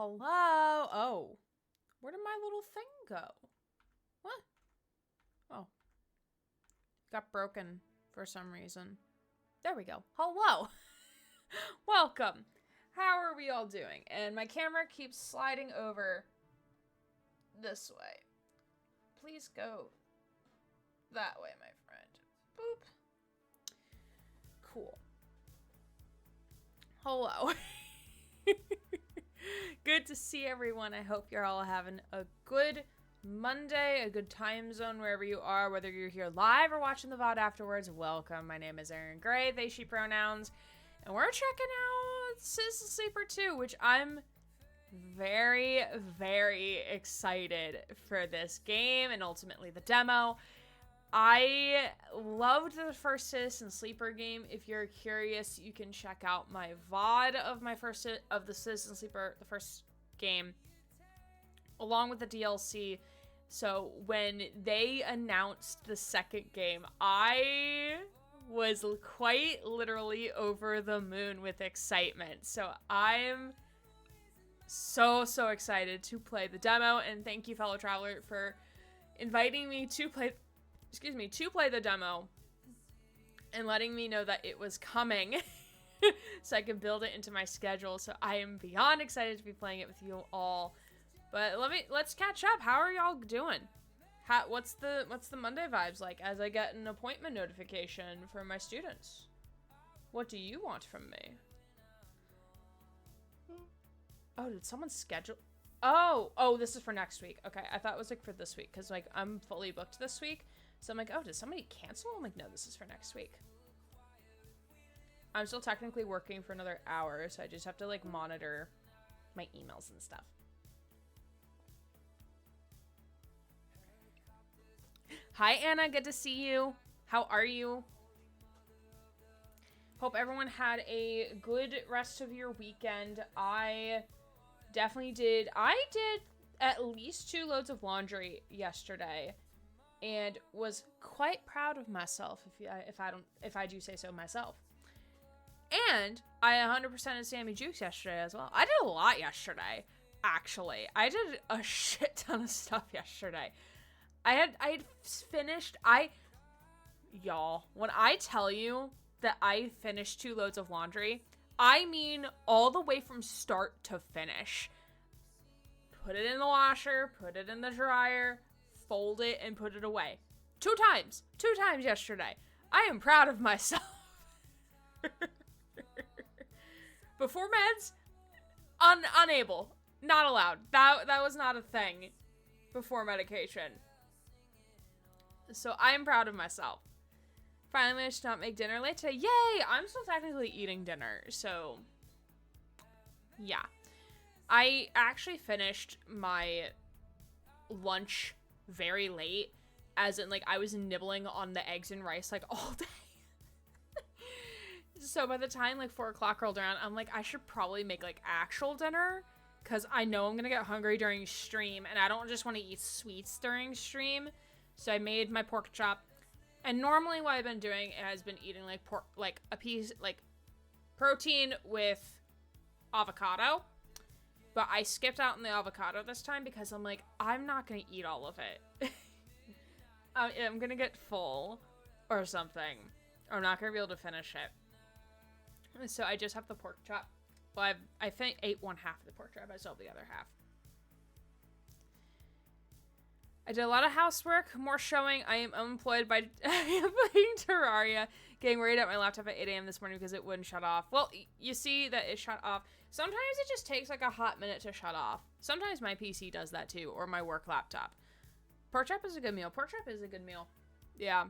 Hello? Oh. Where did my little thing go? What? Oh. Got broken for some reason. There we go. Hello. Welcome. How are we all doing? And my camera keeps sliding over this way. Please go that way, my friend. Boop. Cool. Hello. Good to see everyone. I hope you're all having a good Monday, a good time zone wherever you are, whether you're here live or watching the VOD afterwards. Welcome. My name is Erin Gray, they, she pronouns, and we're checking out Citizen Sleeper 2, which I'm very, very excited for this game and ultimately the demo. I loved the first Citizen Sleeper game. If you're curious, you can check out my VOD of the Citizen Sleeper, the first game, along with the DLC. So when they announced the second game, I was quite literally over the moon with excitement. So I'm so excited to play the demo, and thank you, fellow traveler, for inviting me to play the demo and letting me know that it was coming so I could build it into my schedule. So I am beyond excited to be playing it with you all. But let's catch up. How are y'all doing? What's the Monday vibes like as I get an appointment notification for my students? What do you want from me? Oh, did someone schedule? Oh, this is for next week. Okay, I thought it was like for this week because like I'm fully booked this week. So I'm like, oh, did somebody cancel? I'm like, no, this is for next week. I'm still technically working for another hour, so I just have to like monitor my emails and stuff. Hi, Anna. Good to see you. How are you? Hope everyone had a good rest of your weekend. I definitely did. I did at least 2 loads of laundry yesterday and was quite proud of myself, if I do say so myself. And I 100%ed Sammy Jukes yesterday as well. I did a lot yesterday, actually. I did a shit ton of stuff yesterday. I had finished, y'all, when I tell you that I finished 2 loads of laundry, I mean all the way from start to finish. Put it in the washer, put it in the dryer, fold it, and put it away. 2 times yesterday. I am proud of myself. Before meds, unable, not allowed. That was not a thing before medication. So I am proud of myself. Finally managed to not make dinner late today. Yay! I'm still technically eating dinner, so yeah. I actually finished my lunch very late, as in like I was nibbling on the eggs and rice like all day. So by the time like 4 o'clock rolled around, I'm like, I should probably make like actual dinner, because I know I'm gonna get hungry during stream and I don't just want to eat sweets during stream. So I made my pork chop, and normally what I've been doing has been eating like pork, like a piece, like protein with avocado. But I skipped out on the avocado this time because I'm like, I'm not going to eat all of it. I'm going to get full or something. Or I'm not going to be able to finish it. So I just have the pork chop. Well, I think ate 1/2 of the pork chop. I still have the other half. I did a lot of housework, more showing. I am unemployed by playing Terraria, getting ready at my laptop at 8 a.m. this morning because it wouldn't shut off. Well, you see that it shut off. Sometimes it just takes like a hot minute to shut off. Sometimes my PC does that too, or my work laptop. Pork chop is a good meal. Pork chop is a good meal. Yeah.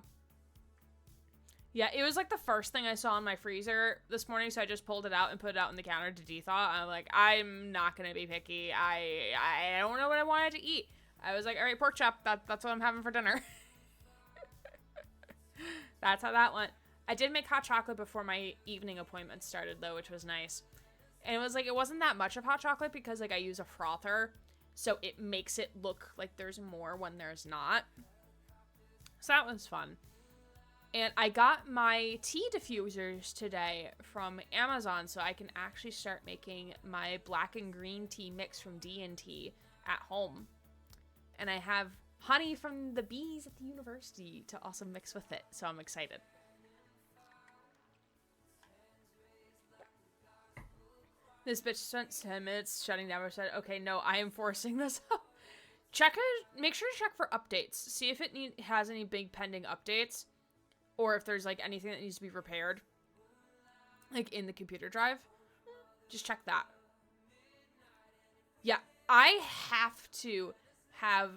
Yeah, it was like the first thing I saw in my freezer this morning, so I just pulled it out and put it out on the counter to de-thaw. I'm like, I'm not going to be picky. I don't know what I wanted to eat. I was like, all right, pork chop. That's what I'm having for dinner. That's how that went. I did make hot chocolate before my evening appointment started, though, which was nice. And it was like, it wasn't that much of hot chocolate because like I use a frother, so it makes it look like there's more when there's not. So that was fun. And I got my tea diffusers today from Amazon, so I can actually start making my black and green tea mix from D&T at home. And I have honey from the bees at the university to also mix with it, so I'm excited. This bitch spent 10 minutes shutting down. I said, okay, no, I am forcing this up. Make sure to check for updates. See if it has any big pending updates. Or if there's, like, anything that needs to be repaired. Like, in the computer drive. Just check that. Yeah, I have to have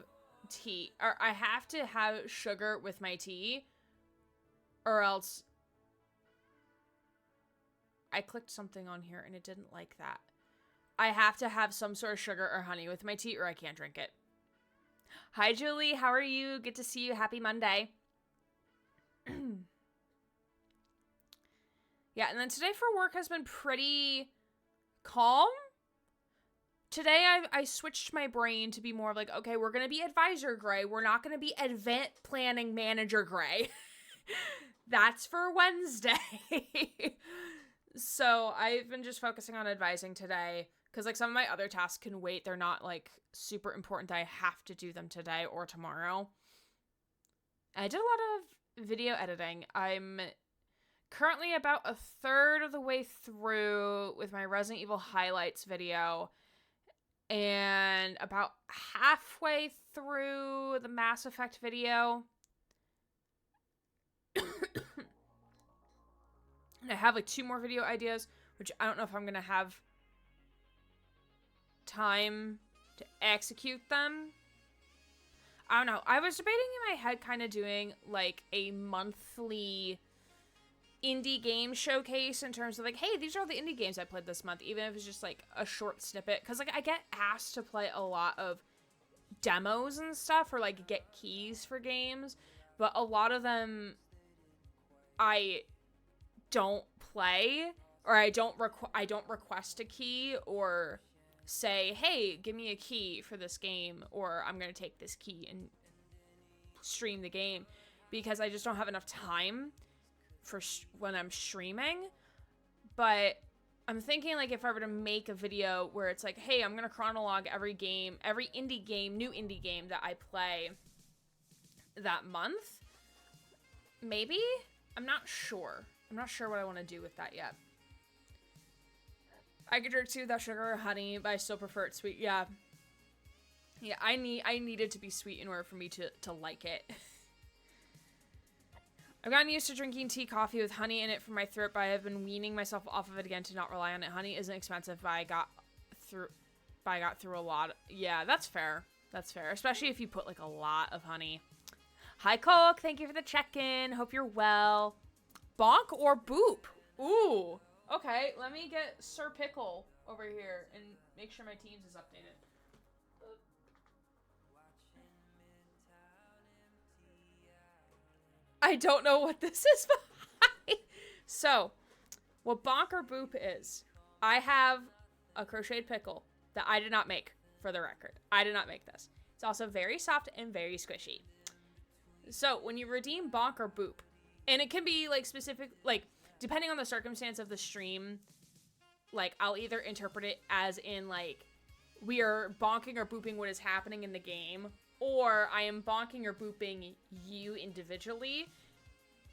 tea. Or I have to have sugar with my tea. Or else... I clicked something on here and it didn't like that. I have to have some sort of sugar or honey with my tea or I can't drink it. Hi, Julie. How are you? Good to see you. Happy Monday. Yeah, and then today for work has been pretty calm. Today I switched my brain to be more like, okay, we're going to be advisor gray. We're not going to be event planning manager gray. That's for Wednesday. So I've been just focusing on advising today because like some of my other tasks can wait. They're not like super important that I have to do them today or tomorrow. I did a lot of video editing. I'm currently about a third of the way through with my Resident Evil highlights video and about halfway through the Mass Effect video. And I have like 2 more video ideas, which I don't know if I'm going to have time to execute them. I don't know. I was debating in my head kind of doing like a monthly indie game showcase in terms of like, hey, these are all the indie games I played this month, even if it's just like a short snippet. Because like I get asked to play a lot of demos and stuff or like get keys for games, but a lot of them I don't play or I don't request a key or say, hey, give me a key for this game, or I'm going to take this key and stream the game because I just don't have enough time for when I'm streaming. But I'm thinking like if I were to make a video where it's like, hey, I'm going to chronologue every game, every indie game, new indie game that I play that month, maybe? I'm not sure. I'm not sure what I want to do with that yet. I could drink tea without sugar or honey, but I still prefer it sweet. Yeah. Yeah, I need it to be sweet in order for me to like it. I've gotten used to drinking tea, coffee with honey in it for my throat, but I have been weaning myself off of it again to not rely on it. Honey isn't expensive, but I got through a lot. Yeah, that's fair. That's fair, especially if you put like a lot of honey. Hi, Coke. Thank you for the check-in. Hope you're well. Bonk or boop? Ooh. Okay, let me get Sir Pickle over here and make sure my Teams is updated. I don't know what this is. So, what bonk or boop is, I have a crocheted pickle that I did not make, for the record. I did not make this. It's also very soft and very squishy. So, when you redeem bonk or boop, and it can be, like, specific, like, depending on the circumstance of the stream, like, I'll either interpret it as in, like, we are bonking or booping what is happening in the game, or I am bonking or booping you individually.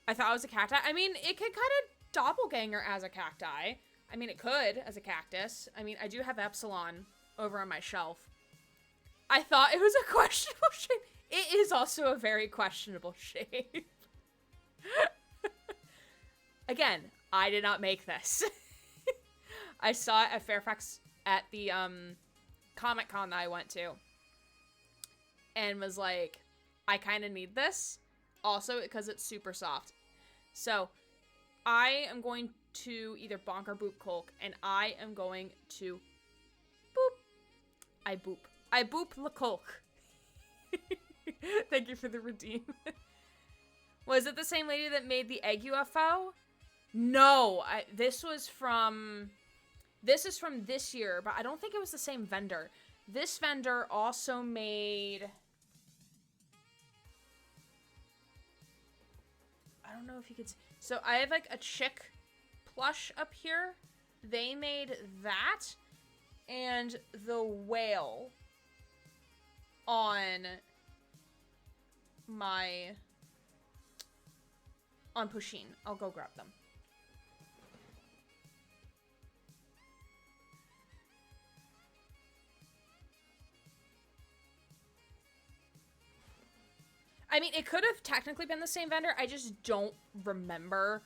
I thought it was a cacti. I mean, it could kind of doppelganger as a cacti. I mean, it could as a cactus. I mean, I do have Epsilon over on my shelf. I thought it was a questionable shape. It is also a very questionable shape. Again, I did not make this. I saw it at Fairfax at the Comic-Con that I went to. And was like, I kind of need this. Also, because it's super soft. So, I am going to either bonk or boop Colk. And I am going to boop. I boop the Colk. Thank you for the redeem. Was it the same lady that made the egg UFO? No, this is from this year, but I don't think it was the same vendor. This vendor also made, I don't know if you could see. So I have like a chick plush up here. They made that and the whale on Pusheen. I'll go grab them. I mean, it could have technically been the same vendor. I just don't remember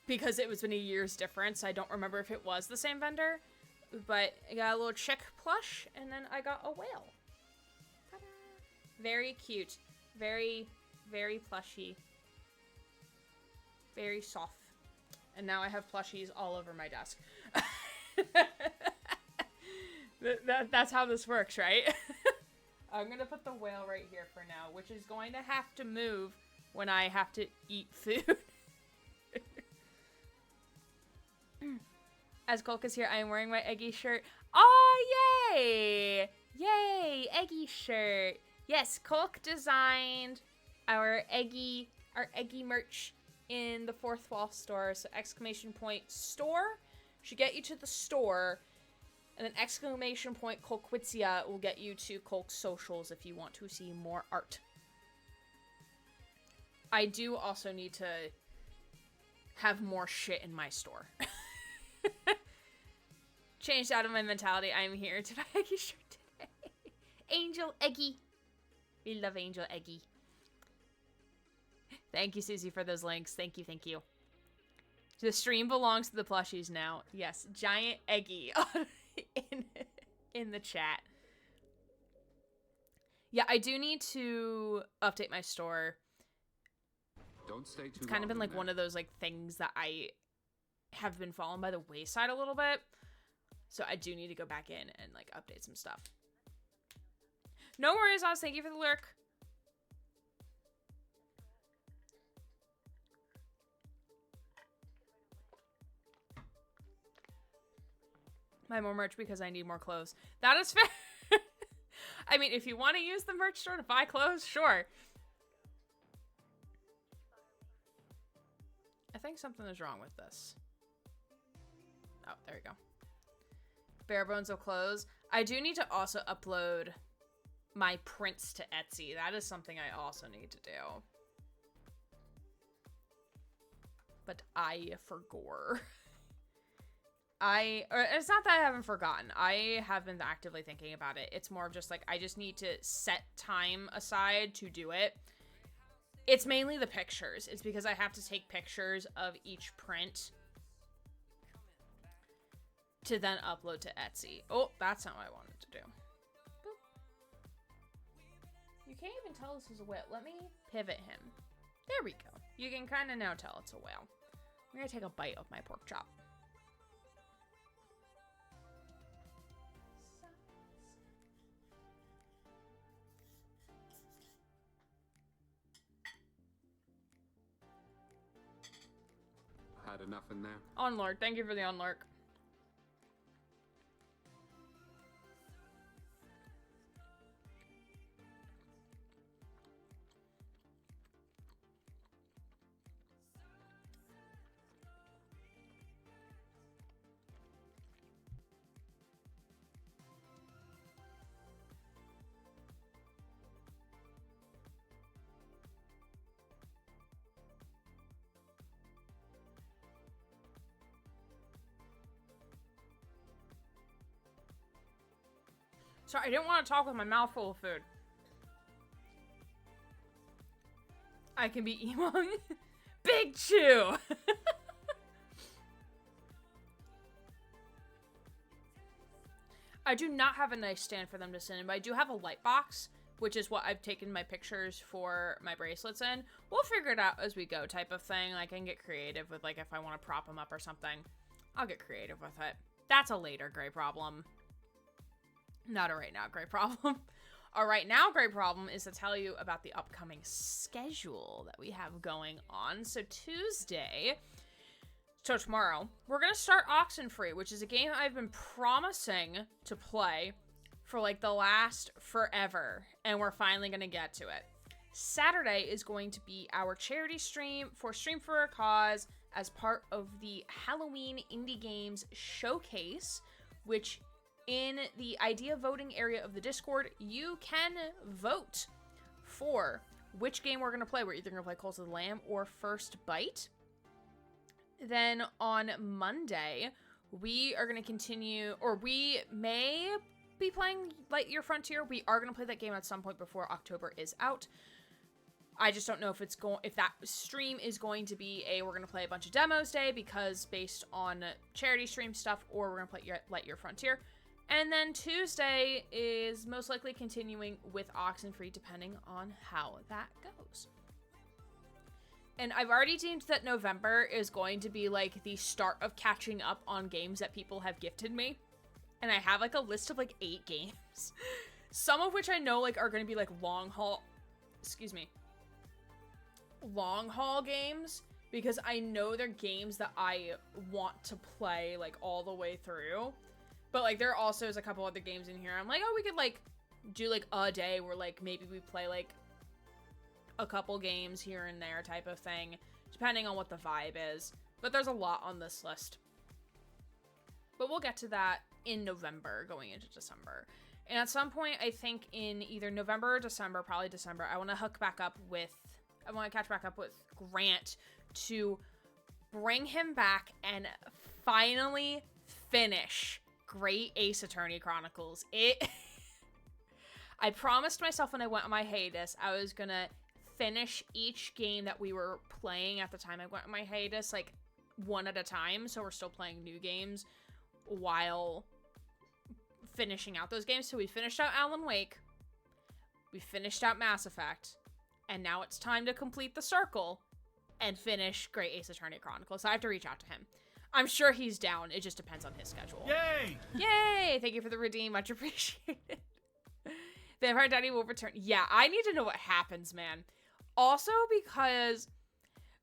because it was been a year's difference. I don't remember if it was the same vendor. But I got a little chick plush, and then I got a whale. Ta-da! Very cute. Very, very plushy. Very soft. And now I have plushies all over my desk. That's how this works, right? I'm going to put the whale right here for now, which is going to have to move when I have to eat food. As Kolk is here, I am wearing my Eggy shirt. Oh, yay! Yay, Eggy shirt. Yes, Kolk designed our Eggy merch in the Fourth Wall store. So ! store should get you to the store. And then ! Kolkwitzia will get you to Kolk's socials if you want to see more art. I do also need to have more shit in my store. Changed out of my mentality. I'm here to buy Eggy shirt today. Angel Eggy. We love Angel Eggy. Thank you, Susie, for those links. Thank you, thank you. The stream belongs to the plushies now. Yes, giant Eggy in the chat. Yeah, I do need to update my store. Don't stay too It's kind of been like one of those like things that I have been falling by the wayside a little bit. So I do need to go back in and like update some stuff. No worries, Oz. Thank you for the lurk. Buy more merch because I need more clothes. That is fair. I mean, if you want to use the merch store to buy clothes, sure. I think something is wrong with this. Oh, there we go. Bare bones of clothes. I do need to also upload my prints to Etsy. That is something I also need to do. But I forgot. It's not that I haven't forgotten. I have been actively thinking about it. It's more of just like, I just need to set time aside to do it. It's mainly the pictures. It's because I have to take pictures of each print to then upload to Etsy. Oh, that's not what I wanted to do. Boop. You can't even tell this is a whale. Let me pivot him. There we go. You can kind of now tell it's a whale. I'm going to take a bite of my pork chop. Had enough in there. Onlurk. Thank you for the onlurk. Sorry, I didn't want to talk with my mouth full of food. I can be Emong. Big Chew! I do not have a nice stand for them to sit in, but I do have a light box, which is what I've taken my pictures for my bracelets in. We'll figure it out as we go type of thing. I can get creative with, like, if I want to prop them up or something. I'll get creative with it. That's a later gray problem. Not a right now great problem. A right now great problem is to tell you about the upcoming schedule that we have going on. So Tuesday, so tomorrow, we're going to start Oxenfree, which is a game I've been promising to play for like the last forever. And we're finally going to get to it. Saturday is going to be our charity stream for Stream for a Cause as part of the Halloween Indie Games Showcase, which in the idea voting area of the Discord, you can vote for which game we're going to play. We're either going to play Cult of the Lamb or First Bite. Then on Monday, we are going to continue, or we may be playing Lightyear Frontier. We are going to play that game at some point before October is out. I just don't know if that stream is going to be we're going to play a bunch of demos day, because based on charity stream stuff, or we're going to play Lightyear Frontier. And then Tuesday is most likely continuing with Oxenfree, depending on how that goes. And I've already deemed that November is going to be like the start of catching up on games that people have gifted me. And I have like a list of like 8 games. Some of which I know like are going to be like long haul games, because I know they're games that I want to play like all the way through. But like there also is a couple other games in here I'm like, oh, we could like do like a day where like maybe we play like a couple games here and there type of thing, depending on what the vibe is. But there's a lot on this list. But we'll get to that in November, going into December. And at some point, I think in either November or December, probably December, I want to catch back up with Grant to bring him back and finally finish Great Ace Attorney Chronicles. I promised myself when I went on my hiatus, I was gonna finish each game that we were playing at the time I went on my hiatus, like, one at a time, so we're still playing new games while finishing out those games. So we finished out Alan Wake, we finished out Mass Effect, and now it's time to complete the circle and finish Great Ace Attorney Chronicles. So I have to reach out to him. I'm sure he's down, it just depends on his schedule. Yay! Yay! Thank you for the redeem, much appreciated. Vampire Daddy will return. Yeah, I need to know what happens, man. Also because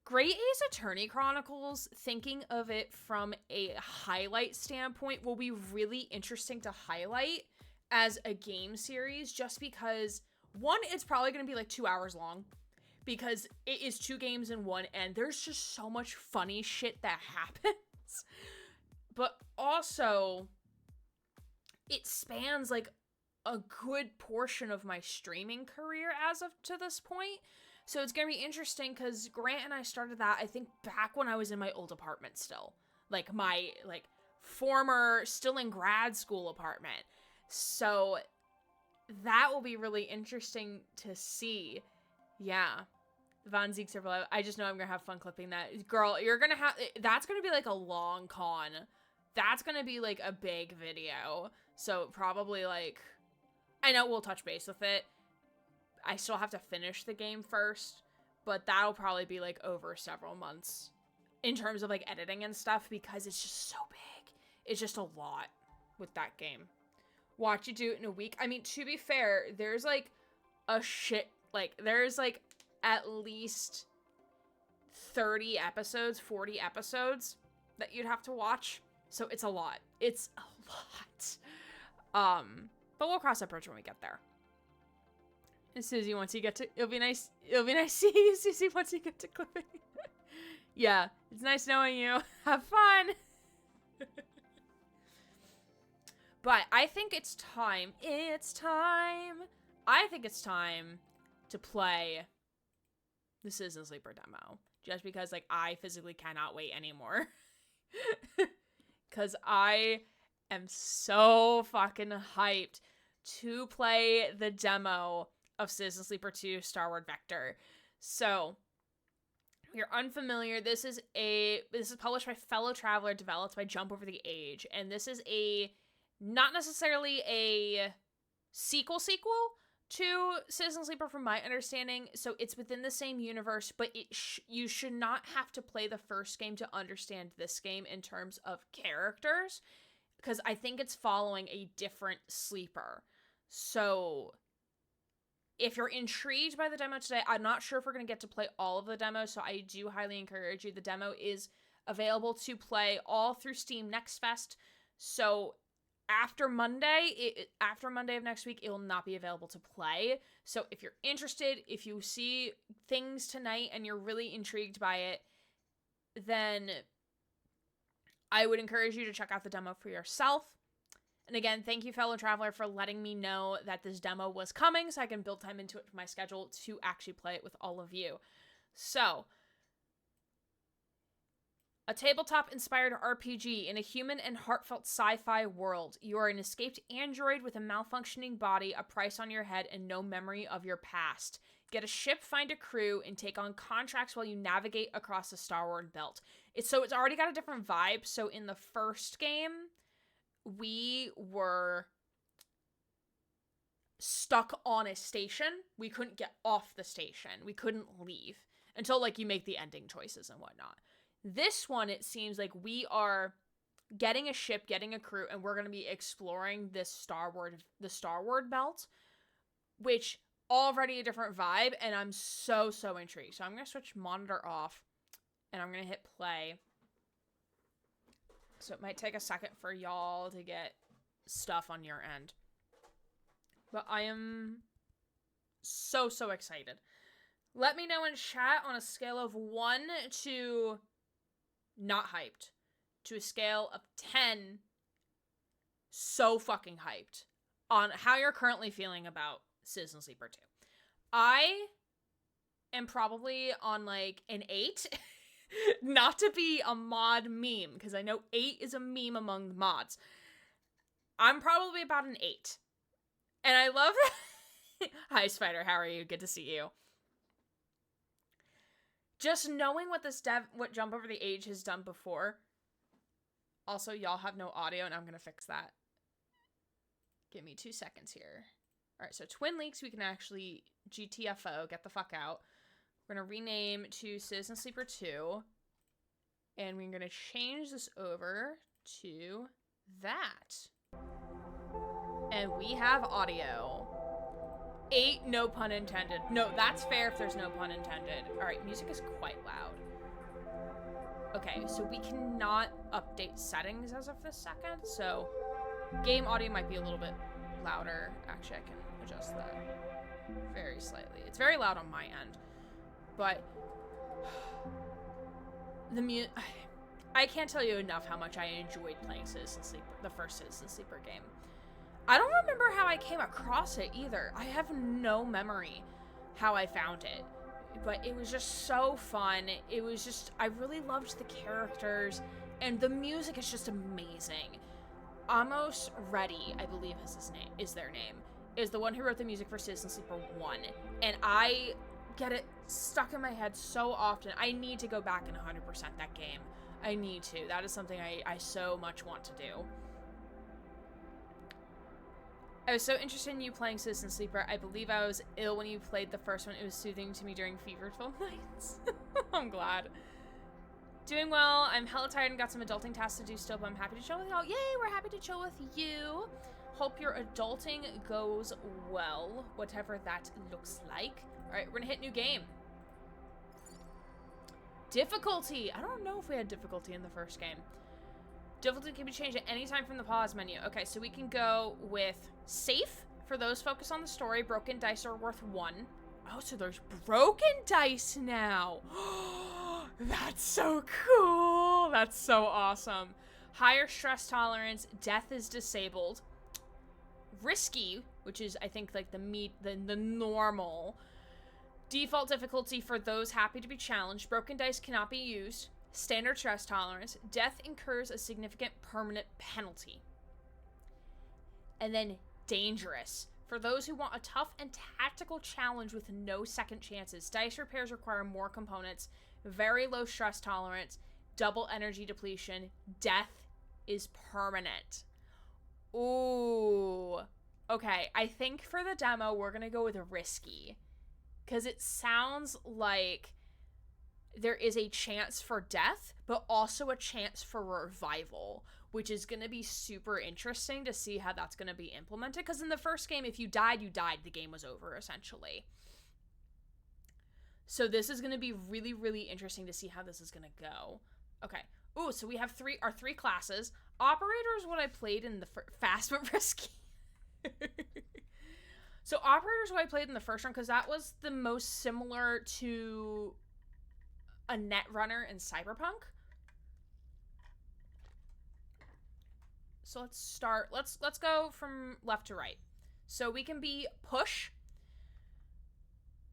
Great Ace Attorney Chronicles, thinking of it from a highlight standpoint, will be really interesting to highlight as a game series, just because, one, it's probably going to be like 2 hours long, because it is 2 games in one, and there's just so much funny shit that happens. But also, it spans like a good portion of my streaming career as of to this point. So it's going to be interesting because Grant and I started that, I think, back when I was in my old apartment still. Like, my, like, former, still in grad school apartment. So that will be really interesting to see. Yeah. Von Zeke's Survival. I just know I'm going to have fun clipping that. Girl, you're going to have, that's going to be like a long con. That's going to be like a big video. So probably like, I know we'll touch base with it. I still have to finish the game first, but that'll probably be like over several months in terms of like editing and stuff, because it's just so big. It's just a lot with that game. Watch you do it in a week. I mean, to be fair, there's like there's like at least 30 episodes, 40 episodes that you'd have to watch. So it's a lot. It's a lot. But we'll cross that bridge when we get there. And Susie, once you get to, it'll be nice seeing you, Susie, once you get to clipping. Yeah, it's nice knowing you. Have fun. But I think it's time. I think it's time to play the Citizen Sleeper demo. Just because, like, I physically cannot wait anymore. Because I am so fucking hyped to play the demo of Citizen Sleeper 2 Starward Vector. So, if you're unfamiliar, this is published by Fellow Traveler, developed by Jump Over the Age, and this is not necessarily a sequel to Citizen Sleeper from my understanding. So it's within the same universe, but you should not have to play the first game to understand this game in terms of characters, because I think it's following a different sleeper. So if you're intrigued by the demo today, I'm not sure if we're going to get to play all of the demos, so I do highly encourage you. The demo is available to play all through Steam Next Fest, so after after Monday of next week, it will not be available to play. So if you're interested, if you see things tonight and you're really intrigued by it, then I would encourage you to check out the demo for yourself. And again, thank you, fellow traveler, for letting me know that this demo was coming so I can build time into it for my schedule to actually play it with all of you. So, a tabletop-inspired RPG in a human and heartfelt sci-fi world. You are an escaped android with a malfunctioning body, a price on your head, and no memory of your past. Get a ship, find a crew, and take on contracts while you navigate across the Starward Belt. It's already got a different vibe. So in the first game, we were stuck on a station. We couldn't get off the station. We couldn't leave until, like, you make the ending choices and whatnot. This one, it seems like we are getting a ship, getting a crew, and we're going to be exploring the Starward Belt, which already a different vibe, and I'm so intrigued. So I'm going to switch monitor off, and I'm going to hit play. So it might take a second for y'all to get stuff on your end. But I am so excited. Let me know in chat on a scale of 1 to not hyped to a scale of 10 so fucking hyped on how you're currently feeling about Citizen Sleeper 2. I am probably on like an 8. Not to be a mod meme, because I know 8 is a meme among the mods. I'm probably about an 8. And I love that. Hi, Spider. How are you? Good to see you. Just knowing what Jump Over the Age has done before. Also, y'all have no audio, and I'm going to fix that. Give me 2 seconds here. All right, so Twin Leaks, we can actually GTFO, get the fuck out. We're going to rename to Citizen Sleeper 2. And we're going to change this over to that. And we have audio. 8, no pun intended. No, that's fair if there's no pun intended. Alright, music is quite loud. Okay, so we cannot update settings as of this second, so game audio might be a little bit louder. Actually, I can adjust that very slightly. It's very loud on my end, but I can't tell you enough how much I enjoyed playing Citizen Sleeper, the first Citizen Sleeper game. I don't remember how I came across it either. I have no memory how I found it. But it was just so fun. It was just, I really loved the characters. And the music is just amazing. Amos Reddy, I believe is their name, is the one who wrote the music for Citizen Sleeper 1. And I get it stuck in my head so often. I need to go back and 100% that game. I need to. That is something I so much want to do. I was so interested in you playing Citizen Sleeper. I believe I was ill when you played the first one. It was soothing to me during feverful nights. I'm glad. Doing well. I'm hella tired and got some adulting tasks to do still, but I'm happy to chill with y'all. Yay, we're happy to chill with you. Hope your adulting goes well, whatever that looks like. All right, we're gonna hit new game. Difficulty. I don't know if we had difficulty in the first game. Difficulty can be changed at any time from the pause menu. Okay, so we can go with safe for those focused on the story. Broken dice are worth 1. Oh, so there's broken dice now. That's so cool. That's so awesome. Higher stress tolerance. Death is disabled. Risky, which is, I think, like the normal. Default difficulty for those happy to be challenged. Broken dice cannot be used. Standard stress tolerance. Death incurs a significant permanent penalty. And then dangerous. For those who want a tough and tactical challenge with no second chances. Dice repairs require more components. Very low stress tolerance. Double energy depletion. Death is permanent. Ooh. Okay, I think for the demo, we're going to go with risky. Because it sounds like there is a chance for death, but also a chance for revival, which is going to be super interesting to see how that's going to be implemented. Because in the first game, if you died, you died. The game was over, essentially. So this is going to be really, really interesting to see how this is going to go. Okay. Ooh, so we have our three classes. Operator is what I played in the fast but risky. So Operator is what I played in the first one because that was the most similar to a Netrunner in Cyberpunk. So let's start. Let's go from left to right. So we can be Push,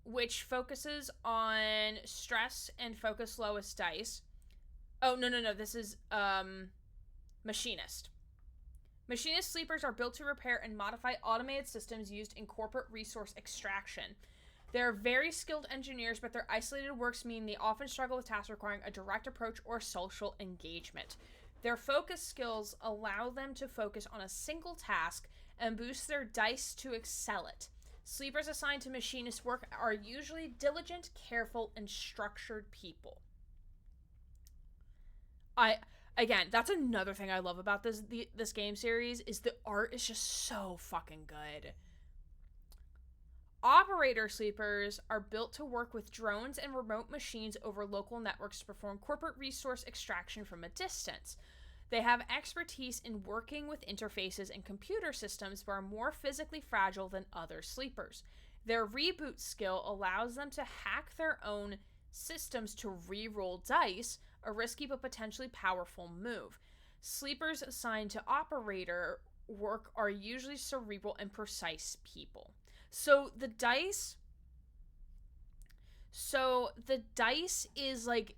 which focuses on stress and focus lowest dice. Oh, no. This is Machinist. Machinist sleepers are built to repair and modify automated systems used in corporate resource extraction. They're very skilled engineers, but their isolated works mean they often struggle with tasks requiring a direct approach or social engagement. Their focus skills allow them to focus on a single task and boost their dice to excel it. Sleepers assigned to machinist work are usually diligent, careful, and structured people. Again, that's another thing I love about this game series is the art is just so fucking good. Operator sleepers are built to work with drones and remote machines over local networks to perform corporate resource extraction from a distance. They have expertise in working with interfaces and computer systems but are more physically fragile than other sleepers. Their reboot skill allows them to hack their own systems to re-roll dice, a risky but potentially powerful move. Sleepers assigned to operator work are usually cerebral and precise people. So the dice is like,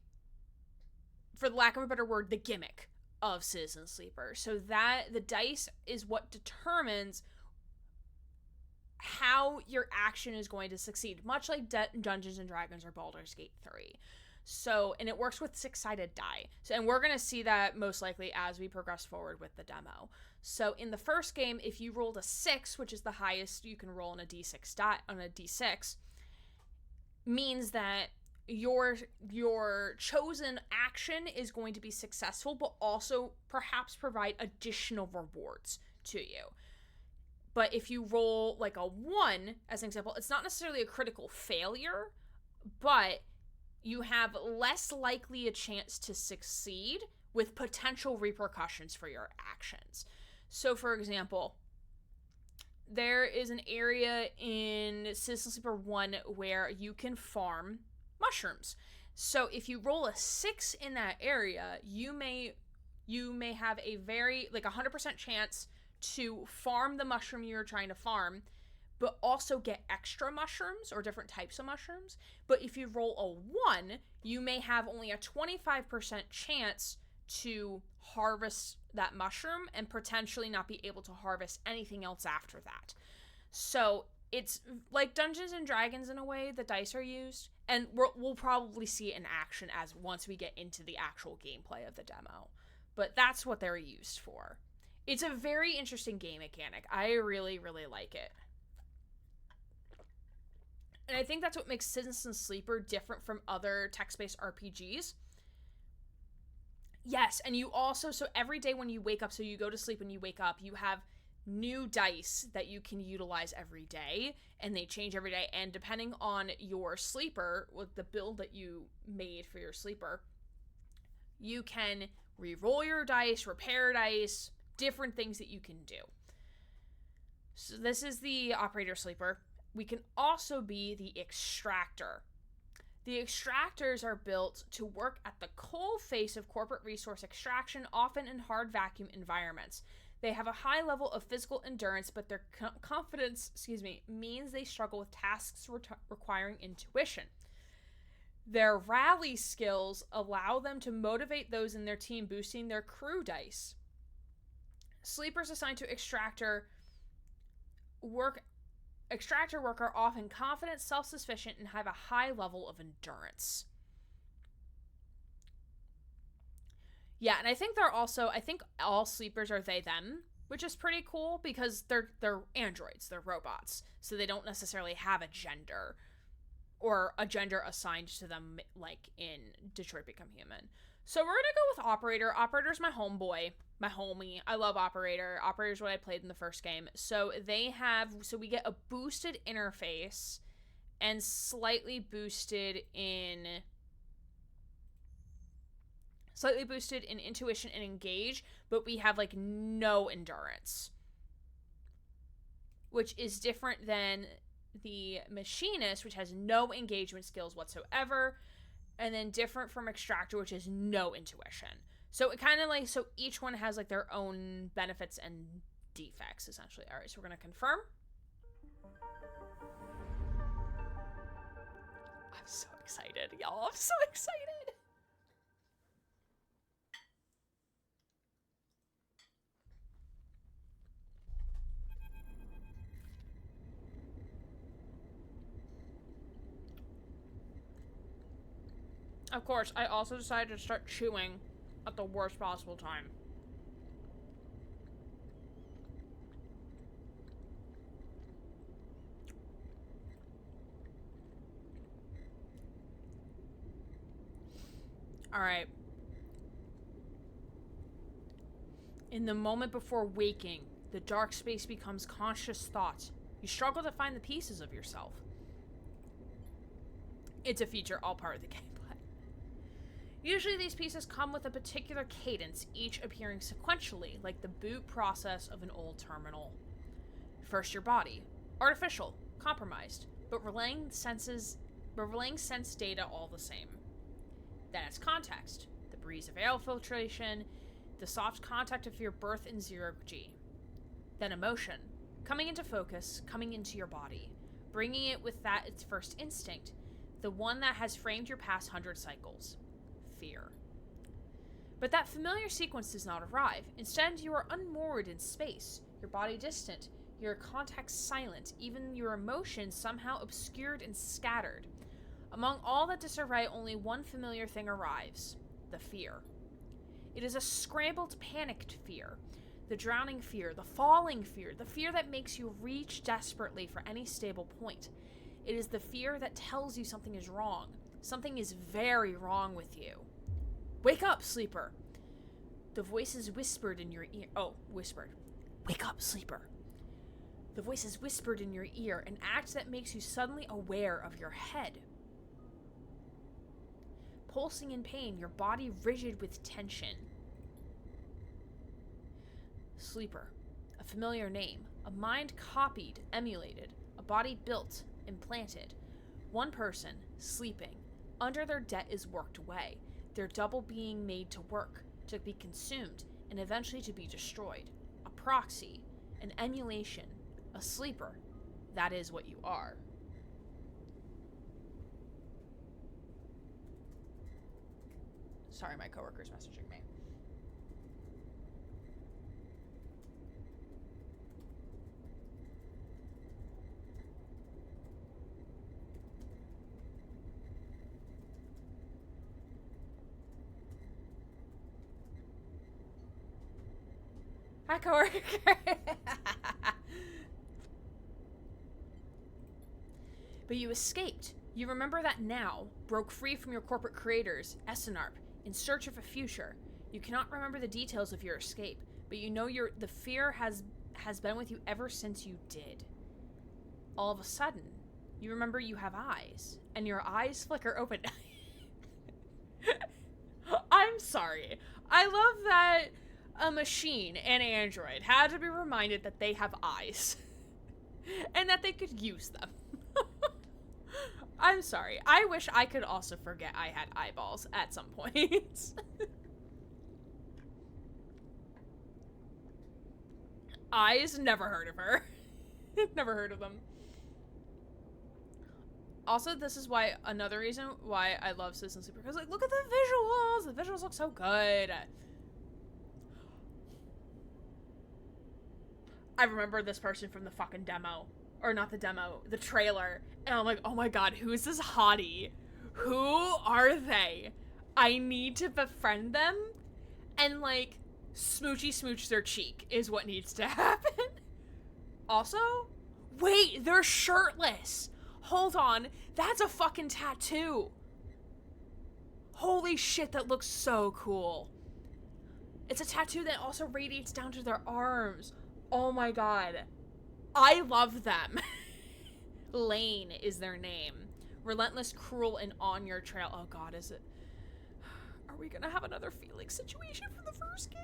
for the lack of a better word, the gimmick of Citizen Sleeper. So that the dice is what determines how your action is going to succeed, much like Dungeons and Dragons or Baldur's Gate 3. So, and it works with 6-sided die. So, and we're going to see that most likely as we progress forward with the demo. So, in the first game, if you rolled a 6, which is the highest you can roll on a D6, means that your chosen action is going to be successful, but also perhaps provide additional rewards to you. But if you roll like a 1, as an example, it's not necessarily a critical failure, but you have less likely a chance to succeed with potential repercussions for your actions. So, for example, there is an area in Citizen Sleeper 1 where you can farm mushrooms. So, if you roll a 6 in that area, you may have a very, like, 100% chance to farm the mushroom you're trying to farm, but also get extra mushrooms or different types of mushrooms. But if you roll a 1, you may have only a 25% chance to harvest that mushroom and potentially not be able to harvest anything else after that. So it's like Dungeons and Dragons in a way the dice are used, and we'll probably see it in action as once we get into the actual gameplay of the demo. But that's what they're used for. It's a very interesting game mechanic. I really, really like it. And I think that's what makes Citizen Sleeper different from other text-based RPGs. Yes, and you also, so every day when you wake up, so you go to sleep and you wake up, you have new dice that you can utilize every day, and they change every day. And depending on your sleeper, with the build that you made for your sleeper, you can re-roll your dice, repair dice, different things that you can do. So this is the operator sleeper. We can also be the extractor. The extractors are built to work at the coal face of corporate resource extraction, often in hard vacuum environments. They have a high level of physical endurance, but their confidence, means they struggle with tasks requiring intuition. Their rally skills allow them to motivate those in their team, boosting their crew dice. Sleepers assigned to extractor work are often confident, self-sufficient, and have a high level of endurance. Yeah, and I think all sleepers are they, them, which is pretty cool because they're androids, they're robots, so they don't necessarily have a gender or a gender assigned to them like in Detroit Become Human. So we're gonna go with Operator. Operator's my homeboy, my homie. I love Operator. Operator's what I played in the first game. So we get a boosted interface and slightly boosted in Slightly boosted in intuition and engage, but we have, like, no endurance. Which is different than the machinist, which has no engagement skills whatsoever. And then different from extractor, which is no intuition. So it kind of like, so each one has like their own benefits and defects, essentially. All right, so we're going to confirm. I'm so excited, y'all. I'm so excited. Of course, I also decided to start chewing at the worst possible time. Alright. In the moment before waking, the dark space becomes conscious thought. You struggle to find the pieces of yourself. It's a feature, all part of the gameplay. Usually these pieces come with a particular cadence, each appearing sequentially, like the boot process of an old terminal. First, your body. Artificial, compromised, but relaying sense data all the same. Then it's context. The breeze of air filtration, the soft contact of your birth in 0G. Then emotion. Coming into focus, coming into your body. Bringing it with that its first instinct. The one that has framed your past 100 cycles. Fear. But that familiar sequence does not arrive. Instead, you are unmoored in space, your body distant, your context silent, even your emotions somehow obscured and scattered. Among all that disarray, only one familiar thing arrives: the fear. It is a scrambled, panicked fear. The drowning fear, the falling fear, the fear that makes you reach desperately for any stable point. It is the fear that tells you something is wrong. Something is very wrong with you. Wake up, sleeper. The voice is whispered in your ear. Oh, whispered. Wake up, sleeper. The voice is whispered in your ear, an act that makes you suddenly aware of your head. Pulsing in pain, your body rigid with tension. Sleeper. A familiar name. A mind copied, emulated. A body built, implanted. One person, sleeping. Under their debt is worked away, their double being made to work, to be consumed, and eventually to be destroyed. A proxy, an emulation, a sleeper. That is what you are. Sorry, my coworker's messaging me. Hi, coworker. But you escaped. You remember that now, broke free from your corporate creators, Essenarp, in search of a future. You cannot remember the details of your escape, but you know the fear has been with you ever since you did. All of a sudden, you remember you have eyes, and your eyes flicker open. I'm sorry. I love that a machine, an android, had to be reminded that they have eyes. And that they could use them. I'm sorry. I wish I could also forget I had eyeballs at some point. Eyes? Never heard of her. Never heard of them. Also, this is why, another reason why I love Citizen Sleeper, because, like, look at the visuals! The visuals look so good. I remember this person from the fucking demo. Or not the demo, the trailer. And I'm like, oh my god, who is this hottie? Who are they? I need to befriend them and, like, smoochy smooch their cheek is what needs to happen. Also, wait, they're shirtless. Hold on, that's a fucking tattoo. Holy shit, that looks so cool. It's a tattoo that also radiates down to their arms. Oh my god. I love them. Lane is their name. Relentless, cruel, and on your trail. Oh god, is it? Are Are we gonna have another Felix situation from the first game?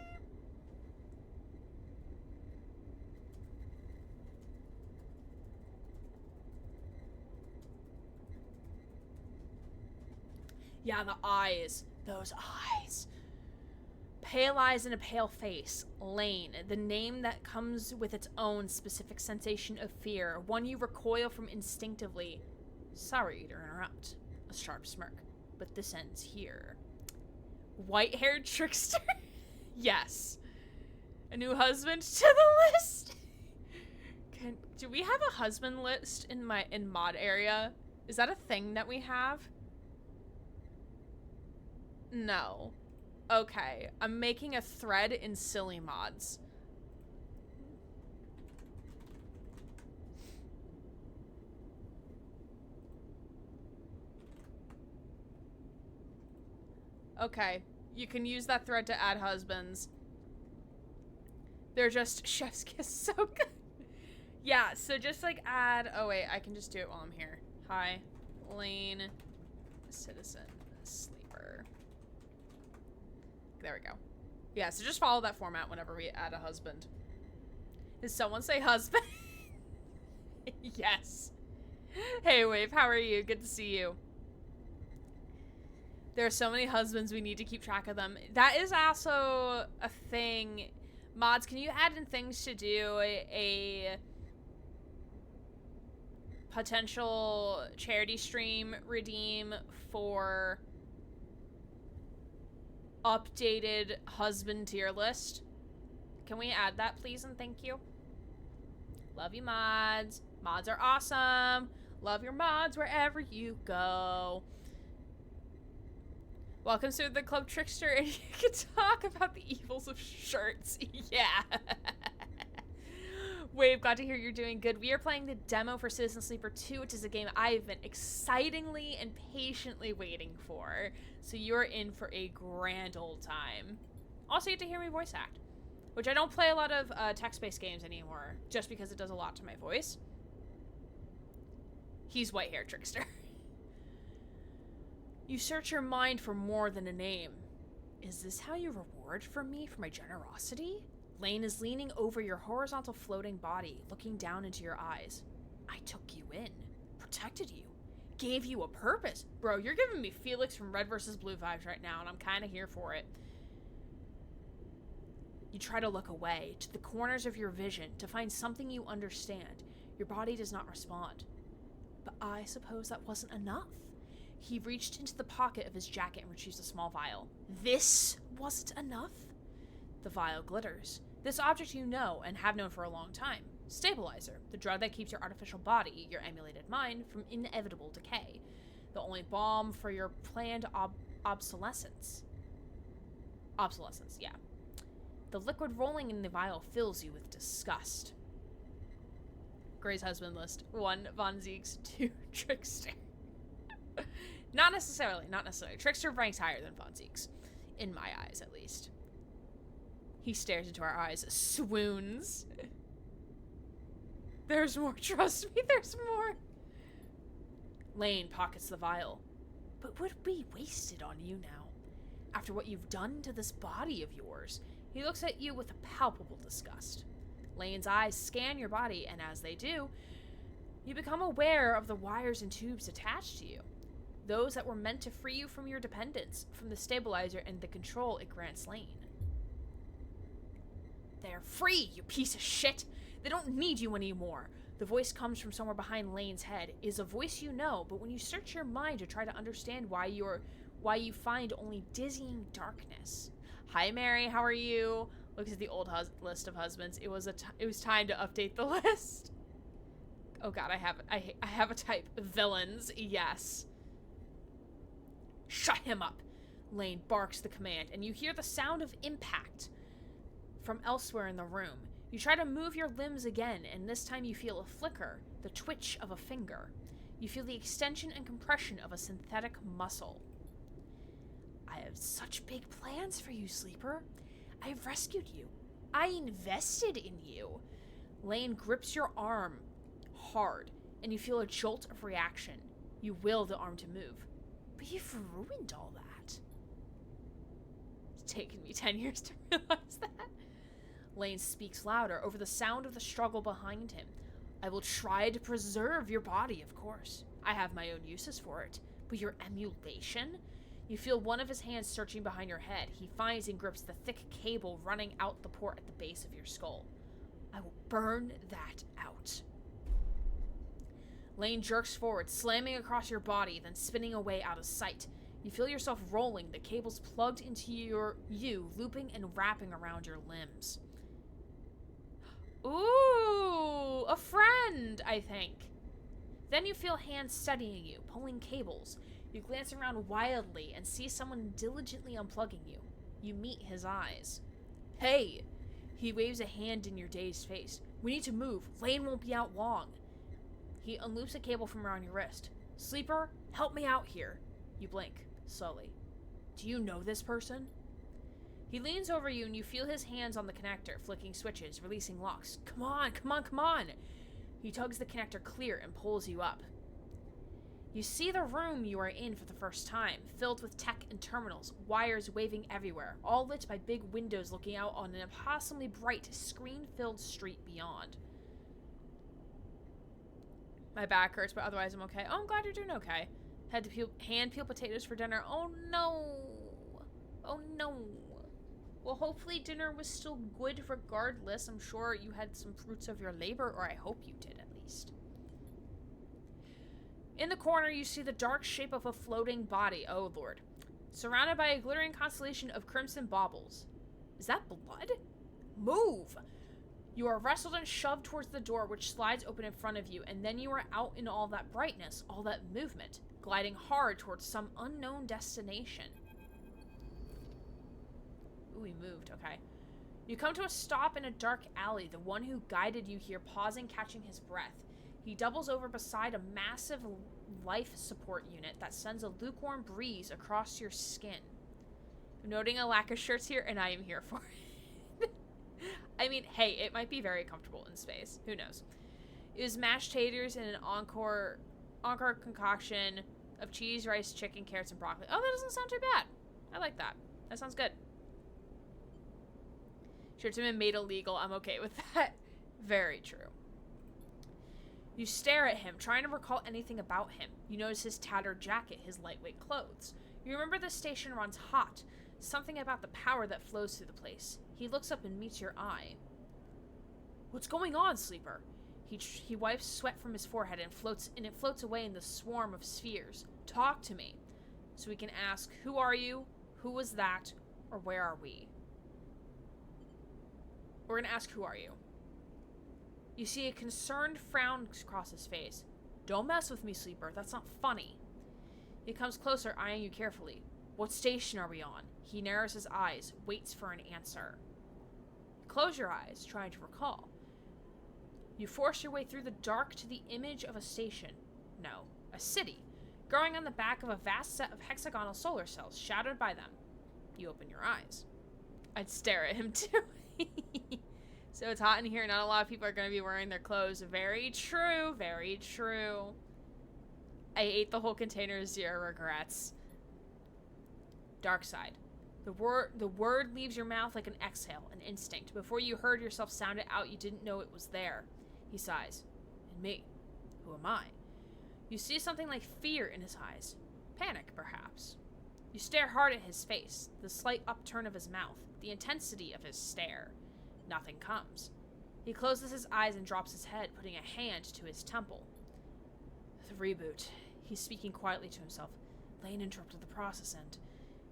Yeah, the eyes. Those eyes. Pale eyes and a pale face. Lane, the name that comes with its own specific sensation of fear, one you recoil from instinctively. Sorry to interrupt. A sharp smirk. But this ends here. White-haired trickster? Yes. A new husband to the list? Do we have a husband list in mod area? Is that a thing that we have? No. Okay, I'm making a thread in silly mods. Okay, you can use that thread to add husbands. They're just chef's kiss, so good. Yeah, so just like add, oh wait, I can just do it while I'm here. Hi, Lane, citizen, sleeper. There we go. Yeah, so just follow that format whenever we add a husband. Did someone say husband? Yes. Hey, Wave, how are you? Good to see you. There are so many husbands, we need to keep track of them. That is also a thing. Mods, can you add in things to do a potential charity stream redeem for updated husband tier list? Can we add that, please, and thank you? Love you, mods. Mods are awesome. Love your mods wherever you go. Welcome to the Club Trickster, and you can talk about the evils of shirts. Yeah. Wave, glad to hear you're doing good. We are playing the demo for Citizen Sleeper 2, which is a game I've been excitingly and patiently waiting for. So you're in for a grand old time. Also, you get to hear me voice act, which I don't play a lot of text-based games anymore, just because it does a lot to my voice. He's white-haired trickster. You search your mind for more than a name. Is this how you reward for me for my generosity? Lane is leaning over your horizontal floating body, looking down into your eyes. I took you in, protected you, gave you a purpose. Bro, you're giving me Felix from Red vs. Blue vibes right now, and I'm kind of here for it. You try to look away, to the corners of your vision, to find something you understand. Your body does not respond. But I suppose that wasn't enough. He reached into the pocket of his jacket and retrieved a small vial. This wasn't enough? The vial glitters. This object you know and have known for a long time. Stabilizer, the drug that keeps your artificial body, your emulated mind, from inevitable decay. The only balm for your planned obsolescence. Obsolescence, yeah. The liquid rolling in the vial fills you with disgust. Gray's husband list. 1, Von Zieg's. 2, Trickster. Not necessarily. Trickster ranks higher than Von Zieg's. In my eyes, at least. He stares into our eyes, swoons. There's more, trust me, there's more. Lane pockets the vial. But would be wasted on you now. After what you've done to this body of yours, he looks at you with a palpable disgust. Lane's eyes scan your body, and as they do, you become aware of the wires and tubes attached to you. Those that were meant to free you from your dependence, from the stabilizer and the control it grants Lane. They're free, you piece of shit! They don't need you anymore. The voice comes from somewhere behind Lane's head. It is a voice you know, but when you search your mind to try to understand why you find only dizzying darkness. Hi, Mary, how are you? Looks at the old list of husbands. It was time to update the list. Oh god, I have a type. Villains, yes. Shut him up. Lane barks the command, and you hear the sound of impact from elsewhere in the room. You try to move your limbs again, and this time you feel a flicker, the twitch of a finger. You feel the extension and compression of a synthetic muscle. I have such big plans for you, Sleeper. I rescued you. I invested in you. Lane grips your arm hard, and you feel a jolt of reaction. You will the arm to move. But you've ruined all that. taken me 10 years to realize that. Lane speaks louder over the sound of the struggle behind him. I will try to preserve your body, of course. I have my own uses for it. But your emulation? You feel one of his hands searching behind your head. He finds and grips the thick cable running out the port at the base of your skull. I will burn that out. Lane jerks forward, slamming across your body, then spinning away out of sight. You feel yourself rolling, the cables plugged into you, looping and wrapping around your limbs. Ooh, a friend, I think. Then you feel hands steadying you, pulling cables. You glance around wildly and see someone diligently unplugging you. You meet his eyes. Hey! He waves a hand in your dazed face. We need to move. Lane won't be out long. He unloops a cable from around your wrist. Sleeper, help me out here. You blink, slowly. Do you know this person? He leans over you and you feel his hands on the connector, flicking switches, releasing locks. Come on, come on, come on! He tugs the connector clear and pulls you up. You see the room you are in for the first time, filled with tech and terminals, wires waving everywhere, all lit by big windows looking out on an impossibly bright, screen-filled street beyond. My back hurts, but otherwise I'm okay. Oh, I'm glad you're doing okay. Had to hand peel potatoes for dinner. Oh no! Oh no! Well, hopefully dinner was still good regardless. I'm sure you had some fruits of your labor, or I hope you did at least. In the corner, you see the dark shape of a floating body. Oh, Lord. Surrounded by a glittering constellation of crimson baubles. Is that blood? Move! You are wrestled and shoved towards the door, which slides open in front of you, and then you are out in all that brightness, all that movement, gliding hard towards some unknown destination. Ooh, he moved. Okay. You come to a stop in a dark alley, the one who guided you here pausing, catching his breath. He doubles over beside a massive life support unit that sends a lukewarm breeze across your skin. I'm noting a lack of shirts here, and I am here for it. I mean, hey, it might be very comfortable in space. Who knows? It was mashed taters and an encore concoction of cheese, rice, chicken, carrots, and broccoli. Oh, that doesn't sound too bad. I like that. That sounds good. Shirts have been made illegal. I'm okay with that. Very true. You stare at him, trying to recall anything about him. You notice his tattered jacket, his lightweight clothes. You remember the station runs hot. Something about the power that flows through the place. He looks up and meets your eye. What's going on, Sleeper? He wipes sweat from his forehead and it floats away in the swarm of spheres. Talk to me. So we can ask, who are you? Who was that? Or where are we? We're gonna ask, who are you? You see a concerned frown cross his face. Don't mess with me, Sleeper. That's not funny. He comes closer, eyeing you carefully. What station are we on? He narrows his eyes, waits for an answer. Close your eyes, trying to recall. You force your way through the dark to the image of a station. No, a city, growing on the back of a vast set of hexagonal solar cells, shadowed by them. You open your eyes. I'd stare at him too. So it's hot in here, not a lot of people are going to be wearing their clothes. Very true, very true. I ate the whole container, zero regrets. Dark side. The word leaves your mouth like an exhale, an instinct. Before you heard yourself sound it out, you didn't know it was there. He sighs. And me? Who am I? You see something like fear in his eyes. Panic, perhaps. You stare hard at his face, the slight upturn of his mouth, the intensity of his stare. Nothing comes. He closes his eyes and drops his head, putting a hand to his temple. The reboot. He's speaking quietly to himself. Lane interrupted the process and...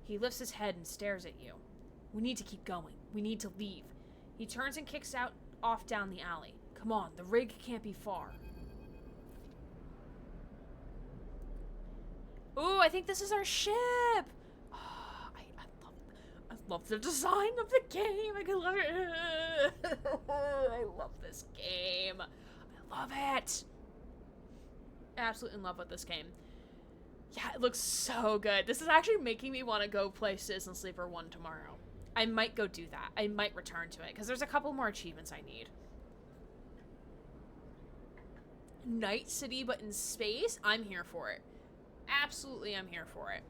He lifts his head and stares at you. We need to keep going. We need to leave. He turns and kicks off down the alley. Come on, the rig can't be far. Ooh, I think this is our ship! Oh, I love the design of the game. I love it. I love this game. I love it. Absolutely in love with this game. Yeah, it looks so good. This is actually making me want to go play Citizen Sleeper 1 tomorrow. I might go do that. I might return to it, because there's a couple more achievements I need. Night City, but in space? I'm here for it. Absolutely, I'm here for it.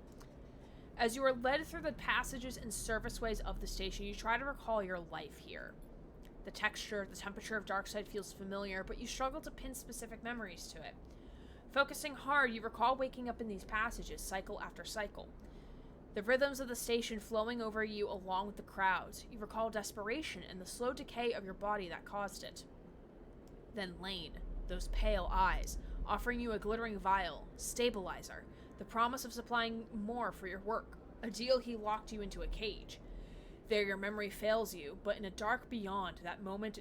As you are led through the passages and serviceways of the station, you try to recall your life here. The texture, the temperature of Darkside feels familiar, but you struggle to pin specific memories to it. Focusing hard, you recall waking up in these passages, cycle after cycle. The rhythms of the station flowing over you along with the crowds. You recall desperation and the slow decay of your body that caused it. Then Lane, those pale eyes, offering you a glittering vial, stabilizer, the promise of supplying more for your work, a deal he locked you into a cage. There your memory fails you, but in a dark beyond, that moment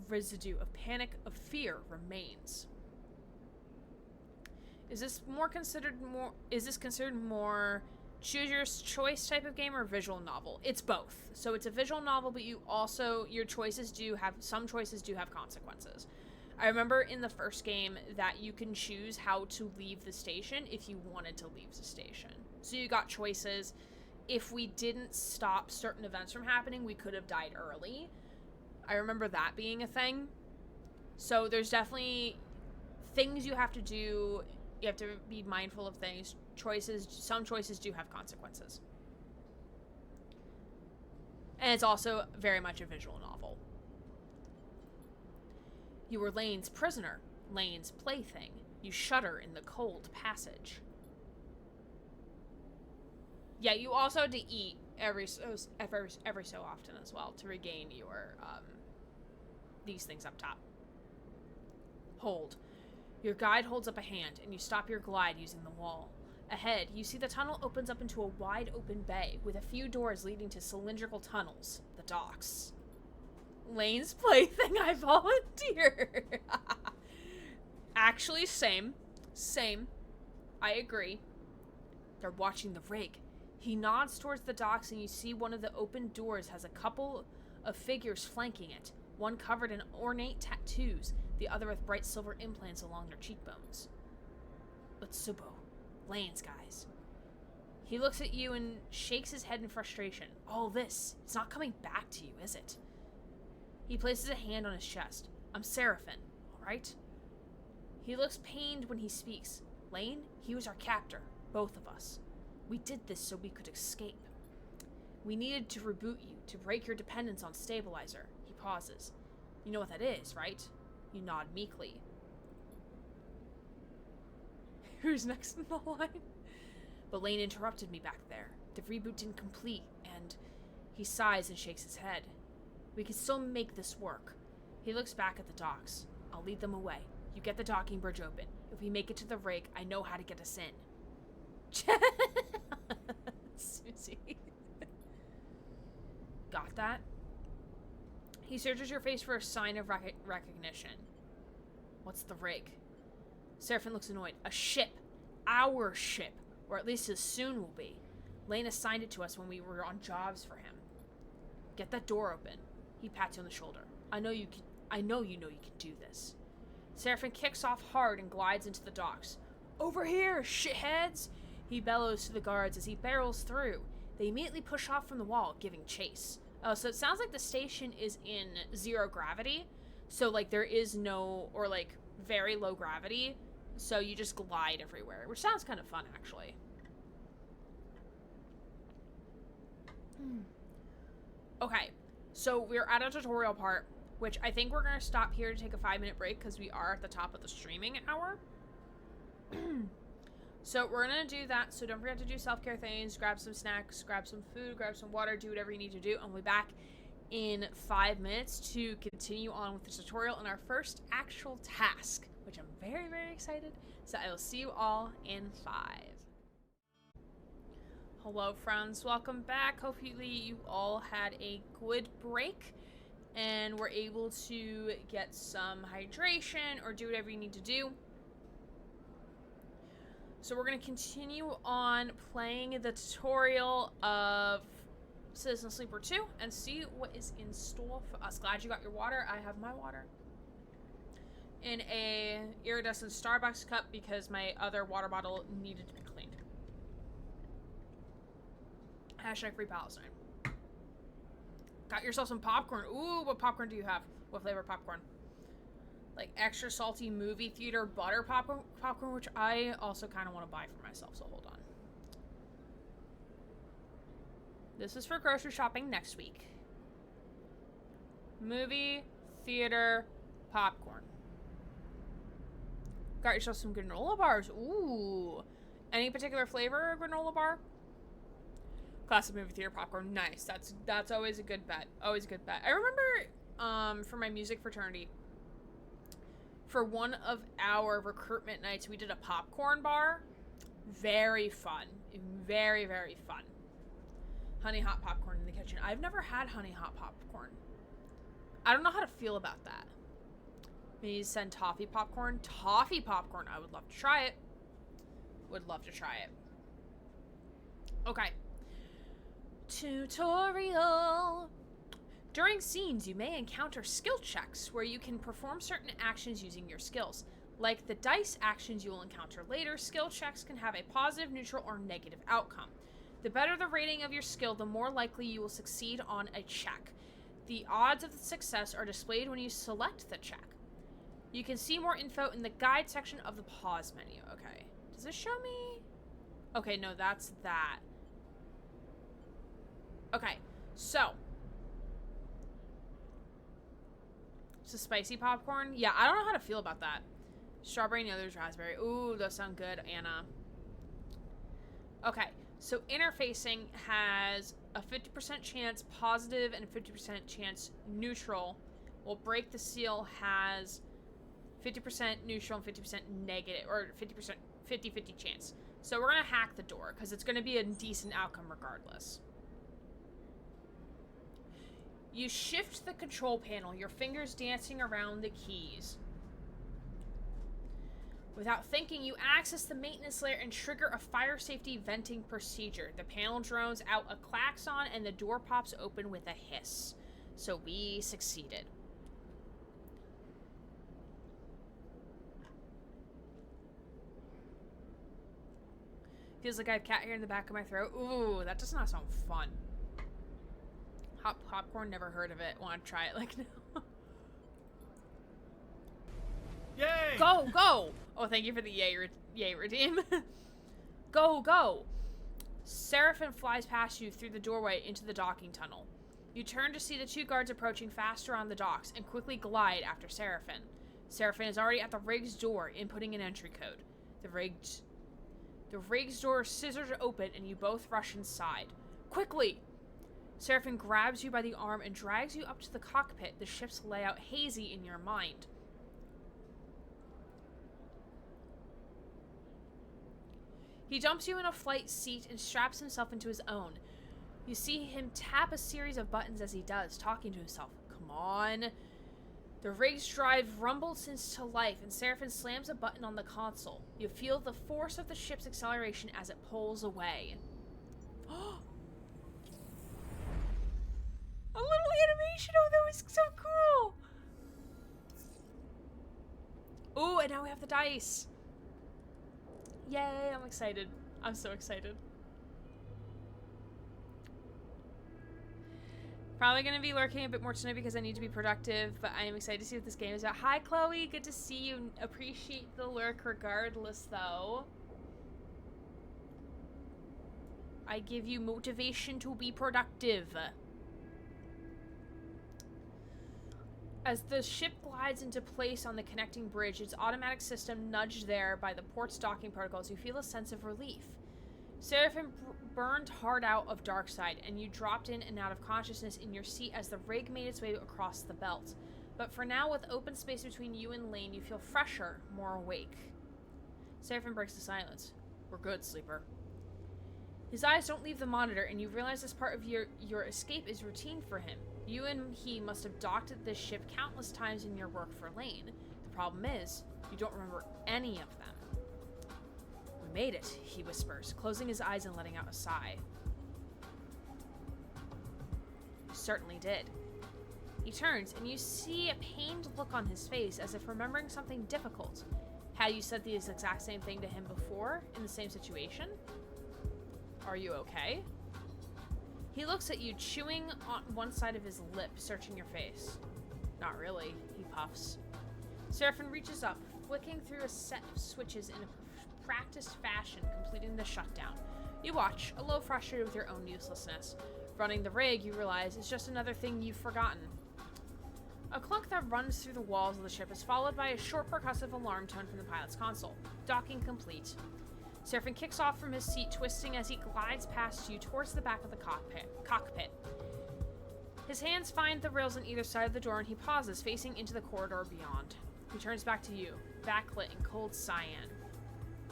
residue of panic, of fear remains. Is this considered more choose your choice type of game or visual novel? It's both. So it's a visual novel, but some choices do have consequences. I remember in the first game that you can choose how to leave the station if you wanted to leave the station. So you got choices. If we didn't stop certain events from happening, we could have died early. I remember that being a thing. So there's definitely things you have to do. You have to be mindful of things. Some choices do have consequences. And it's also very much a visual novel. You were Lane's prisoner, Lane's plaything. You shudder in the cold passage. Yeah, you also had to eat every so often as well to regain your, these things up top. Hold. Your guide holds up a hand, and you stop your glide using the wall. Ahead, you see the tunnel opens up into a wide open bay, with a few doors leading to cylindrical tunnels, the docks. Lane's plaything, I volunteer. Actually, same. I agree. They're watching the rig. He nods towards the docks, and you see one of the open doors has a couple of figures flanking it, one covered in ornate tattoos, the other with bright silver implants along their cheekbones. Utsubo, Lane's guys. He looks at you and shakes his head in frustration. All this, it's not coming back to you, is it? He places a hand on his chest. I'm Seraphin, alright? He looks pained when he speaks. Lane, he was our captor, both of us. We did this so we could escape. We needed to reboot you, to break your dependence on stabilizer. He pauses. You know what that is, right? You nod meekly. Who's next in the line? But Lane interrupted me back there. The reboot didn't complete, and he sighs and shakes his head. We can still make this work. He looks back at the docks. I'll lead them away. You get the docking bridge open. If we make it to the rig, I know how to get us in. Susie. Got that? He searches your face for a sign of recognition. What's the rig? Seraphin looks annoyed. A ship. Our ship. Or at least as soon will be. Lane assigned it to us when we were on jobs for him. Get that door open. He pats you on the shoulder. I know you know you can do this. Seraphin kicks off hard and glides into the docks. Over here, shitheads! He bellows to the guards as he barrels through. They immediately push off from the wall, giving chase. Oh, so it sounds like the station is in zero gravity. So, like, there is no, or, like, very low gravity. So you just glide everywhere, which sounds kind of fun, actually. Okay, so we're at a tutorial part, which I think we're going to stop here to take a 5-minute break because we are at the top of the streaming hour. So we're going to do that, so don't forget to do self-care things, grab some snacks, grab some food, grab some water, do whatever you need to do, and we'll be back in 5 minutes to continue on with the tutorial and our first actual task, which I'm very, very excited. So I will see you all in 5. Hello, friends. Welcome back. Hopefully you all had a good break and were able to get some hydration or do whatever you need to do. So we're going to continue on playing the tutorial of Citizen Sleeper 2 and see what is in store for us. Glad you got your water. I have my water in a iridescent Starbucks cup because my other water bottle needed to be cleaned. Hashtag free Palestine. Got yourself some popcorn. Ooh, what popcorn do you have? What flavor popcorn? Like extra salty movie theater butter popcorn, which I also kind of want to buy for myself, so hold on. This is for grocery shopping next week. Movie, theater, popcorn. Got yourself some granola bars. Ooh. Any particular flavor of granola bar? Classic movie theater popcorn. Nice. That's always a good bet. Always a good bet. I remember for my music fraternity, for one of our recruitment nights, we did a popcorn bar. Very fun. Very, very fun. Honey hot popcorn in the kitchen. I've never had honey hot popcorn. I don't know how to feel about that. Maybe send toffee popcorn. Toffee popcorn. I would love to try it. Would love to try it. Okay. Tutorial. During scenes, you may encounter skill checks where you can perform certain actions using your skills. Like the dice actions you will encounter later, skill checks can have a positive, neutral, or negative outcome. The better the rating of your skill, the more likely you will succeed on a check. The odds of success are displayed when you select the check. You can see more info in the guide section of the pause menu. Okay. Does this show me? Okay, no, that's that. Okay, so. It's a spicy popcorn. Yeah, I don't know how to feel about that. Strawberry and the other's raspberry. Ooh, those sound good, Anna. Okay, so interfacing has a 50% chance positive and a 50% chance neutral. While break the seal has 50% neutral and 50% negative, or 50% 50-50 chance. So we're gonna hack the door because it's gonna be a decent outcome regardless. You shift the control panel, your fingers dancing around the keys. Without thinking, you access the maintenance layer and trigger a fire safety venting procedure. The panel drones out a klaxon and the door pops open with a hiss. So we succeeded. Feels like I have cat hair in the back of my throat. Ooh, that does not sound fun. Hot popcorn, never heard of it. Want to try it like now? Yay! Go, go! Oh, thank you for the yay redeem. Go, go! Seraphim flies past you through the doorway into the docking tunnel. You turn to see the two guards approaching faster on the docks and quickly glide after Seraphim. Seraphim is already at the rig's door, inputting an entry code. The rig's door scissors open and you both rush inside. Quickly! Seraphim grabs you by the arm and drags you up to the cockpit, the ship's layout hazy in your mind. He dumps you in a flight seat and straps himself into his own. You see him tap a series of buttons as he does, talking to himself. Come on. The rig's drive rumbles into life, and Seraphim slams a button on the console. You feel the force of the ship's acceleration as it pulls away. A little animation! Oh, that was so cool! Ooh, and now we have the dice. Yay, I'm excited. I'm so excited. Probably going to be lurking a bit more tonight because I need to be productive, but I am excited to see what this game is about. Hi, Chloe. Good to see you. Appreciate the lurk regardless, though. I give you motivation to be productive. As the ship glides into place on the connecting bridge, its automatic system nudged there by the port's docking protocols, you feel a sense of relief. Seraphim burned hard out of Darkside, and you dropped in and out of consciousness in your seat as the rig made its way across the belt. But for now, with open space between you and Lane, you feel fresher, more awake. Seraphim breaks the silence. We're good, sleeper. His eyes don't leave the monitor, and you realize this part of your escape is routine for him. You and he must have docked at this ship countless times in your work for Lane. The problem is, you don't remember any of them. We made it, he whispers, closing his eyes and letting out a sigh. You certainly did. He turns, and you see a pained look on his face, as if remembering something difficult. Had you said the exact same thing to him before, in the same situation? Are you okay? He looks at you, chewing on one side of his lip, searching your face. Not really, he puffs. Seraphim reaches up, flicking through a set of switches in a practiced fashion, completing the shutdown. You watch, a little frustrated with your own uselessness. running the rig, you realize, is just another thing you've forgotten. A clunk that runs through the walls of the ship is followed by a short percussive alarm tone from the pilot's console. Docking complete. Seraphim kicks off from his seat, twisting as he glides past you towards the back of the cockpit. His hands find the rails on either side of the door, and he pauses, facing into the corridor beyond. He turns back to you, backlit in cold cyan.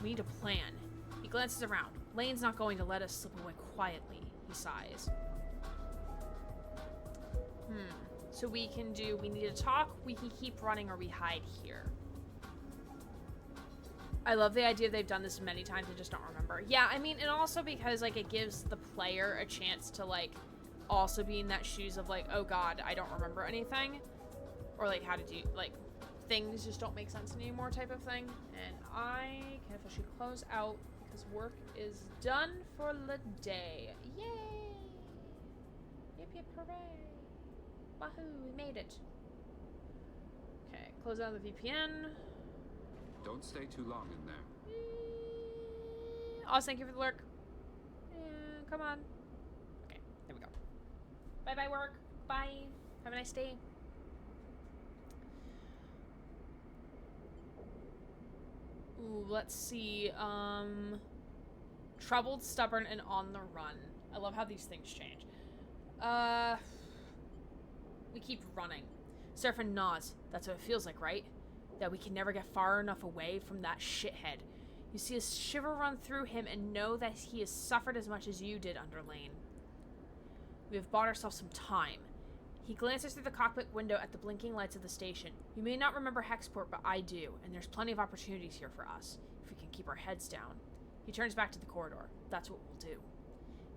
We need a plan. He glances around. Lane's not going to let us slip away quietly, he sighs. So we need to talk, we can keep running, or we hide here. I love the idea they've done this many times and just don't remember. Yeah, I mean, and also because, like, it gives the player a chance to, like, also be in that shoes of, like, oh god, I don't remember anything. Or, like, how to do, like, things just don't make sense anymore type of thing. And I can officially close out because work is done for the day. Yay! Yip yip hooray! Wahoo, we made it. Okay, close out the VPN. Don't stay too long in there. Oh, thank you for the lurk. Come on. Okay, there we go. Bye-bye, work. Bye. Have a nice day. Ooh, let's see. Troubled, stubborn, and on the run. I love how these things change. We keep running. Seraphim nods. That's what it feels like, right? That we can never get far enough away from that shithead. You see a shiver run through him and know that he has suffered as much as you did under Lane. We have bought ourselves some time. He glances through the cockpit window at the blinking lights of the station. You may not remember Hexport, but I do, and there's plenty of opportunities here for us, if we can keep our heads down. He turns back to the corridor. That's what we'll do.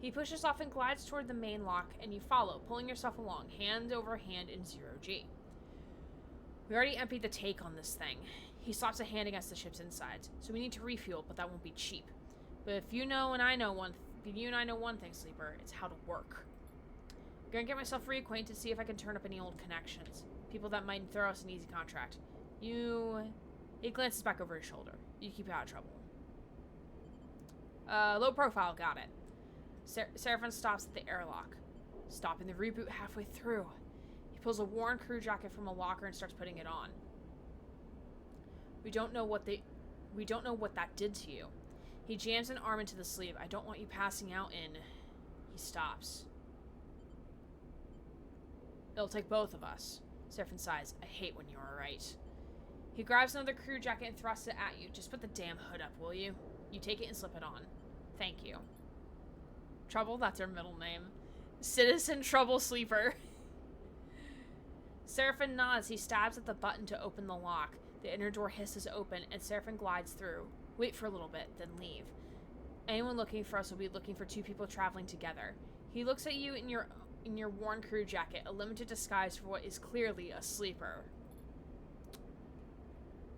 He pushes off and glides toward the main lock, and you follow, pulling yourself along, hand over hand in 0G. We already emptied the take on this thing. He slaps a hand against the ship's insides, so we need to refuel, but that won't be cheap. But if you and I know one thing, Sleeper, it's how to work. I'm gonna get myself reacquainted, see if I can turn up any old connections. People that might throw us an easy contract. He glances back over his shoulder. You keep out of trouble. Low profile, got it. Seraphim stops at the airlock, stopping the reboot halfway through. He pulls a worn crew jacket from a locker and starts putting it on. We don't know what that did to you. He jams an arm into the sleeve. I don't want you passing out in... He stops. It'll take both of us. Seraphim sighs. I hate when you're right. He grabs another crew jacket and thrusts it at you. Just put the damn hood up, will you? You take it and slip it on. Thank you. Trouble? That's her middle name. Citizen Trouble Sleeper. Seraphim nods. He stabs at the button to open the lock. The inner door hisses open, and Seraphim glides through. Wait for a little bit, then leave. Anyone looking for us will be looking for two people traveling together. He looks at you in your worn crew jacket, a limited disguise for what is clearly a sleeper.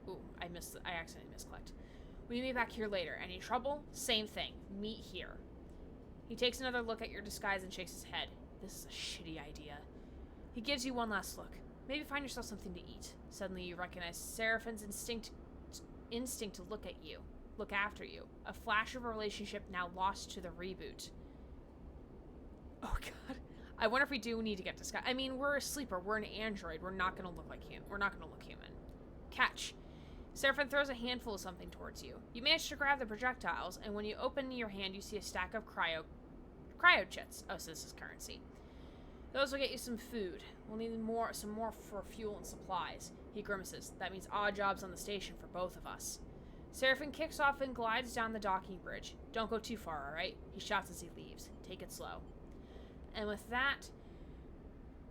Ooh, I accidentally misclicked. We meet back here later. Any trouble? Same thing. Meet here. He takes another look at your disguise and shakes his head. This is a shitty idea. He gives you one last look. Maybe find yourself something to eat. Suddenly you recognize Seraphim's instinct to look at you. Look after you. A flash of a relationship now lost to the reboot. Oh god. I wonder if we do need to get disguised. I mean, we're a sleeper. We're an android. We're not going to look like human. We're not going to look human. Catch. Seraphim throws a handful of something towards you. You manage to grab the projectiles, and when you open your hand, you see a stack of cryo chits. Oh, so this is currency. Those will get you some food. We'll need some more for fuel and supplies. He grimaces. That means odd jobs on the station for both of us. Seraphim kicks off and glides down the docking bridge. Don't go too far, alright? He shouts as he leaves. Take it slow. And with that,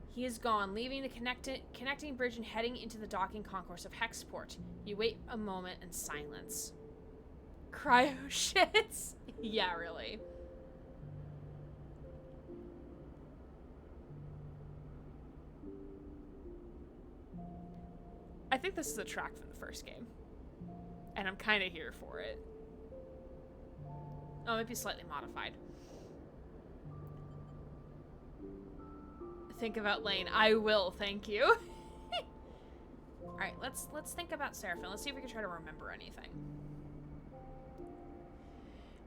he is gone, leaving the connecting bridge and heading into the docking concourse of Hexport. You wait a moment in silence. Cryo shits? Yeah, really. I think this is a track from the first game. And I'm kind of here for it. Oh, it might be slightly modified. Think about Lane. I will, thank you. Alright, let's think about Seraphim. Let's see if we can try to remember anything.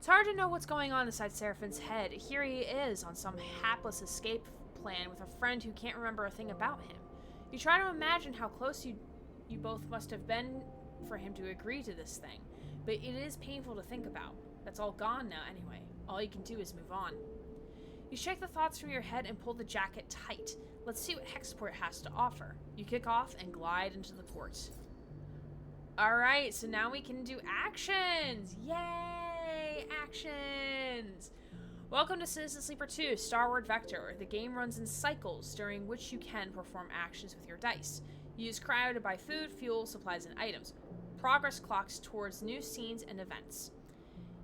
It's hard to know what's going on inside Seraphin's head. Here he is on some hapless escape plan with a friend who can't remember a thing about him. You try to imagine how close you both must have been for him to agree to this thing, but it is painful to think about. That's all gone now anyway. All you can do is move on. You shake the thoughts from your head and pull the jacket tight. Let's see what Hexport has to offer. You kick off and glide into the port. Alright, so now we can do actions! Yay! Actions! Welcome to Citizen Sleeper 2, Starward Vector. The game runs in cycles, during which you can perform actions with your dice. Use cryo to buy food, fuel, supplies, and items. Progress clocks towards new scenes and events.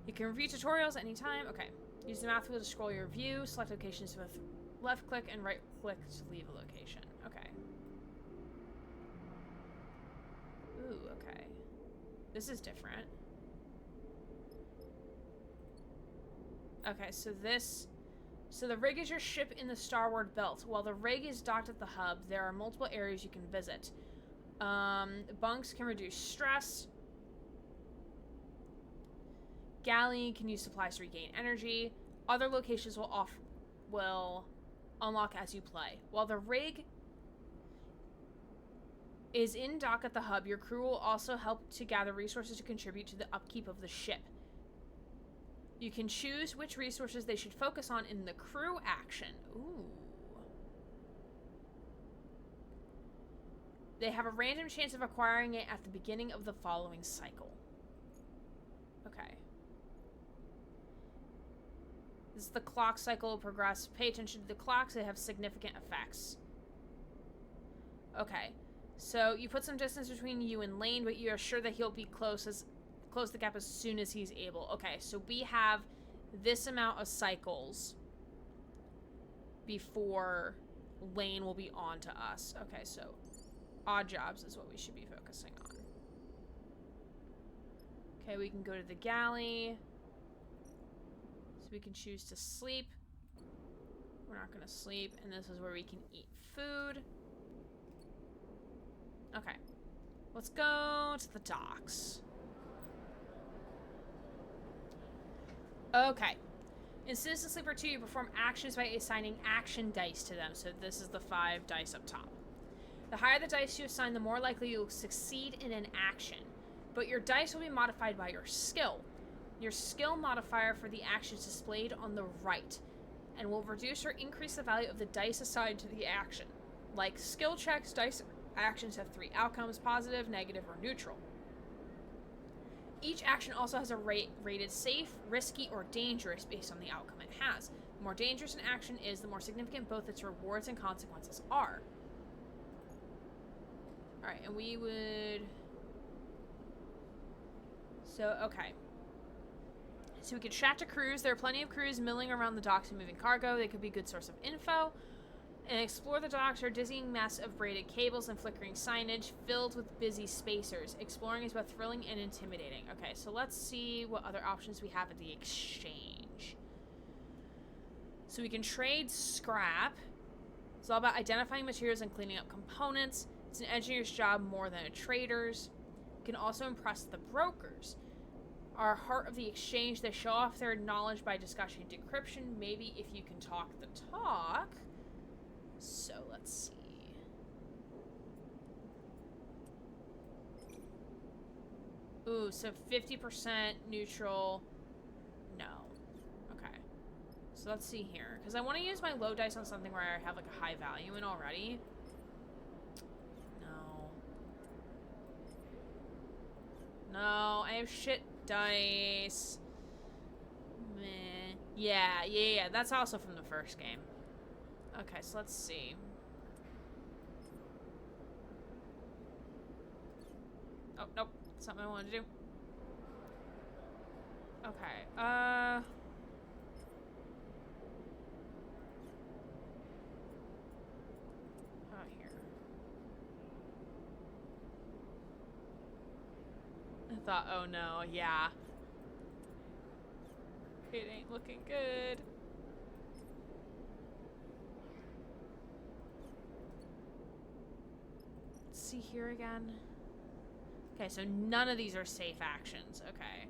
You can review tutorials anytime. Okay. Use the mouse wheel to scroll your view. Select locations with left click and right click to leave a location. Okay. Ooh, okay. This is different. Okay, so the rig is your ship in the Starward Belt. While the rig is docked at the hub, there are multiple areas you can visit. Bunks can reduce stress. Galley can use supplies to regain energy. Other locations will unlock as you play. While the rig is in dock at the hub, your crew will also help to gather resources to contribute to the upkeep of the ship. You can choose which resources they should focus on in the crew action. Ooh. They have a random chance of acquiring it at the beginning of the following cycle. Okay. This is the clock cycle progress. Pay attention to the clocks. They have significant effects. Okay. So you put some distance between you and Lane, but you are sure that he'll be close the gap as soon as he's able. Okay, so we have this amount of cycles before Lane will be on to us. Okay, so odd jobs is what we should be focusing on. Okay, we can go to the galley. So we can choose to sleep. We're not going to sleep. And this is where we can eat food. Okay. Let's go to the docks. Okay. In Citizen Sleeper 2, you perform actions by assigning action dice to them. So this is the 5 dice up top. The higher the dice you assign, the more likely you'll succeed in an action. But your dice will be modified by your skill. Your skill modifier for the action is displayed on the right, and will reduce or increase the value of the dice assigned to the action. Like skill checks, dice actions have 3 outcomes: positive, negative, or neutral. Each action also has a rated safe, risky, or dangerous based on the outcome it has. The more dangerous an action is, the more significant both its rewards and consequences are. Alright, and we would... So, okay. So we could chat to crews. There are plenty of crews milling around the docks and moving cargo. They could be a good source of info. And explore the docks are a dizzying mess of braided cables and flickering signage filled with busy spacers. Exploring is both thrilling and intimidating. Okay, so let's see what other options we have at the exchange. So we can trade scrap. It's all about identifying materials and cleaning up components. It's an engineer's job more than a trader's. You can also impress the brokers. Are heart of the exchange. They show off their knowledge by discussing decryption. Maybe if you can talk the talk. So let's see. Ooh, so 50% neutral. No. Okay. So let's see here. Because I want to use my low dice on something where I have like a high value in already. No. No, I have shit dice. Meh. Yeah. That's also from the first game. Okay, so let's see. Oh, nope. That's not what I wanted to do. Okay, oh, here. I thought, oh no, yeah. It ain't looking good. See here again. Okay, so none of these are safe actions. Okay.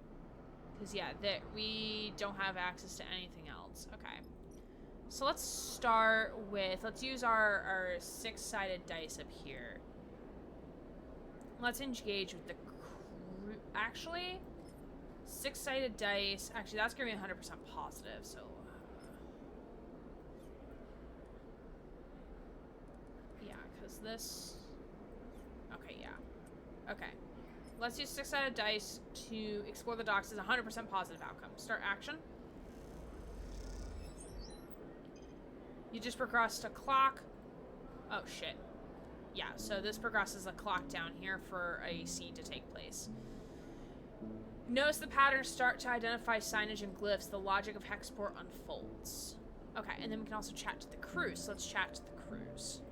Because, yeah, we don't have access to anything else. Okay. So let's start with... Let's use our six-sided dice up here. Let's engage with the... Actually, six-sided dice... Actually, that's going to be 100% positive, so... yeah, because this... Okay, yeah. Okay. Let's use six-sided dice to explore the docks as a 100% positive outcome. Start action. You just progressed a clock. Oh, shit. Yeah, so this progresses a clock down here for a scene to take place. Notice the patterns start to identify signage and glyphs. The logic of hexport unfolds. Okay, and then we can also chat to the crew. So let's chat to the crews.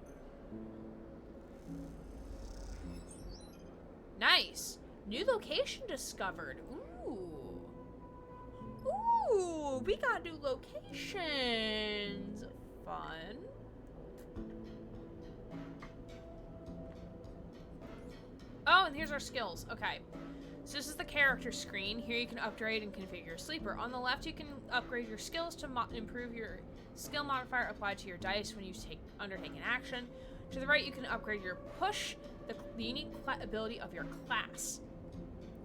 Nice. New location discovered. Ooh. Ooh, we got new locations. Fun. Oh, and here's our skills. Okay. So this is the character screen. Here you can upgrade and configure your sleeper. On the left, you can upgrade your skills to improve your skill modifier applied to your dice when you undertake an action. To the right, you can upgrade your push, the unique ability of your class.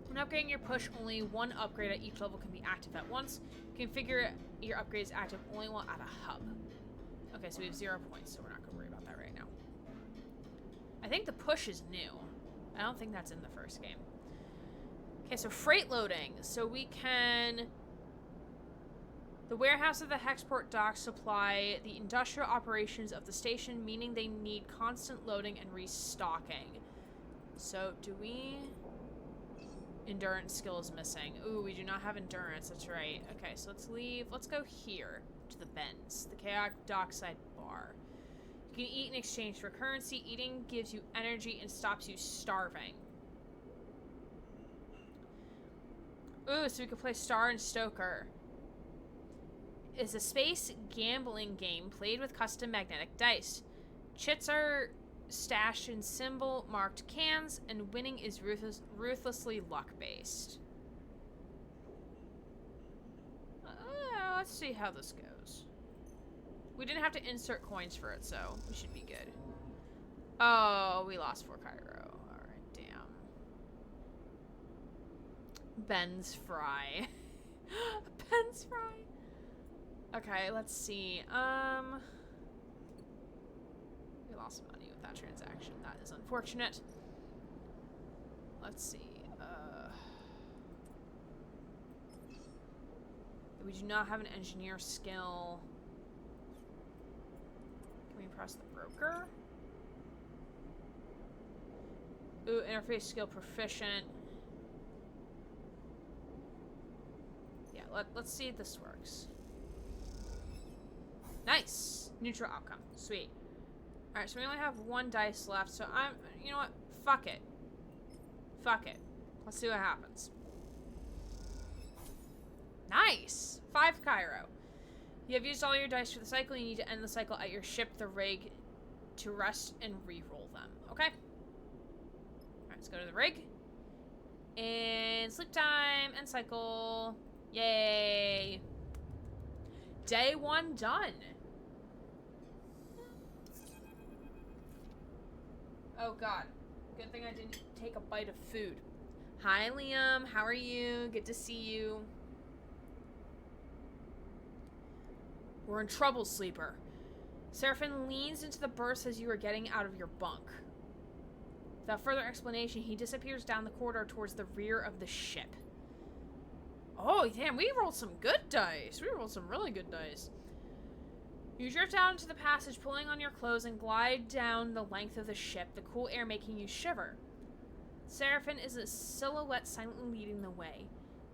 When upgrading your push, only one upgrade at each level can be active at once. Configure your upgrades active only while at a hub. Okay, so we have 0 points, so we're not going to worry about that right now. I think the push is new. I don't think that's in the first game. Okay, so freight loading. So we can... The warehouse of the Hexport docks supply the industrial operations of the station, meaning they need constant loading and restocking. So, do we... Endurance skill is missing. Ooh, we do not have endurance, that's right. Okay, so let's leave. Let's go here to the Bends, the Chaotic Dockside Bar. You can eat in exchange for currency. Eating gives you energy and stops you starving. Ooh, so we can play Star and Stoker. It's a space gambling game played with custom magnetic dice. Chits are stashed in symbol-marked cans, and winning is ruthlessly luck-based. Let's see how this goes. We didn't have to insert coins for it, so we should be good. Oh, we lost 4 Cairo. Alright, damn. Ben's Fry. Ben's Fry. Okay, let's see. We lost some money with that transaction. That is unfortunate. Let's see. We do not have an engineer skill. Can we press the broker? Ooh, interface skill proficient. Yeah, let's see if this works. Nice! Neutral outcome. Sweet. Alright, so we only have 1 dice left, so you know what? Fuck it. Fuck it. Let's see what happens. Nice! 5 Cairo. You have used all your dice for the cycle. You need to end the cycle at your ship, the rig, to rest and re-roll them. Okay? Alright, let's go to the rig. And sleep time and cycle. Yay! Day 1 done. Oh god. Good thing I didn't take a bite of food. Hi Liam, how are you? Good to see you. We're in trouble, sleeper. Seraphin leans into the berth as you are getting out of your bunk. Without further explanation, he disappears down the corridor towards the rear of the ship. Oh, damn, we rolled some good dice. We rolled some really good dice. You drift out into the passage, pulling on your clothes, and glide down the length of the ship, the cool air making you shiver. Seraphin is a silhouette silently leading the way.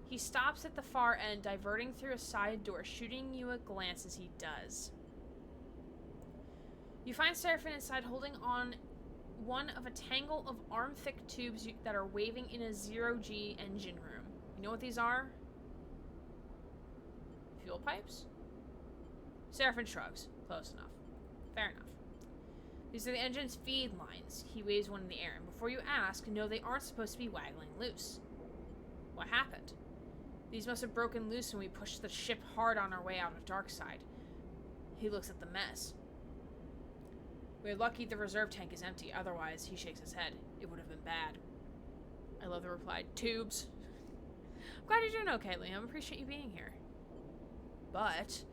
He stops at the far end, diverting through a side door, shooting you a glance as he does. You find Seraphin inside, holding on one of a tangle of arm-thick tubes that are waving in a zero-G engine room. You know what these are? Fuel pipes? Seraphin shrugs. Close enough. Fair enough. These are the engine's feed lines. He waves one in the air, and before you ask, no, they aren't supposed to be waggling loose. What happened? These must have broken loose when we pushed the ship hard on our way out of Darkside. He looks at the mess. We're lucky the reserve tank is empty, otherwise, he shakes his head. It would have been bad. I love the reply. Tubes. I'm glad you're doing okay, Liam. Appreciate you being here. But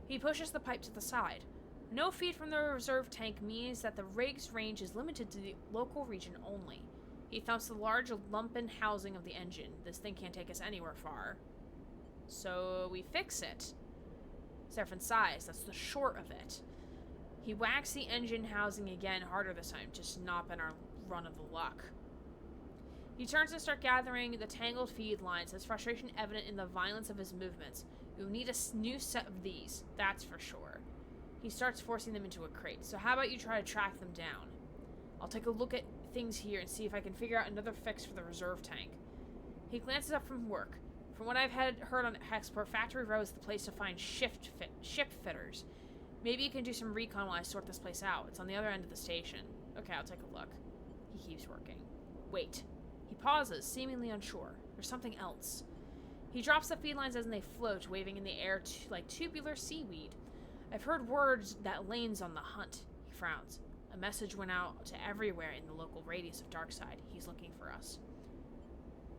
he pushes the pipe to the side. No feed from the reserve tank means that the rig's range is limited to the local region only. He thumps the large lumpen housing of the engine. This thing can't take us anywhere far. So we fix it. Seraphin sighs. That's the short of it. He whacks the engine housing again, harder this time, just not been our run of the luck. He turns to start gathering the tangled feed lines, his frustration evident in the violence of his movements. We will need a new set of these, that's for sure. He starts forcing them into a crate, so how about you try to track them down? I'll take a look at things here and see if I can figure out another fix for the reserve tank. He glances up from work. From what I've heard on Hexport, Factory Row is the place to find ship fitters. Maybe you can do some recon while I sort this place out. It's on the other end of the station. Okay, I'll take a look. He keeps working. Wait. He pauses, seemingly unsure. There's something else. He drops the feed lines as they float, waving in the air like tubular seaweed. I've heard words that Lane's on the hunt. He frowns. A message went out to everywhere in the local radius of Darkside. He's looking for us.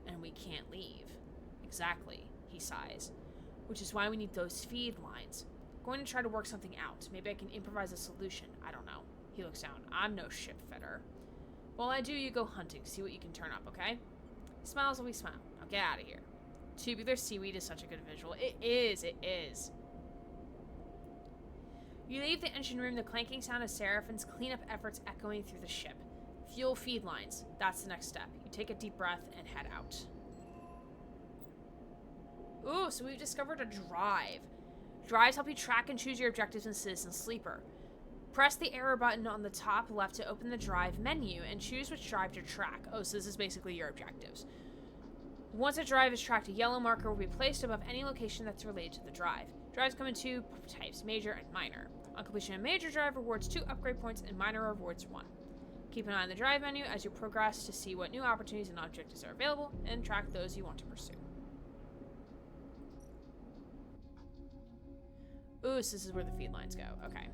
And we can't leave. Exactly, he sighs. Which is why we need those feed lines. Going to try to work something out. Maybe I can improvise a solution. I don't know. He looks down. I'm no ship fitter. While I do, you go hunting. See what you can turn up, okay? He smiles while we smile. Now get out of here. Tubular seaweed is such a good visual. It is. You leave the engine room, the clanking sound of Seraphin's cleanup efforts echoing through the ship. Fuel feed lines. That's the next step. You take a deep breath and head out. Ooh, so we've discovered a drive. Drives help you track and choose your objectives in Citizen Sleeper. Press the arrow button on the top left to open the drive menu and choose which drive to track. Oh, so this is basically your objectives. Once a drive is tracked, a yellow marker will be placed above any location that's related to the drive. Drives come in two types, major and minor. On completion, a major drive rewards 2 upgrade points and minor rewards 1. Keep an eye on the drive menu as you progress to see what new opportunities and objectives are available and track those you want to pursue. Ooh, so this is where the feed lines go. Okay.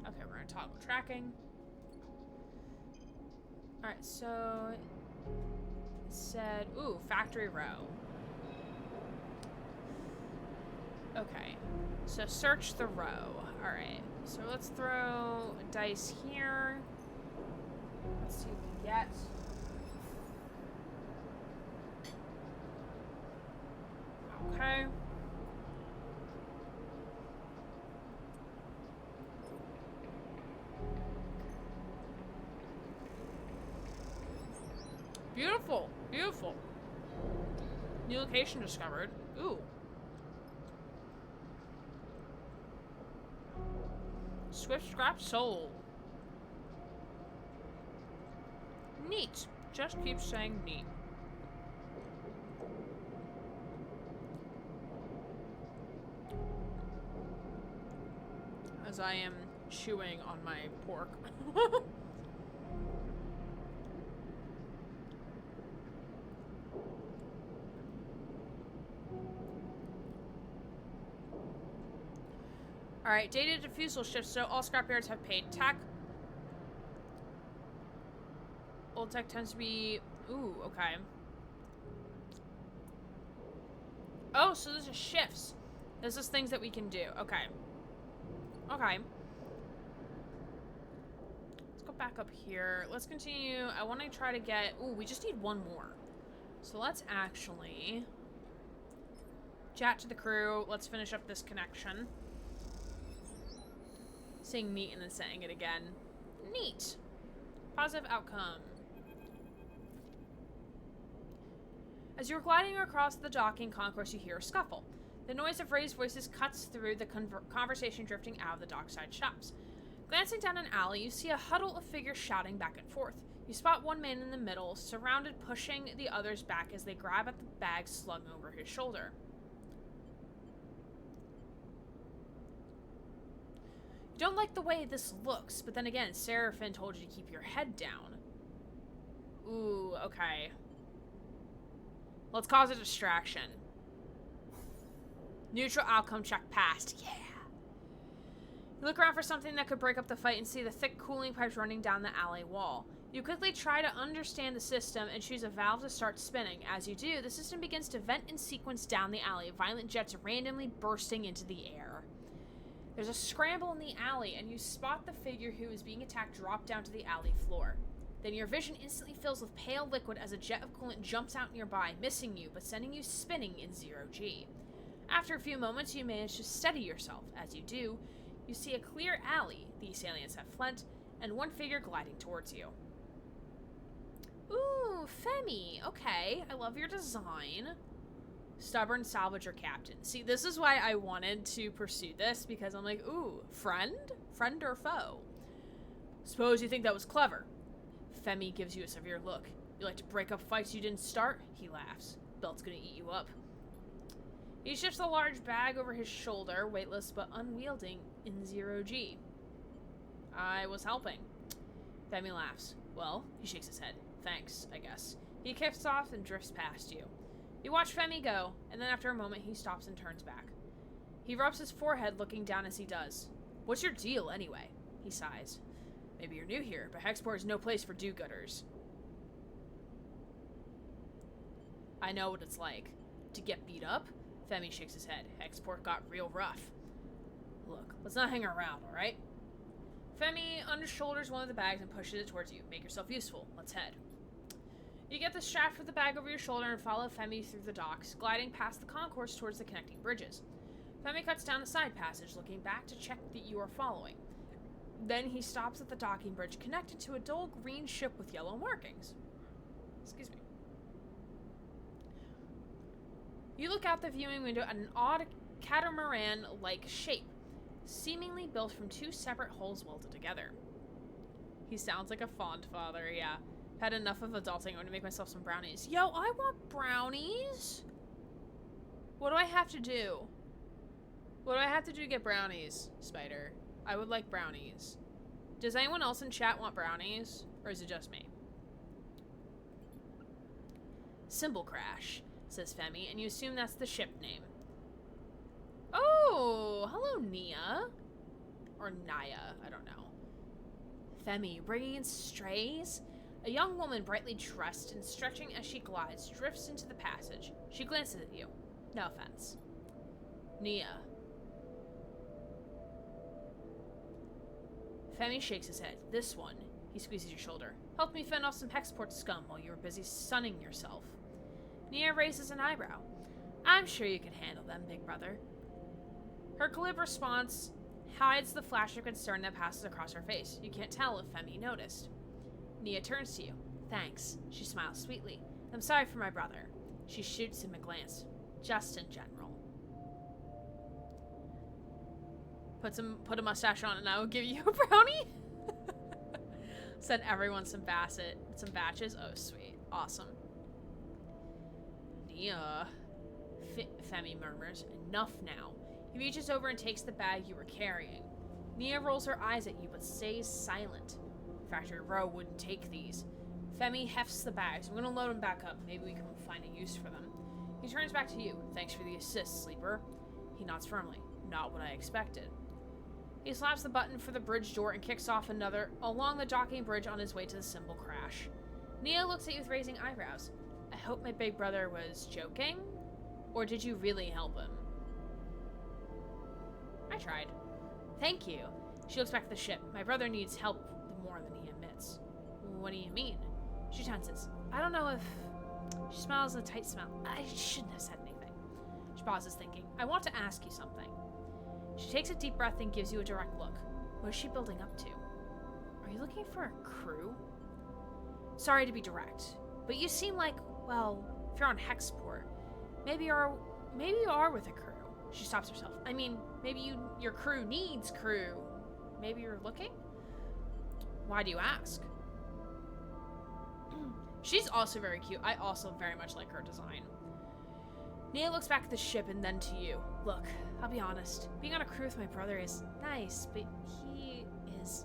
Okay, we're gonna toggle tracking. Alright, so it said, ooh, Factory Row. Okay, so search the row. Alright, so let's throw a dice here. Let's see what we get. Okay. Beautiful, beautiful. New location discovered. Ooh. Swift scrap sold. Neat. Just keep saying neat. As I am chewing on my pork. Alright, data defusal ships, so all scrapyards have paid. Tack. Old tech tends to be... Ooh, okay. Oh, so this is shifts. This is things that we can do. Okay. Okay. Let's go back up here. Let's continue. I want to try to get... Ooh, we just need one more. So let's actually... chat to the crew. Let's finish up this connection. Saying neat and then saying it again. Neat. Positive outcome. As you're gliding across the docking concourse, you hear a scuffle. The noise of raised voices cuts through the conversation drifting out of the dockside shops. Glancing down an alley, you see a huddle of figures shouting back and forth. You spot one man in the middle, surrounded, pushing the others back as they grab at the bag slung over his shoulder. You don't like the way this looks, but then again, Seraphin told you to keep your head down. Ooh, okay. Let's cause a distraction. Neutral outcome check passed. Yeah. You look around for something that could break up the fight and see the thick cooling pipes running down the alley wall. You quickly try to understand the system and choose a valve to start spinning. As you do, the system begins to vent in sequence down the alley, violent jets randomly bursting into the air. There's a scramble in the alley, and you spot the figure who is being attacked drop down to the alley floor. Then your vision instantly fills with pale liquid as a jet of coolant jumps out nearby, missing you, but sending you spinning in 0G. After a few moments, you manage to steady yourself. As you do, you see a clear alley, the assailants have fled, and one figure gliding towards you. Ooh, Femi. Okay, I love your design. Stubborn salvager captain. See, this is why I wanted to pursue this, because I'm like, ooh, friend? Friend or foe? Suppose you think that was clever. Femi gives you a severe look. You like to break up fights you didn't start? He laughs. Belt's gonna eat you up. He shifts a large bag over his shoulder, weightless but unwielding, in 0G. I was helping. Femi laughs. Well, he shakes his head. Thanks, I guess. He kicks off and drifts past you. You watch Femi go, and then after a moment he stops and turns back. He rubs his forehead, looking down as he does. What's your deal, anyway? He sighs. Maybe you're new here, but Hexport is no place for do-gooders. I know what it's like. To get beat up? Femi shakes his head. Hexport got real rough. Look, let's not hang around, alright? Femi undershoulders one of the bags and pushes it towards you. Make yourself useful. Let's head. You get the strap with the bag over your shoulder and follow Femi through the docks, gliding past the concourse towards the connecting bridges. Femi cuts down the side passage, looking back to check that you are following. Then he stops at the docking bridge, connected to a dull green ship with yellow markings. Excuse me. You look out the viewing window at an odd catamaran-like shape, seemingly built from two separate holes welded together. He sounds like a fond father, yeah. Had enough of adulting. I want to make myself some brownies. Yo, I want brownies. What do I have to do? What do I have to do to get brownies, Spider? I would like brownies. Does anyone else in chat want brownies? Or is it just me? Symbol crash, says Femi, and you assume that's the ship name. Oh, hello, Nia. Or Naya, I don't know. Femi, bringing in strays? A young woman, brightly dressed and stretching as she glides, drifts into the passage. She glances at you. No offense. Nia. Femi shakes his head. This one. He squeezes your shoulder. Helped me fend off some Hexport scum while you were busy sunning yourself. Nia raises an eyebrow. I'm sure you can handle them, big brother. Her glib response hides the flash of concern that passes across her face. You can't tell if Femi noticed. Nia turns to you. Thanks. She smiles sweetly. I'm sorry for my brother. She shoots him a glance. Just in general. Put a mustache on and I will give you a brownie. Send everyone some batches. Oh, sweet. Awesome. Nia. Femi murmurs. Enough now. He reaches over and takes the bag you were carrying. Nia rolls her eyes at you but stays silent. Factory Row wouldn't take these. Femi hefts the bags. I'm gonna load them back up. Maybe we can find a use for them. He turns back to you. Thanks for the assist, sleeper. He nods firmly. Not what I expected. He slaps the button for the bridge door and kicks off another along the docking bridge on his way to the symbol crash. Nia looks at you with raising eyebrows. I hope my big brother was joking? Or did you really help him? I tried. Thank you. She looks back at the ship. My brother needs help more than he admits. What do you mean? She tenses. I don't know if... She smiles a tight smile. I shouldn't have said anything. She pauses, thinking. I want to ask you something. She takes a deep breath and gives you a direct look. What is she building up to? Are you looking for a crew? Sorry to be direct, but you seem like, well, if you're on Hexport, maybe you are with a crew. She stops herself. I mean, maybe your crew needs crew. Maybe you're looking? Why do you ask? She's also very cute. I also very much like her design. Nia looks back at the ship and then to you. Look, I'll be honest. Being on a crew with my brother is nice, but he is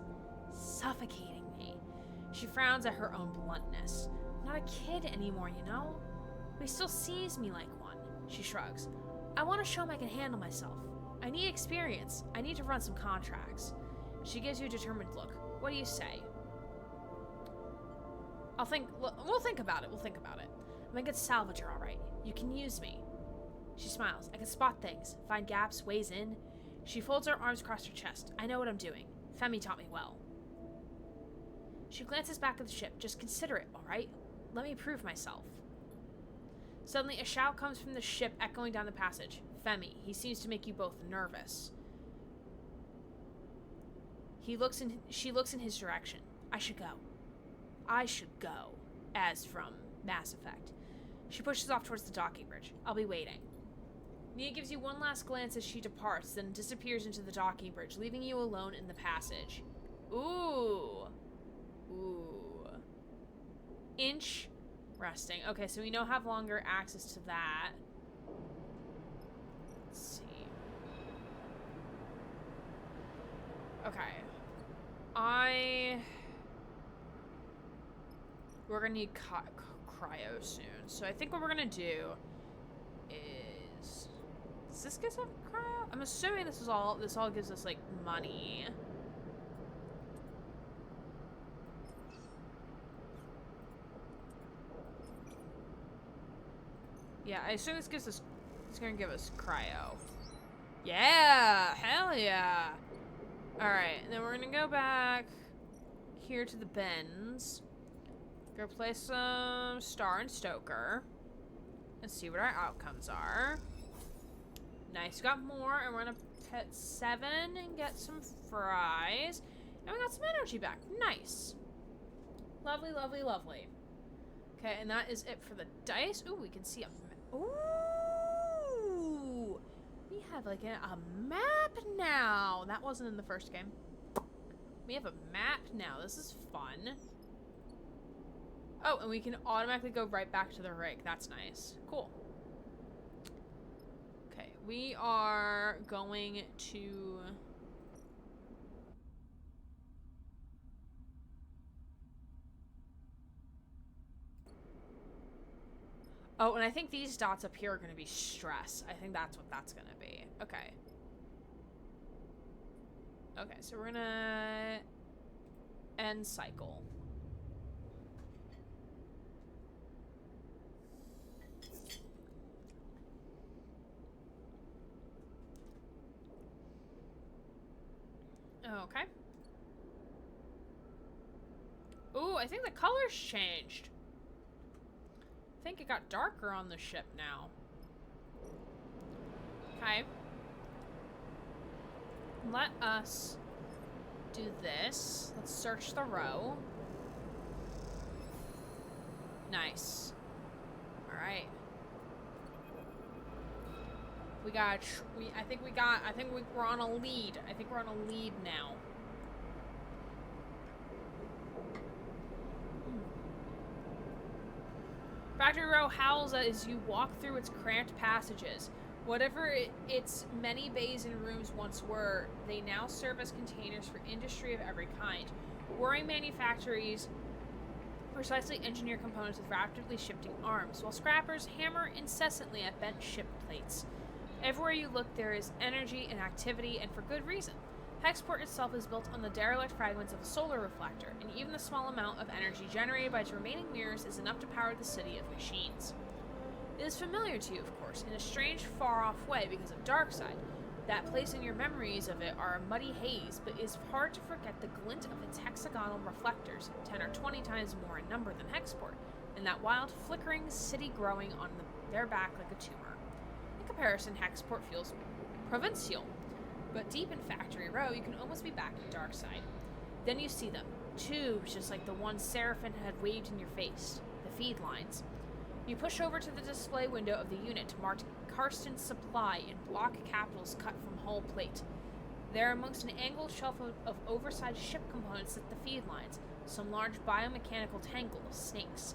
suffocating me. She frowns at her own bluntness. not a kid anymore, you know? But he still sees me like one. She shrugs. I want to show him I can handle myself. I need experience. I need to run some contracts. She gives you a determined look. What do you say? We'll think about it. We'll think about it. I'm a good salvager, all right. You can use me. She smiles. I can spot things, find gaps, ways in. She folds her arms across her chest. I know what I'm doing. Femi taught me well. She glances back at the ship. Just consider it, all right? Let me prove myself. Suddenly, a shout comes from the ship echoing down the passage. Femi, he seems to make you both nervous. She looks in his direction. I should go. I should go. As from Mass Effect. She pushes off towards the docking bridge. I'll be waiting. Nia gives you one last glance as she departs, then disappears into the docking bridge, leaving you alone in the passage. Ooh. Ooh. Inch resting. Okay, so we now have longer access to that. Let's see. Okay. We're gonna need cryo soon. So I think what we're gonna do is... Does this give us cryo? I'm assuming this all gives us, like, money. Yeah, I assume this gives us... It's gonna give us cryo. Yeah! Hell yeah! Alright, and then we're gonna go back here to the bins. Go play some Star and Stoker. And see what our outcomes are. Nice, got more, and we're gonna hit 7 and get some fries. And we got some energy back. Nice. Lovely, lovely, lovely. Okay, and that is it for the dice. Ooh, we can see a... Ooh! We have, like, a map now. That wasn't in the first game. We have a map now. This is fun. Oh, and we can automatically go right back to the rig. That's nice. Cool. Okay, we are going to... Oh, and I think these dots up here are going to be stress. I think that's what that's going to be. Okay. Okay, so we're going to end cycle. Okay. Ooh, I think the color's changed. I think it got darker on the ship now. Okay. Let us do this. Let's search the row. Nice. All right. I think we're on a lead. I think we're on a lead now. Factory Row howls as you walk through its cramped passages. Whatever its many bays and rooms once were, they now serve as containers for industry of every kind. Whirring manufactories precisely engineer components with rapidly shifting arms, while scrappers hammer incessantly at bent ship plates. Everywhere you look, there is energy and activity, and for good reason. Hexport itself is built on the derelict fragments of a solar reflector, and even the small amount of energy generated by its remaining mirrors is enough to power the city of machines. It is familiar to you, of course, in a strange, far-off way because of Darkside. That place in your memories of it are a muddy haze, but it is hard to forget the glint of its hexagonal reflectors, 10 or 20 times more in number than Hexport, and that wild, flickering city growing on their back like a tumor. In comparison, Hexport feels provincial, but deep in Factory Row, you can almost be back in Darkside. Then you see them, tubes just like the one Seraphin had waved in your face, the feed lines. You push over to the display window of the unit marked Karsten's Supply in block capitals cut from hull plate. There, amongst an angled shelf of oversized ship components, sit the feed lines, some large biomechanical tangle of snakes.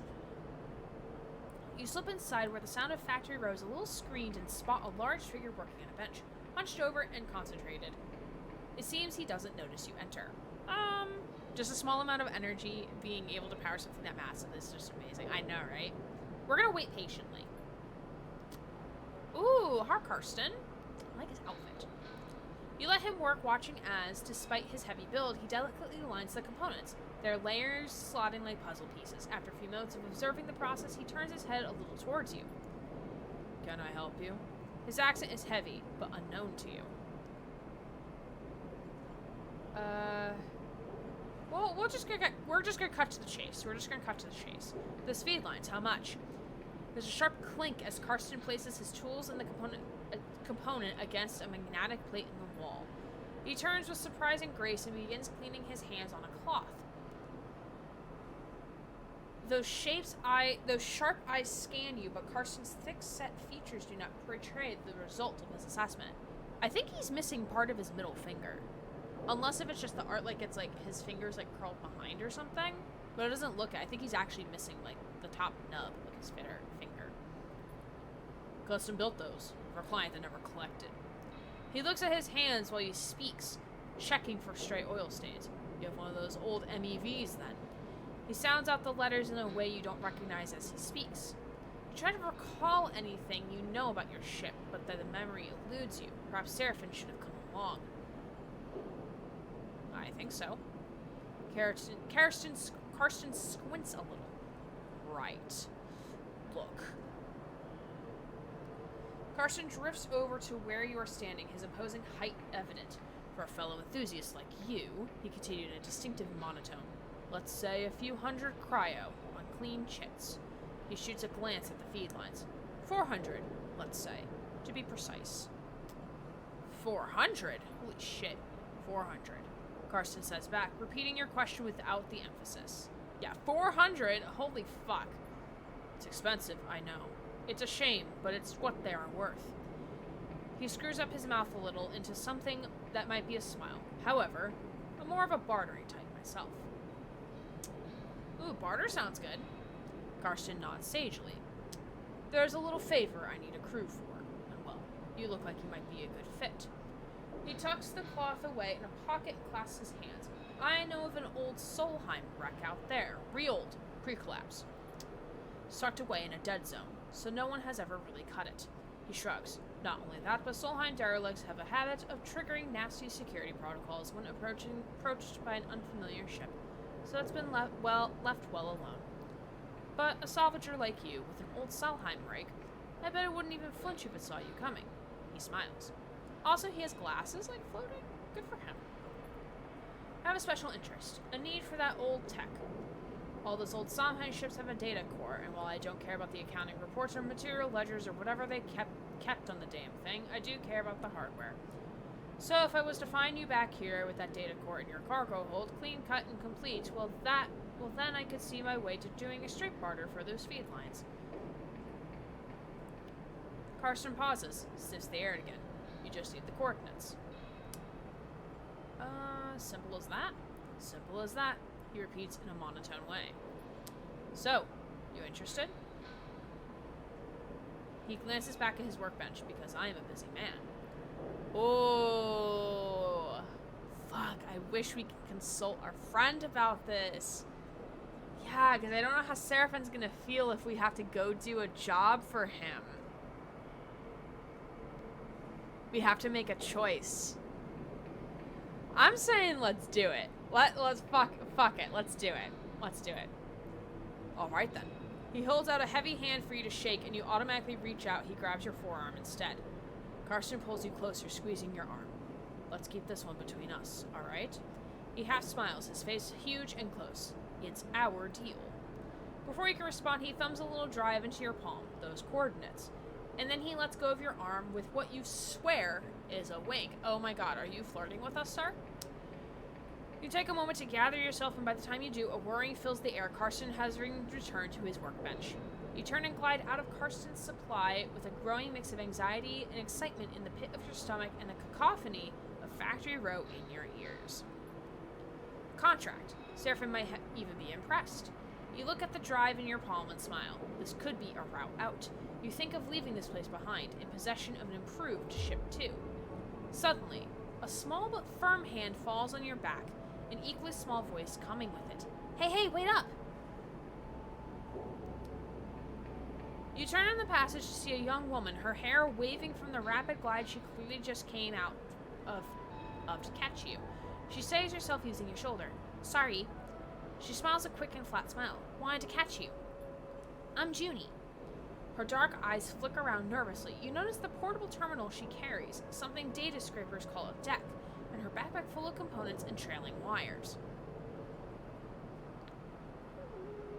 You slip inside where the sound of Factory Row is a little screened and spot a large figure working on a bench, hunched over and concentrated. It seems he doesn't notice you enter. Just a small amount of energy being able to power something that massive is just amazing. I know, right? We're gonna wait patiently. Ooh, Karsten. I like his outfit. You let him work, watching as, despite his heavy build, he delicately aligns the components, their layers slotting like puzzle pieces. After a few minutes of observing the process, he turns his head a little towards you. Can I help you? His accent is heavy, but unknown to you. Well, we're just gonna cut to the chase. The speed lines, how much? There's a sharp clink as Karsten places his tools in the component against a magnetic plate in the wall. He turns with surprising grace and begins cleaning his hands on a cloth. Those sharp eyes scan you, but Karsten's thick-set features do not portray the result of his assessment. I think he's missing part of his middle finger. Unless if it's just the art, like it's like his fingers like curled behind or something. But it doesn't look it. I think he's actually missing like the top nub of his finger. Custom built those for a client that never collected. He looks at his hands while he speaks, checking for stray oil stains. You have one of those old MEVs then. He sounds out the letters in a way you don't recognize as he speaks. You try to recall anything you know about your ship, but then the memory eludes you. Perhaps Seraphin should have come along. I think so. Karsten squints a little. Right. Look. Karsten drifts over to where you are standing, his imposing height evident. For a fellow enthusiast like you, he continued in a distinctive monotone. Let's say a few hundred cryo on clean chits. He shoots a glance at the feed lines. 400, let's say, to be precise. 400? Holy shit. 400. Karsten says back, repeating your question without the emphasis. Yeah, 400? Holy fuck. It's expensive, I know. It's a shame, but it's what they are worth. He screws up his mouth a little into something that might be a smile. However, I'm more of a bartering type myself. Ooh, barter sounds good. Karsten nods sagely. There's a little favor I need a crew for, and well, you look like you might be a good fit. He tucks the cloth away in a pocket and clasps his hands. I know of an old Solheim wreck out there. Real old. Pre-collapse. Tucked away in a dead zone, so no one has ever really cut it. He shrugs. Not only that, but Solheim derelicts have a habit of triggering nasty security protocols when approached by an unfamiliar ship, so it's been left well alone. But a salvager like you, with an old Solheim rig, I bet it wouldn't even flinch if it saw you coming. He smiles. Also, he has glasses, like floating. Good for him. I have a special interest. A need for that old tech. All those old Solheim ships have a data core, and while I don't care about the accounting reports or material ledgers or whatever they kept on the damn thing, I do care about the hardware. So if I was to find you back here with that data core in your cargo hold, clean cut and complete, well then I could see my way to doing a straight barter for those feed lines. Karsten pauses, sniffs the air again. You just need the coordinates. Simple as that. Simple as that, he repeats in a monotone way. So, you interested? He glances back at his workbench because I am a busy man. Oh, fuck, I wish we could consult our friend about this. Yeah, because I don't know how Seraphin's gonna feel if we have to go do a job for him. We have to make a choice. I'm saying let's do it. Let's fuck it. Let's do it. Let's do it. Alright then. He holds out a heavy hand for you to shake, and you automatically reach out. He grabs your forearm instead. Karsten pulls you closer, squeezing your arm. Let's keep this one between us, alright? He half smiles, his face huge and close. It's our deal. Before you can respond, he thumbs a little drive into your palm, those coordinates. And then he lets go of your arm with what you swear is a wink. Oh my god, are you flirting with us, sir? You take a moment to gather yourself, and by the time you do, a whirring fills the air. Karsten has returned to his workbench. You turn and glide out of Karsten's supply with a growing mix of anxiety and excitement in the pit of your stomach and a cacophony of factory row in your ears. Contract. Seraphin might even be impressed. You look at the drive in your palm and smile. This could be a route out. You think of leaving this place behind, in possession of an improved Ship 2. Suddenly, a small but firm hand falls on your back, an equally small voice coming with it. Hey, wait up! You turn in the passage to see a young woman, her hair waving from the rapid glide she clearly just came out of to catch you. She steadies herself using your shoulder. Sorry. She smiles a quick and flat smile. Wanted to catch you. I'm Junie. Her dark eyes flick around nervously. You notice the portable terminal she carries, something data scrapers call a deck, and her backpack full of components and trailing wires.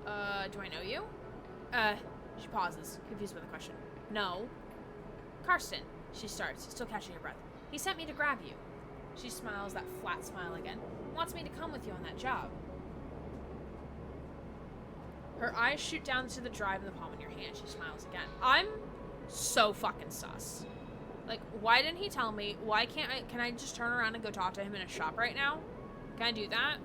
Do I know you? She pauses, confused by the question. No. Karsten, she starts, still catching her breath. He sent me to grab you. She smiles that flat smile again. Wants me to come with you on that job. Her eyes shoot down to the drive in the palm of your hand. She smiles again. I'm so fucking sus. Like, why didn't he tell me? Why can't I? Can I just turn around and go talk to him in a shop right now? Can I do that?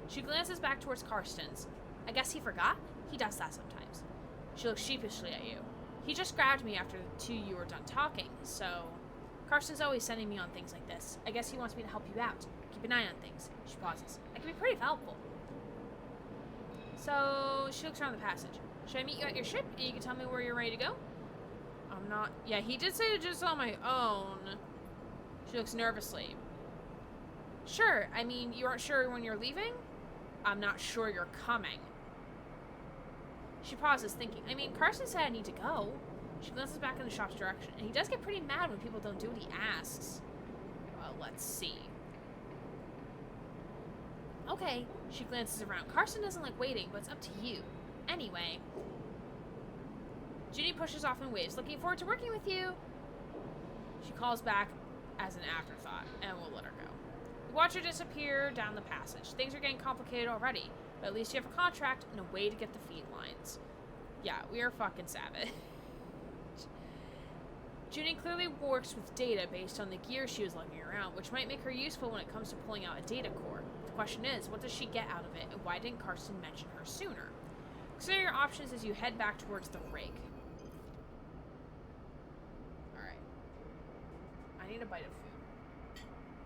She glances back towards Karsten's. I guess he forgot? He does that sometimes. She looks sheepishly at you. He just grabbed me after the two you were done talking, so... Karsten's always sending me on things like this. I guess he wants me to help you out. Keep an eye on things. She pauses. I can be pretty valuable. So, she looks around the passage. Should I meet you at your ship and you can tell me where you're ready to go? I'm not... Yeah, he did say to just on my own. She looks nervously. Sure, I mean, you aren't sure when you're leaving? I'm not sure you're coming. She pauses, thinking, I mean, Karsten said I need to go. She glances back in the shop's direction, and he does get pretty mad when people don't do what he asks. Well, let's see. Okay, she glances around. Karsten doesn't like waiting, but it's up to you. Anyway. Junie pushes off and waves, looking forward to working with you. She calls back as an afterthought, and we'll let her go. We watch her disappear down the passage. Things are getting complicated already, but at least you have a contract and a way to get the feed lines. Yeah, we are fucking savage. Junie clearly works with data based on the gear she was lugging around, which might make her useful when it comes to pulling out a data core. The question is, what does she get out of it, and why didn't Karsten mention her sooner? Consider your options as you head back towards the rig. Alright. I need a bite of food.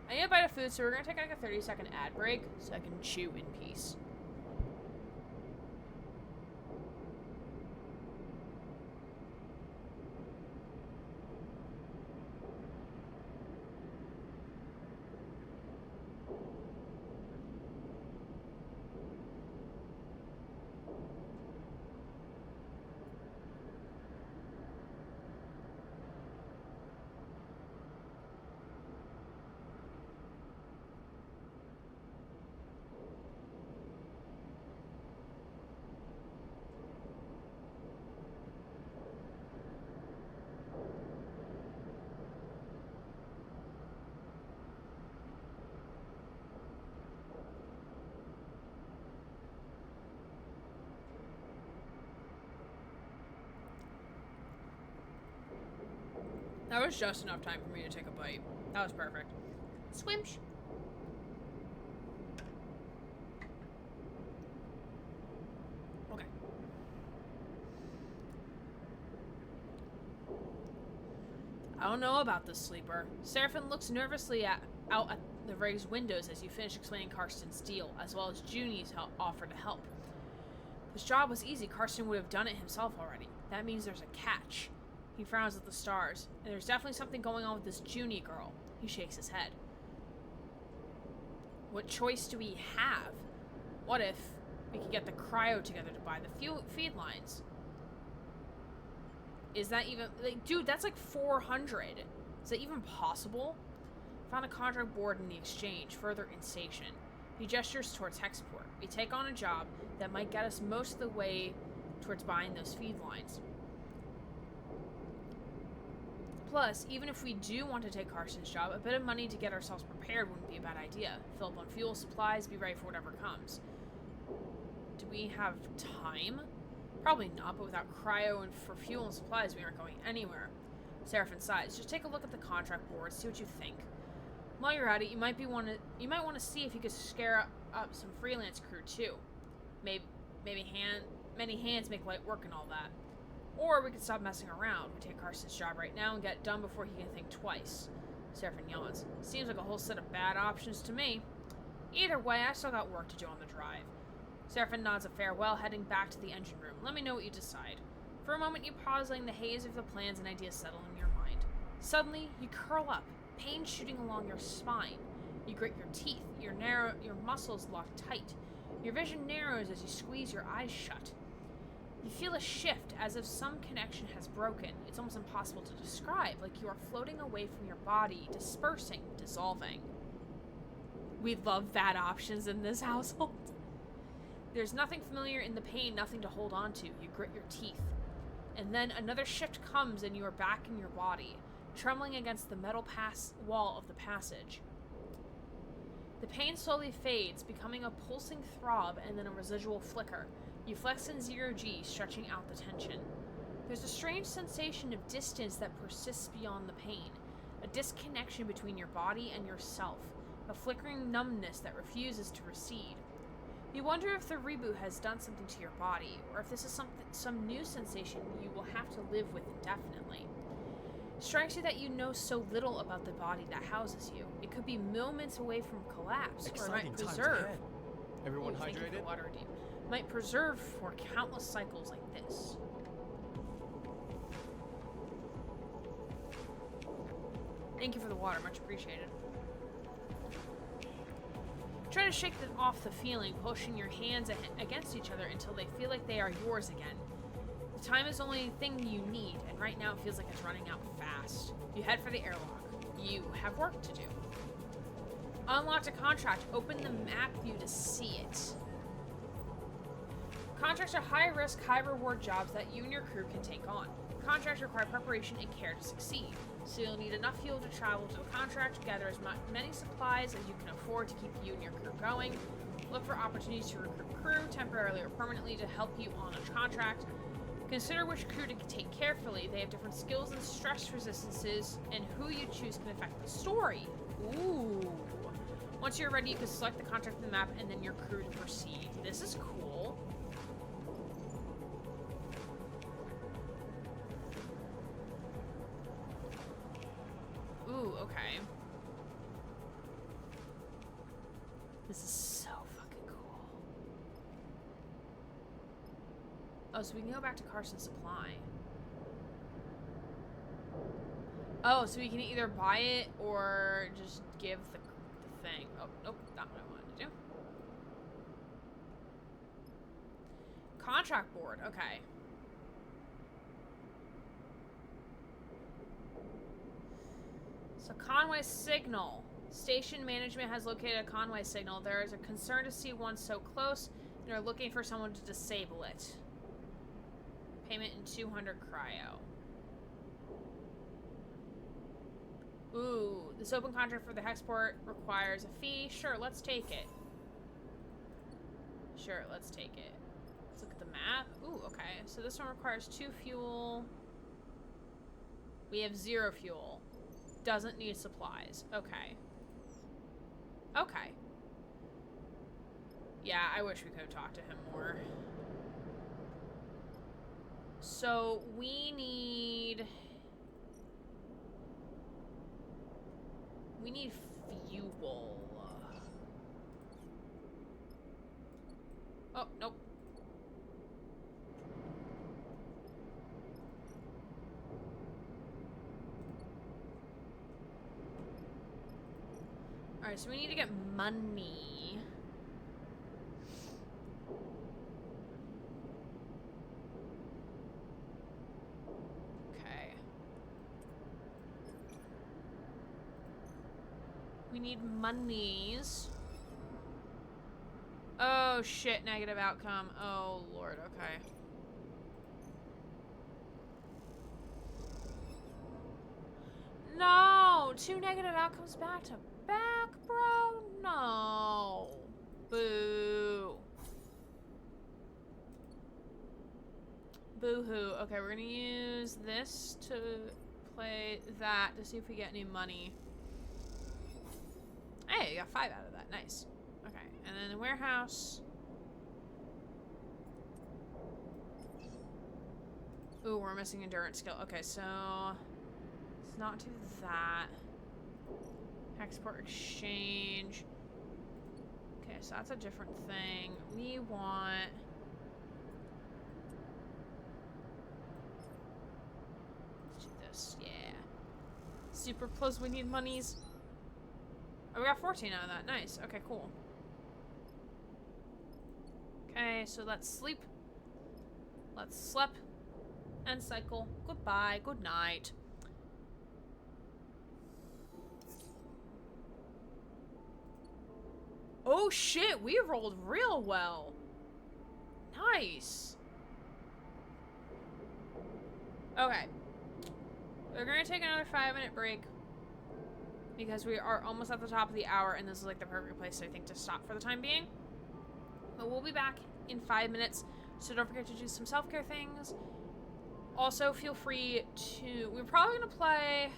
I need a bite of food, so we're going to take like a 30-second ad break so I can chew in peace. That was just enough time for me to take a bite. That was perfect. Swimsh. Okay. I don't know about this sleeper. Seraphin looks nervously out at the rig's windows as you finish explaining Karsten's deal, as well as Junie's offer to help. If this job was easy, Karsten would have done it himself already. That means there's a catch. He frowns at the stars, and there's definitely something going on with this Junie girl. He shakes his head. What choice do we have? What if we could get the cryo together to buy the feed lines? Is that even... like, dude, that's like 400. Is that even possible? Found a contract board in the exchange, further in station. He gestures towards Hexport. We take on a job that might get us most of the way towards buying those feed lines. Plus, even if we do want to take Karsten's job, a bit of money to get ourselves prepared wouldn't be a bad idea. Fill up on fuel supplies, be ready for whatever comes. Do we have time? Probably not, but without cryo and for fuel and supplies, we aren't going anywhere. Seraphin sighs. Just take a look at the contract board, see what you think. While you're at it, you might want to see if you could scare up some freelance crew too. Maybe many hands make light work and all that. Or we could stop messing around. We take Karsten's job right now and get it done before he can think twice. Seraphin yawns. Seems like a whole set of bad options to me. Either way, I still got work to do on the drive. Seraphin nods a farewell, heading back to the engine room. Let me know what you decide. For a moment, you pause, letting the haze of the plans and ideas settle in your mind. Suddenly, you curl up, pain shooting along your spine. You grit your teeth, your muscles lock tight. Your vision narrows as you squeeze your eyes shut. You feel a shift, as if some connection has broken. It's almost impossible to describe, like you are floating away from your body, dispersing, dissolving. We love bad options in this household. There's nothing familiar in the pain, nothing to hold on to. You grit your teeth. And then another shift comes and you are back in your body, trembling against the metal wall of the passage. The pain slowly fades, becoming a pulsing throb and then a residual flicker. You flex in 0G, stretching out the tension. There's a strange sensation of distance that persists beyond the pain, a disconnection between your body and yourself, a flickering numbness that refuses to recede. You wonder if the reboot has done something to your body, or if this is some new sensation you will have to live with indefinitely. Strikes you that you know so little about the body that houses you. It could be moments away from collapse, or it might preserve. Everyone hydrated? Thank you for water, Deep. Might preserve for countless cycles like this. Thank you for the water, much appreciated. Try to shake off the feeling, pushing your hands against each other until they feel like they are yours again. The time is the only thing you need, and right now it feels like it's running out fast. You head for the airlock. You have work to do. Unlocked a contract. Open the map view to see it. Contracts are high-risk, high-reward jobs that you and your crew can take on. Contracts require preparation and care to succeed, so you'll need enough fuel to travel to the contract, gather as many supplies as you can afford to keep you and your crew going, look for opportunities to recruit crew, temporarily or permanently, to help you on a contract. Consider which crew to take carefully. They have different skills and stress resistances, and who you choose can affect the story. Ooh. Once you're ready, you can select the contract in the map and then your crew to proceed. This is cool. Ooh, okay. This is so fucking cool. Oh, so we can go back to Carson Supply. Oh, so we can either buy it or just give the thing. Oh, nope, not what I wanted to do. Contract board, okay. So Conway signal. Station management has located a Conway signal. There is a concern to see one so close and are looking for someone to disable it. Payment in 200 cryo. Ooh, this open contract for the Hexport requires a fee. Sure, let's take it. Sure, let's take it. Let's look at the map. Ooh, okay. So this one requires 2 fuel. We have 0 fuel. Doesn't need supplies. Okay. Okay. Yeah, I wish we could have talked to him more. So we need fuel. Oh, nope. Alright, so we need to get money. Okay. We need monies. Oh shit, negative outcome. Oh lord, okay. No! 2 negative outcomes back to back, bro? No. Boo. Boo-hoo. Okay, we're gonna use this to play that to see if we get any money. Hey, you got 5 out of that. Nice. Okay, and then the warehouse. Ooh, we're missing endurance skill. Okay, so let's not do that. Export exchange. Okay, so that's a different thing. We want... Let's do this, yeah. Super plus, we need monies. Oh, we got 14 out of that. Nice. Okay, cool. Okay, so let's sleep. Let's sleep. And cycle. Goodbye. Good night. Oh shit, we rolled real well. Nice. Okay. We're gonna take another 5-minute break because we are almost at the top of the hour and this is like the perfect place, I think, to stop for the time being. But we'll be back in 5 minutes, so don't forget to do some self-care things. Also, feel free to... We're probably gonna play...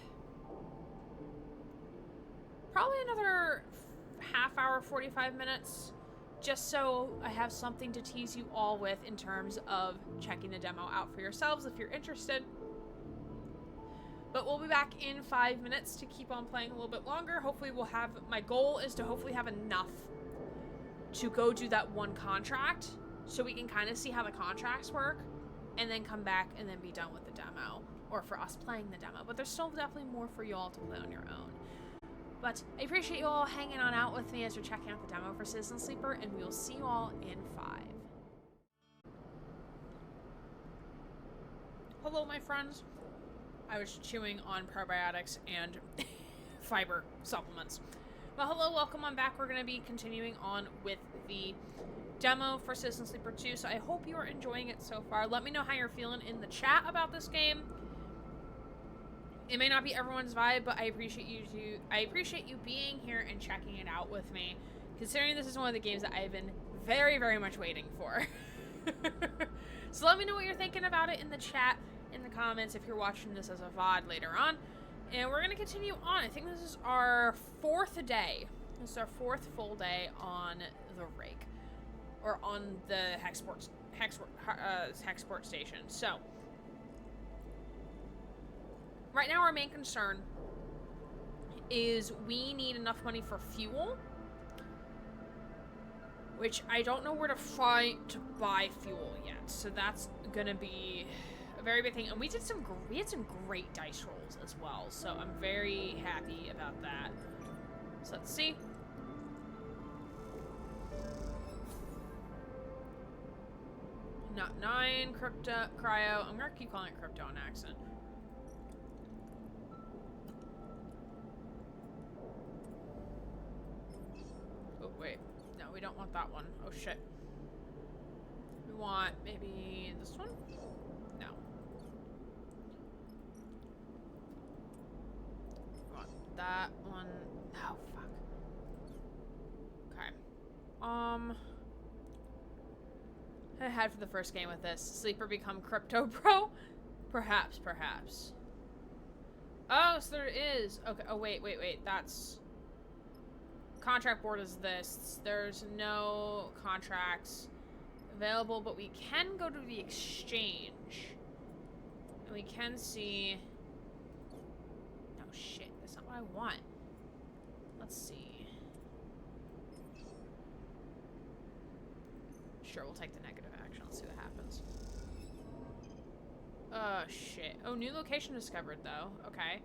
Probably another half hour, 45 minutes, just so I have something to tease you all with in terms of checking the demo out for yourselves if you're interested. But we'll be back in 5 minutes to keep on playing a little bit longer. Hopefully we'll have... My goal is to hopefully have enough to go do that one contract so we can kind of see how the contracts work and then come back and then be done with the demo, or for us playing the demo. But there's still definitely more for you all to play on your own. But I appreciate you all hanging on out with me as we're checking out the demo for Citizen Sleeper, and we will see you all in 5. Hello, my friends. I was chewing on probiotics and fiber supplements. Well, hello, welcome on back. We're going to be continuing on with the demo for Citizen Sleeper 2, so I hope you are enjoying it so far. Let me know how you're feeling in the chat about this game. It may not be everyone's vibe, but I appreciate you being here and checking it out with me, considering this is one of the games that I've been very, very much waiting for. So let me know what you're thinking about it in the chat, in the comments, if you're watching this as a VOD later on. And we're going to continue on. I think this is our 4th day. This is our 4th full day on the rig, or on the Hexport station. So right now, our main concern is we need enough money for fuel, which I don't know where to find to buy fuel yet. So that's gonna be a very big thing. And we had some great dice rolls as well. So I'm very happy about that. So let's see. Not 9 cryo. I'm gonna keep calling it crypto on accident. Oh, wait. No, we don't want that one. Oh, shit. We want maybe this one? No. We want that one. Oh, fuck. Okay. I had for the first game with this. Sleeper become Crypto Pro? Perhaps. Oh, so there is. Okay. Oh, wait. That's... Contract board is this. There's no contracts available, but we can go to the exchange. And we can see... No, shit. That's not what I want. Let's see. Sure, we'll take the negative action. Let's see what happens. Oh, shit. Oh, new location discovered, though. Okay.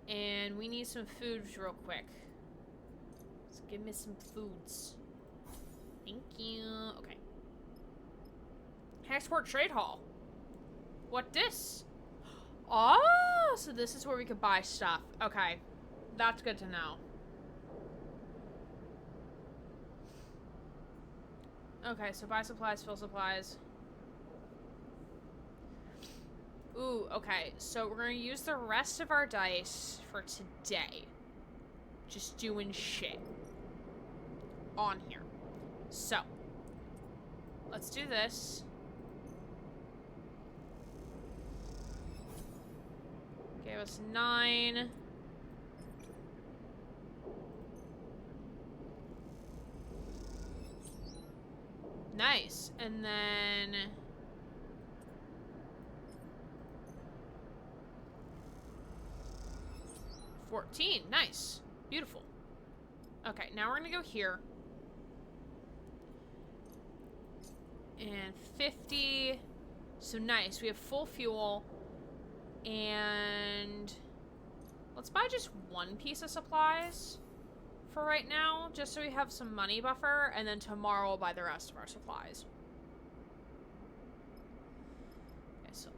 And we need some foods real quick. So give me some foods. Thank you. Okay. Export Trade Hall. What this? Oh, so this is where we could buy stuff. Okay. That's good to know. Okay, so buy supplies, fill supplies. Ooh, okay. So we're gonna use the rest of our dice for today. Just doing shit on here. So, let's do this. Gave us 9. Nice. And then... $14. Nice. Beautiful. Okay, now we're gonna go here. And 50. So nice. We have full fuel. And let's buy just one piece of supplies for right now, just so we have some money buffer, and then tomorrow we'll buy the rest of our supplies. Okay, so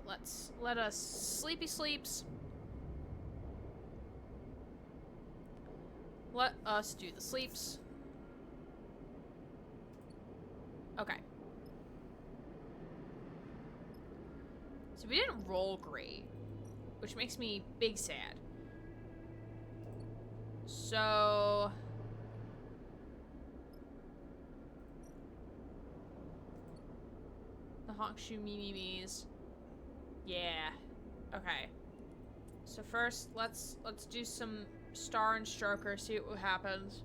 let us sleepy sleeps. Let us do the sleeps. Okay. So we didn't roll great, which makes me big sad. So the Honkshoe Mimimis. Yeah. Okay. So first let's do some Star and Stroker, see what happens.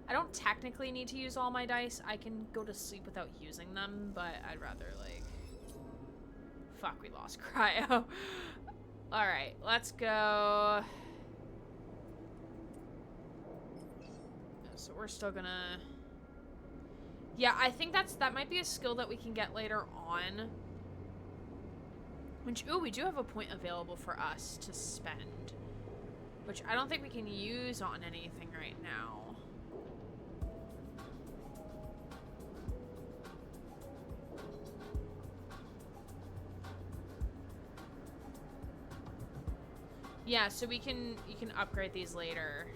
I don't technically need to use all my dice. I can go to sleep without using them, but I'd rather, like... Fuck, we lost Cryo. Alright, let's go. So we're still gonna... Yeah, I think that might be a skill that we can get later on. Which, ooh, we do have a point available for us to spend. Which I don't think we can use on anything right now. Yeah, so you can upgrade these later.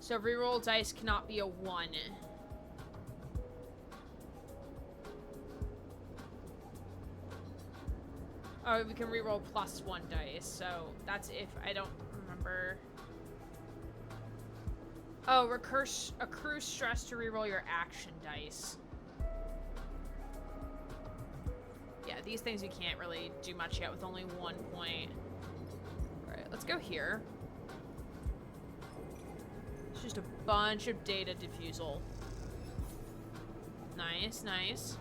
So reroll dice cannot be a 1. Oh, we can reroll +1 dice, so that's if I don't remember. Oh, accrue stress to reroll your action dice. Yeah, these things we can't really do much yet with only 1 point. Alright, let's go here. It's just a bunch of data diffusal. Nice, nice.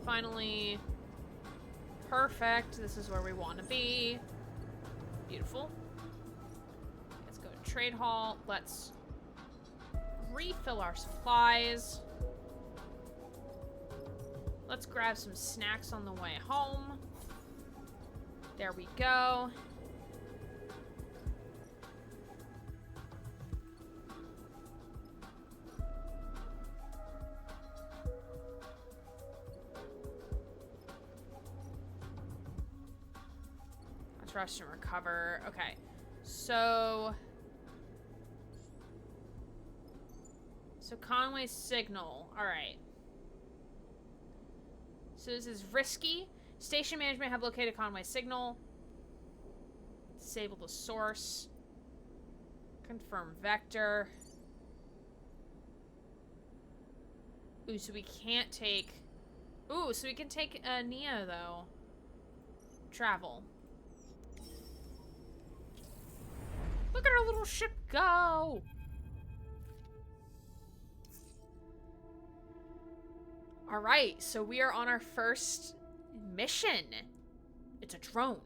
Finally, perfect. This is where we want to be. Beautiful. Let's go to Trade Hall. Let's refill our supplies. Let's grab some snacks on the way home. There we go. Rest and recover. Okay, so Conway's signal. All right. So this is risky. Station management have located Conway's signal. Disable the source. Confirm vector. Ooh, so we can't take. Ooh, so we can take Nia though. Travel. Look at our little ship go! Alright, so we are on our first mission. It's a drone.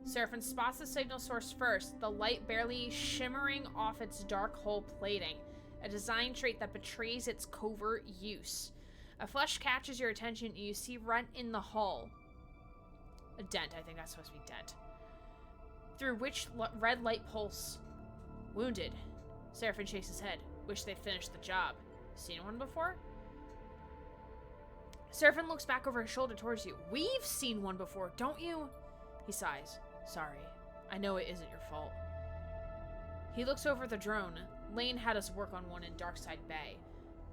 Seraphim spots the signal source first, the light barely shimmering off its dark hull plating, a design trait that betrays its covert use. A flash catches your attention and you see rent in the hull. A dent, I think that's supposed to be dent. Through which red light pulse. Wounded. Seraphim shakes his head. Wish they'd finished the job. Seen one before? Seraphim looks back over his shoulder towards you. We've seen one before, don't you? He sighs. Sorry. I know it isn't your fault. He looks over the drone. Lane had us work on one in Darkside Bay.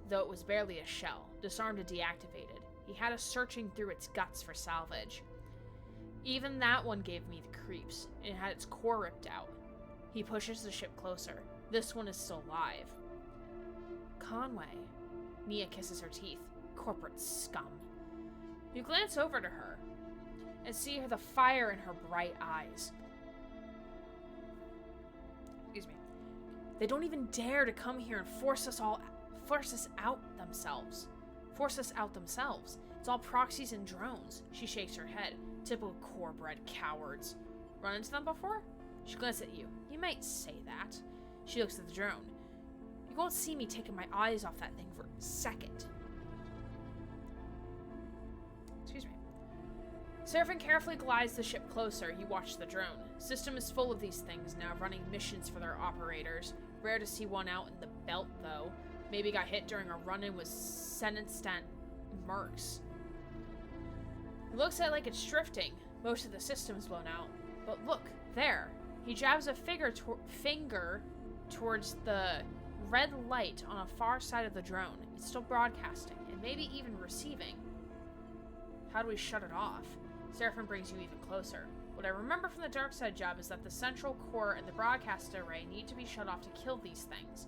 Though it was barely a shell, disarmed and deactivated. He had us searching through its guts for salvage. Even that one gave me the creeps. It had its core ripped out. He pushes the ship closer. This one is still alive. Conway. Nia kisses her teeth. Corporate scum. You glance over to her and see the fire in her bright eyes. Excuse me. They don't even dare to come here and force us out themselves. Force us out themselves. It's all proxies and drones. She shakes her head. Typical core-bred cowards. Run into them before? She glances at you. You might say that. She looks at the drone. You won't see me taking my eyes off that thing for a second. Excuse me. Seraphim carefully glides the ship closer. You watch the drone. System is full of these things now, running missions for their operators. Rare to see one out in the belt, though. Maybe got hit during a run-in with Senestant mercs. It looks like it's drifting. Most of the system's blown out. But look, there. He jabs a finger towards the red light on a far side of the drone. It's still broadcasting, and maybe even receiving. How do we shut it off? Seraphim brings you even closer. What I remember from the dark side job is that the central core and the broadcast array need to be shut off to kill these things.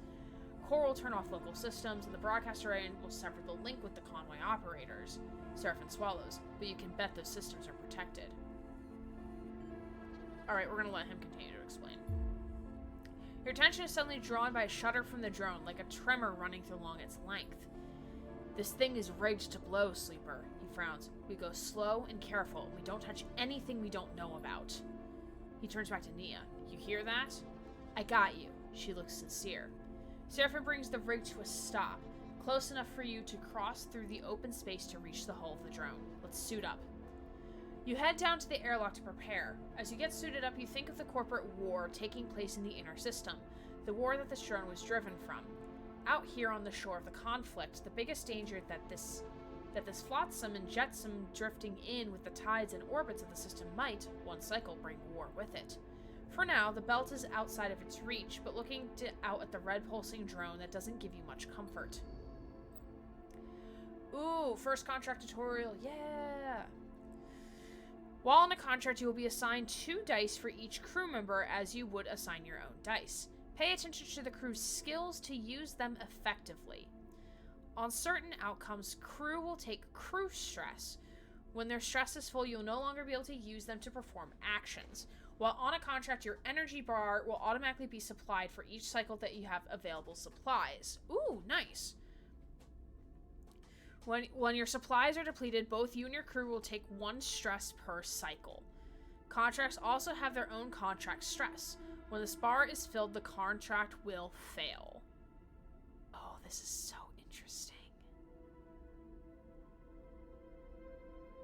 Core will turn off local systems, and the broadcast array will sever the link with the convoy operators. Seraphim swallows, but you can bet those systems are protected. Alright, we're gonna let him continue to explain. Your attention is suddenly drawn by a shudder from the drone, like a tremor running along its length. This thing is rigged to blow, Sleeper. He frowns. We go slow and careful. We don't touch anything we don't know about. He turns back to Nia. You hear that? I got you. She looks sincere. Seraphim brings the rig to a stop, close enough for you to cross through the open space to reach the hull of the drone. Let's suit up. You head down to the airlock to prepare. As you get suited up, you think of the corporate war taking place in the inner system, the war that this drone was driven from. Out here on the shore of the conflict, the biggest danger that this flotsam and jetsam drifting in with the tides and orbits of the system might, one cycle, bring war with it. For now, the belt is outside of its reach, but looking out at the red pulsing drone, that doesn't give you much comfort. Ooh, first contract tutorial, yeah! While on a contract, you will be assigned 2 dice for each crew member as you would assign your own dice. Pay attention to the crew's skills to use them effectively. On certain outcomes, crew will take crew stress. When their stress is full, you'll no longer be able to use them to perform actions. While on a contract, your energy bar will automatically be supplied for each cycle that you have available supplies. Ooh, nice. When your supplies are depleted, both you and your crew will take 1 stress per cycle. Contracts also have their own contract stress. When the bar is filled, the contract will fail. Oh, this is so interesting.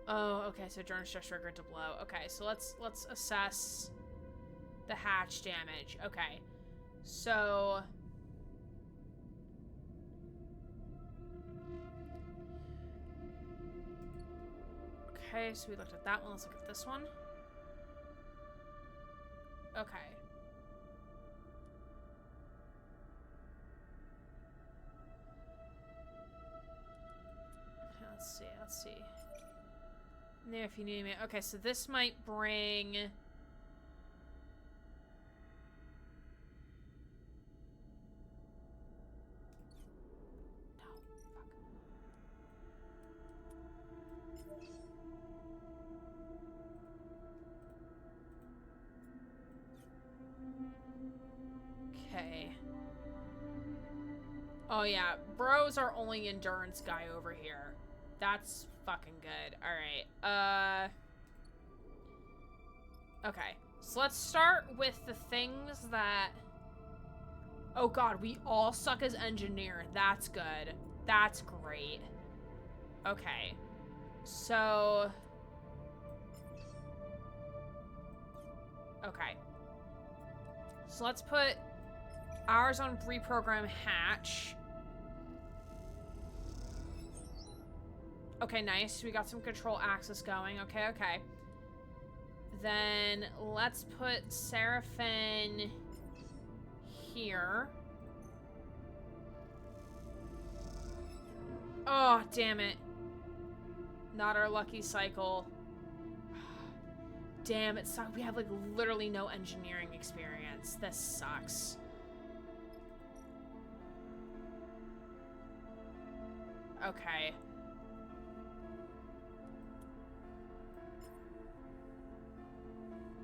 Oh, okay, so drone stress triggered to blow. Okay, so let's assess the hatch damage. Okay. So okay, so we looked at that one. Let's look at this one. Okay. Let's see. There, if you need me. Okay, so this might bring... No, fuck. Okay. Oh yeah, bros are only endurance guy over here. That's fucking good. Alright, okay, so let's start with the things that... Oh god, we all suck as engineer. That's good. That's great. Okay. So... Okay. So let's put ours on reprogram hatch. Okay, nice. We got some control access going. Okay, okay. Then let's put Seraphim here. Oh, damn it. Not our lucky cycle. Damn, it sucks. We have, like, literally no engineering experience. This sucks. Okay.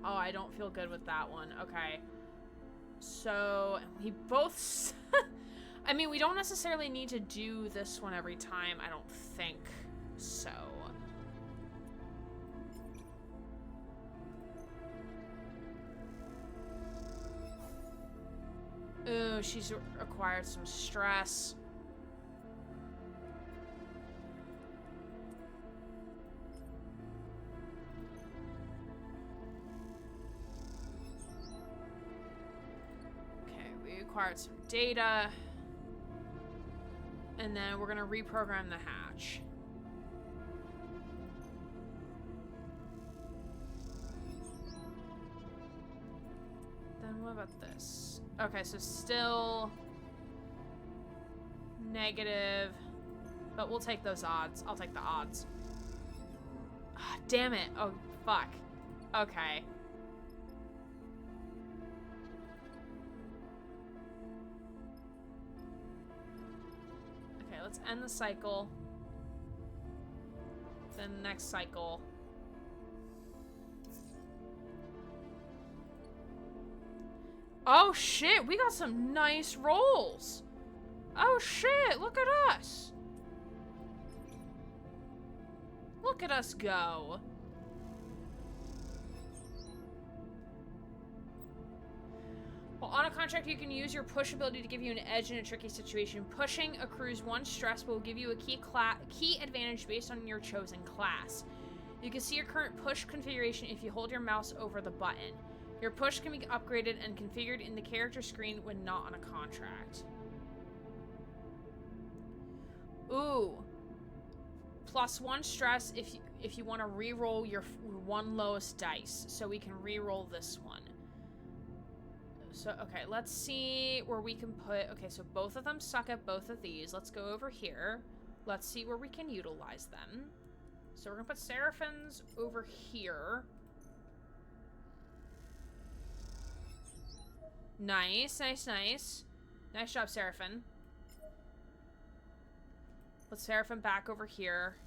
Oh, I don't feel good with that one. Okay. So, we both... I mean, we don't necessarily need to do this one every time. I don't think so. Ooh, she's acquired some stress. Okay, we acquired some data. And then we're gonna reprogram the hatch. Then what about this? Okay, so still negative, but we'll take those odds. I'll take the odds. Ah, damn it. Oh, fuck. Okay. Okay, let's end the cycle. Then the next cycle. Oh shit, we got some nice rolls. Oh shit, look at us. Look at us go. Well, on a contract, you can use your push ability to give you an edge in a tricky situation. Pushing accrues 1 stress, but will give you a key advantage based on your chosen class. You can see your current push configuration if you hold your mouse over the button. Your push can be upgraded and configured in the character screen when not on a contract. Ooh. +1 stress if you want to re-roll your 1 lowest dice. So we can re-roll this one. So, okay, let's see where we can put... Okay, so both of them suck at both of these. Let's go over here. Let's see where we can utilize them. So we're going to put Seraphine's over here. Nice, nice, nice. Nice job, Seraphine. Put Seraphine back over here.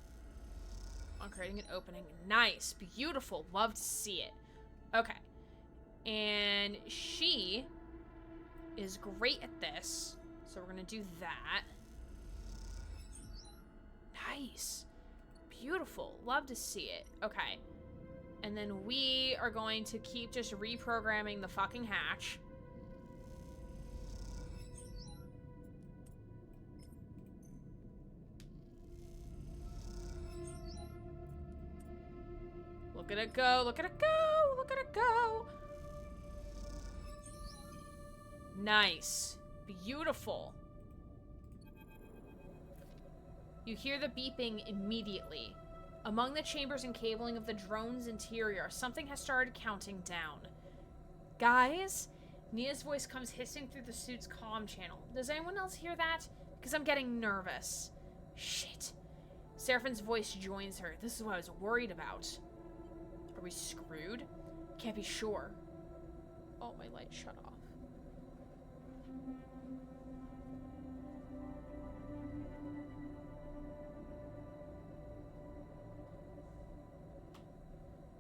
On creating an opening. Nice. Beautiful. Love to see it. Okay. And she is great at this. So we're going to do that. Nice. Beautiful. Love to see it. Okay. And then we are going to keep just reprogramming the fucking hatch. Look at it go. Look at it go. Look at it go. Nice. Beautiful. You hear the beeping immediately. Among the chambers and cabling of the drone's interior, something has started counting down. Guys? Nia's voice comes hissing through the suit's comm channel. Does anyone else hear that? Because I'm getting nervous. Shit. Seraphine's voice joins her. This is what I was worried about. Are we screwed? Can't be sure. Oh, my light shut off.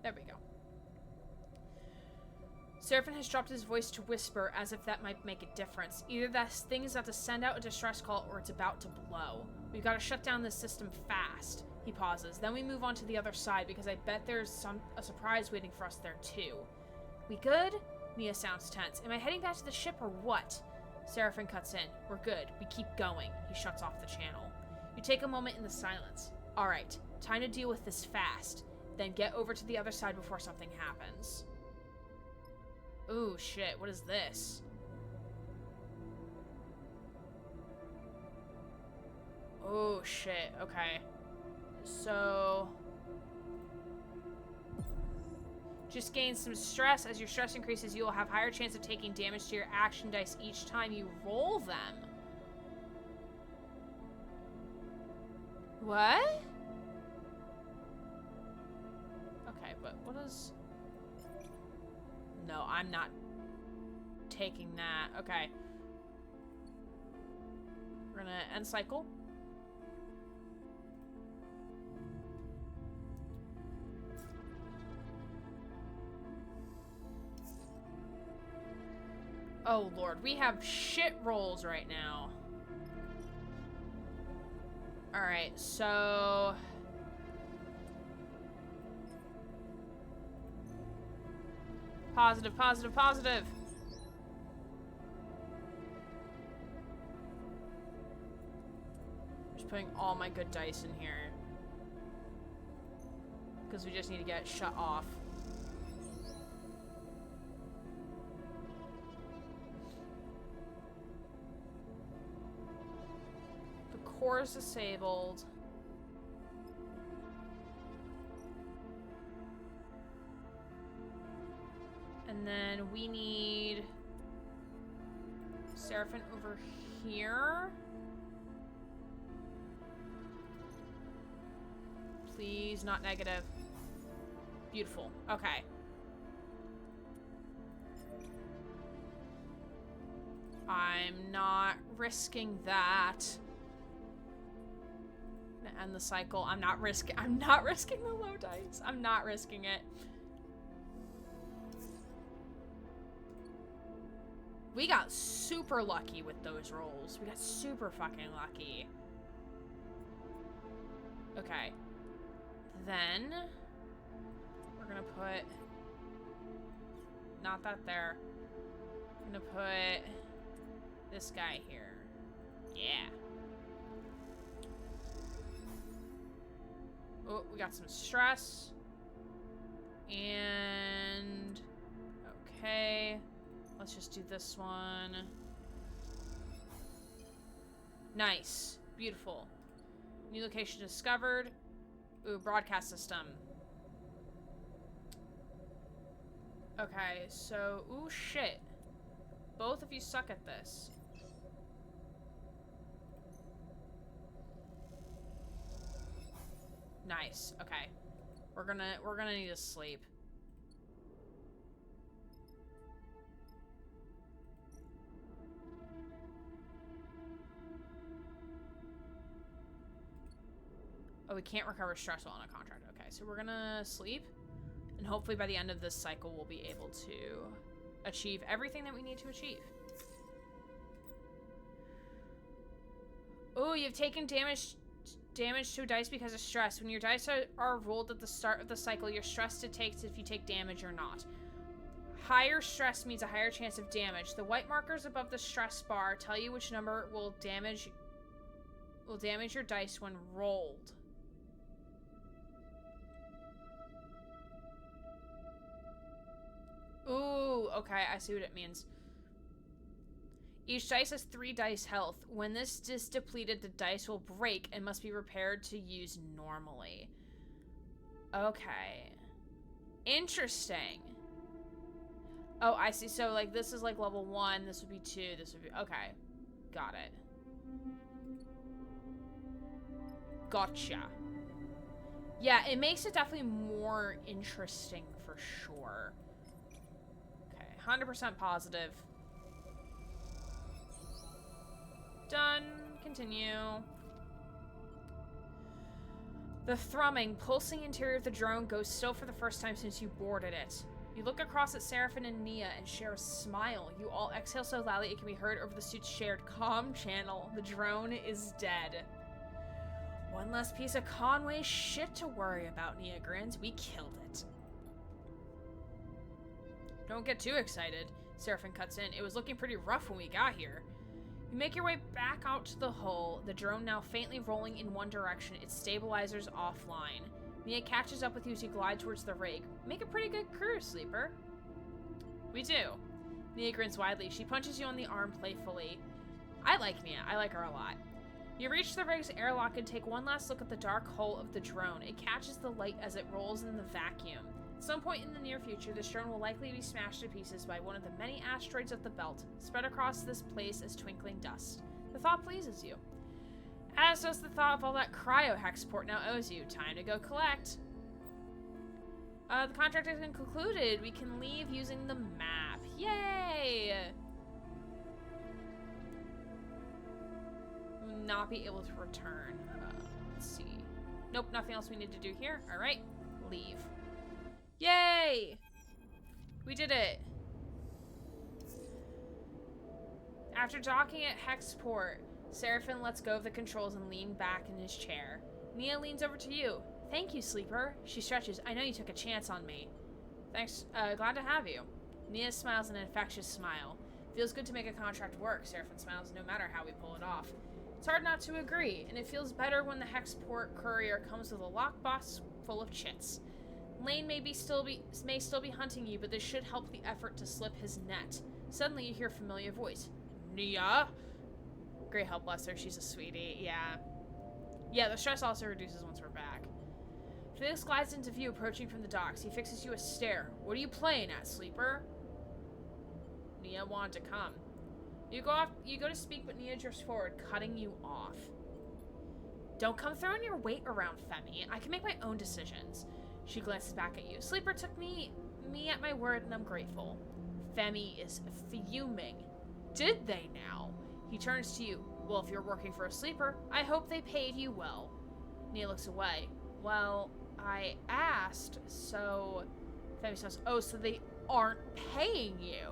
There we go. Seraphine has dropped his voice to whisper, as if that might make a difference. Either that thing is about to send out a distress call, or it's about to blow. We've got to shut down this system fast. He pauses. Then we move on to the other side, because I bet there's a surprise waiting for us there, too. We good? Nia sounds tense. Am I heading back to the ship, or what? Seraphine cuts in. We're good. We keep going. He shuts off the channel. You take a moment in the silence. Alright, time to deal with this fast. Then get over to the other side before something happens. Ooh, shit. What is this? Oh, shit. Okay. So... just gain some stress. As your stress increases, you will have higher chance of taking damage to your action dice each time you roll them. What? Okay, but what is... No, I'm not taking that. Okay. We're gonna end cycle. Oh, Lord. We have shit rolls right now. Alright, so... Positive, positive, positive! Just putting all my good dice in here. Because we just need to get shut off. The core is disabled. And then we need Seraphim over here. Please, not negative. Beautiful. Okay. I'm not risking that. Gonna end the cycle. I'm not risking the low dice. I'm not risking it. We got super lucky with those rolls. We got super fucking lucky. Okay. Then we're gonna put not that there. I'm gonna put this guy here. Yeah. Oh, we got some stress. And okay. Let's just do this one. Nice. Beautiful. New location discovered. Ooh, broadcast system. Okay, so... Ooh, shit. Both of you suck at this. Nice. Okay. We're gonna need to sleep. Oh, we can't recover stress while on a contract. Okay, so we're gonna sleep. And hopefully by the end of this cycle, we'll be able to achieve everything that we need to achieve. Oh, you've taken damage to a dice because of stress. When your dice are rolled at the start of the cycle, your stress detects if you take damage or not. Higher stress means a higher chance of damage. The white markers above the stress bar tell you which number will damage your dice when rolled. Ooh, okay, I see what it means. Each dice has 3 dice health. When this is depleted, the dice will break and must be repaired to use normally. Okay. Interesting. Oh, I see. So, like, this is, like, level 1. This would be 2. This would be... Okay. Got it. Gotcha. Yeah, it makes it definitely more interesting for sure. 100% positive. Done. Continue. The thrumming, pulsing interior of the drone goes still for the first time since you boarded it. You look across at Seraphim and Nia and share a smile. You all exhale so loudly it can be heard over the suit's shared comm channel. The drone is dead. One less piece of Conway shit to worry about, Nia grins. We killed it. Don't get too excited, Seraphim cuts in. It was looking pretty rough when we got here. You make your way back out to the hull, the drone now faintly rolling in one direction, its stabilizers offline. Nia catches up with you as you glide towards the rig. Make a pretty good crew, Sleeper. We do. Nia grins widely. She punches you on the arm playfully. I like Nia. I like her a lot. You reach the rig's airlock and take one last look at the dark hull of the drone. It catches the light as it rolls in the vacuum. At some point in the near future, this drone will likely be smashed to pieces by one of the many asteroids of the belt, spread across this place as twinkling dust. The thought pleases you. As does the thought of all that cryo-hexport now owes you. Time to go collect. The contract has been concluded. We can leave using the map. Yay! We will not be able to return. Let's see. Nope, nothing else we need to do here. Alright, leave. Yay! We did it. After docking at Hexport, Seraphim lets go of the controls and leans back in his chair. Nia leans over to you. Thank you, Sleeper. She stretches. I know you took a chance on me. Thanks. Glad to have you. Nia smiles an infectious smile. Feels good to make a contract work. Seraphim smiles no matter how we pull it off. It's hard not to agree, and it feels better when the Hexport courier comes with a lockbox full of chits. Lane may still be hunting you, but this should help the effort to slip his net. Suddenly you hear a familiar voice. Nia? Great help, bless her. She's a sweetie. Yeah. Yeah, the stress also reduces once we're back. Felix glides into view, approaching from the docks. He fixes you a stare. What are you playing at, Sleeper? Nia wanted to come. You go to speak, but Nia drifts forward, cutting you off. Don't come throwing your weight around, Femi. I can make my own decisions. She glances back at you. Sleeper took me at my word, and I'm grateful. Femi is fuming. Did they now? He turns to you. Well, if you're working for a Sleeper, I hope they paid you well. Nia looks away. Well, I asked, so... Femi says, oh, so they aren't paying you.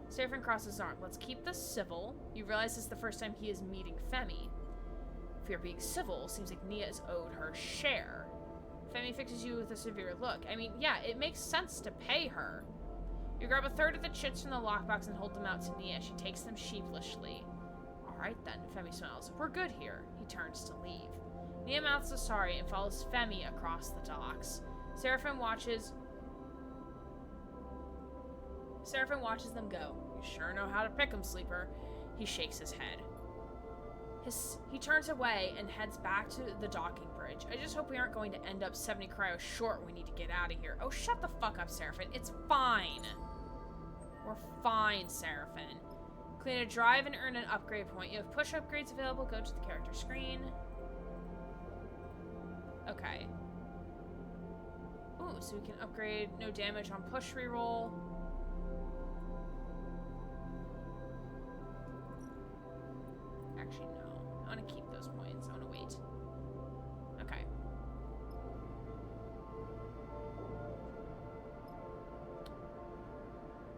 Seraphim crosses his arm. Let's keep this civil. You realize this is the first time he is meeting Femi. If you're being civil, seems like Nia is owed her share. Femi fixes you with a severe look. I mean, yeah, it makes sense to pay her. You grab a third of the chits from the lockbox and hold them out to Nia. She takes them sheepishly. Alright then, Femi smiles. We're good here. He turns to leave. Nia mouths a sorry and follows Femi across the docks. Seraphim watches them go. You sure know how to pick 'em, Sleeper. He shakes his head. He turns away and heads back to the docking bridge. I just hope we aren't going to end up 70 cryo short when we need to get out of here. Oh, shut the fuck up, Seraphim. It's fine. We're fine, Seraphim. Clean a drive and earn an upgrade point. You have push upgrades available. Go to the character screen. Okay. Ooh, so we can upgrade no damage on push reroll. Actually, no. I want to keep those points. I want to wait. Okay.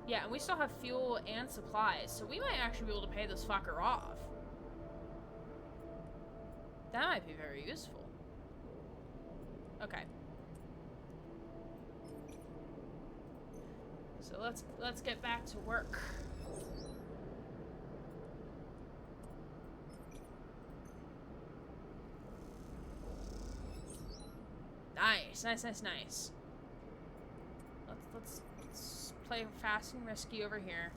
Yeah, and we still have fuel and supplies, so we might actually be able to pay this fucker off. That might be very useful. Okay. So let's get back to work. Nice, nice, nice, nice. Let's play fast and risky over here.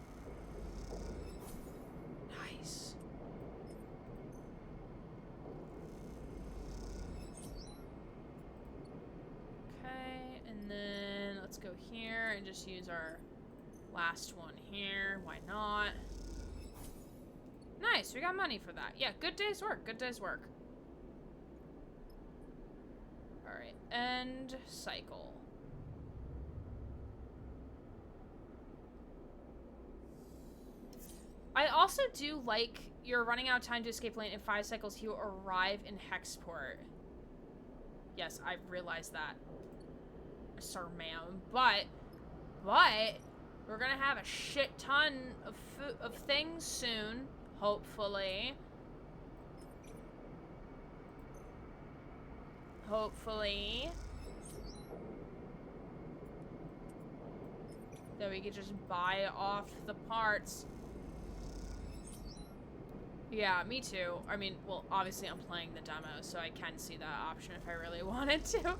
Nice. Okay, and then let's go here and just use our last one here. Why not? Nice, we got money for that. Yeah, good day's work, good day's work. Alright, end cycle. I also do like you're running out of time to escape lane in 5 cycles. You arrive in Hexport. Yes, I realize that, sir, ma'am. But we're gonna have a shit ton of things soon, hopefully. Hopefully. That we could just buy off the parts. Yeah, me too. I mean, well, obviously I'm playing the demo, so I can see that option if I really wanted to.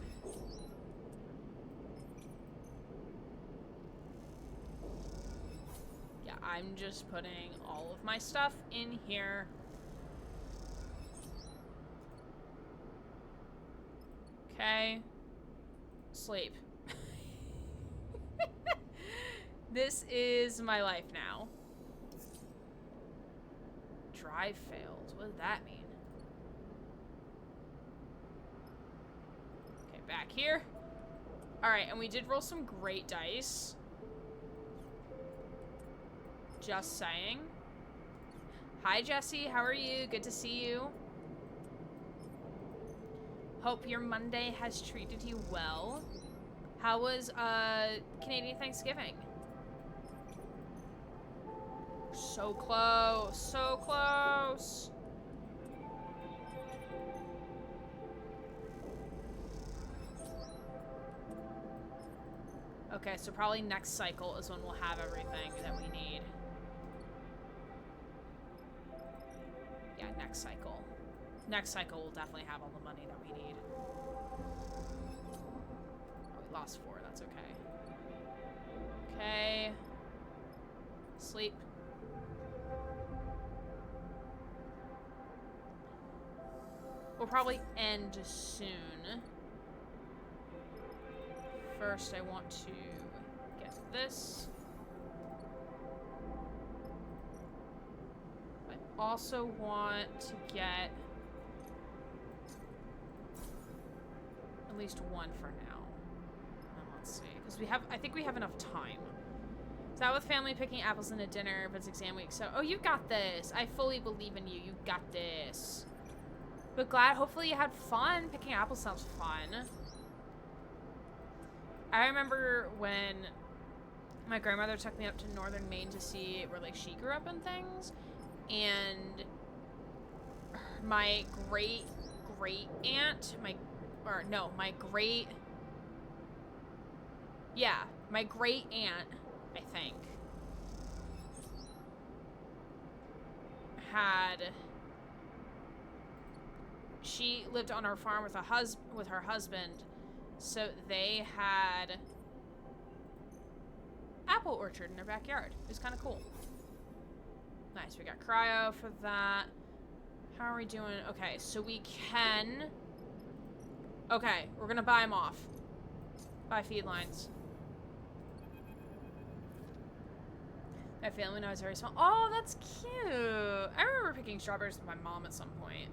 Yeah, I'm just putting all of my stuff in here. Okay. Sleep. This is my life now. Drive failed. What does that mean? Okay, back here. Alright, and we did roll some great dice. Just saying. Hi, Jesse. How are you? Good to see you. Hope your Monday has treated you well. How was Canadian Thanksgiving? So close. So close. Okay, so probably next cycle is when we'll have everything that we need. Yeah, next cycle. Next cycle we'll definitely have all the money that we need. Oh, we lost 4. That's okay. Okay. Sleep. We'll probably end soon. First, I want to get this. I also want to get at least 1 for now. And let's see, because I think we have enough time. It's out with family picking apples in a dinner, but it's exam week, so, oh, you got this. I fully believe in you. You got this. But glad, hopefully you had fun. Picking apples sounds fun. I remember when my grandmother took me up to northern Maine to see where, like, she grew up and things, and my great aunt, my great aunt, I think, she lived on our farm with her husband, so they had apple orchard in their backyard. It was kind of cool. Nice, we got cryo for that. How are we doing? Okay, so we can... Okay, we're gonna buy them off. Buy feed lines. My family when I was very small. Oh, that's cute. I remember picking strawberries with my mom at some point.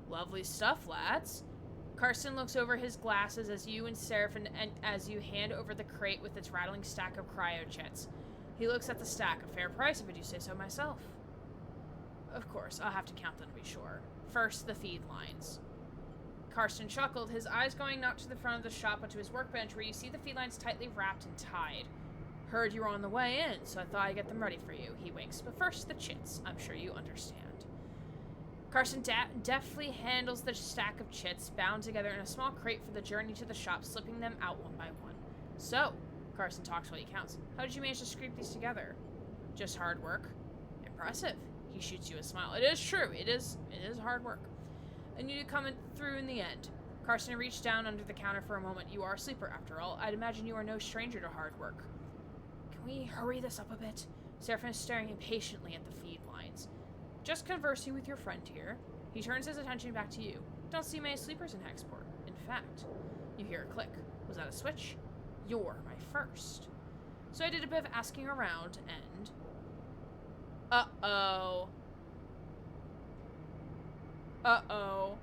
Lovely stuff, lads. Karsten looks over his glasses as you and Seraphin and as you hand over the crate with its rattling stack of cryo chits. He looks at the stack. A fair price, if I do say so myself. Of course, I'll have to count them to be sure. First, the feed lines. Karsten chuckled, his eyes going not to the front of the shop but to his workbench where you see the feed lines tightly wrapped and tied. Heard you were on the way in, so I thought I'd get them ready for you. He winks. But first, the chits. I'm sure you understand. Karsten deftly handles the stack of chits, bound together in a small crate for the journey to the shop, slipping them out one by one. So, Karsten talks while he counts. How did you manage to scrape these together? Just hard work. Impressive. He shoots you a smile. It is true. It is hard work. And you come through in the end. Karsten reached down under the counter for a moment. You are a sleeper, after all. I'd imagine you are no stranger to hard work. Can we hurry this up a bit? Seraphin is staring impatiently at the feed lines. Just conversing with your friend here. He turns his attention back to you. Don't see many sleepers in Hexport. In fact, you hear a click. Was that a switch? You're my first. So I did a bit of asking around and... Uh-oh. Uh-oh.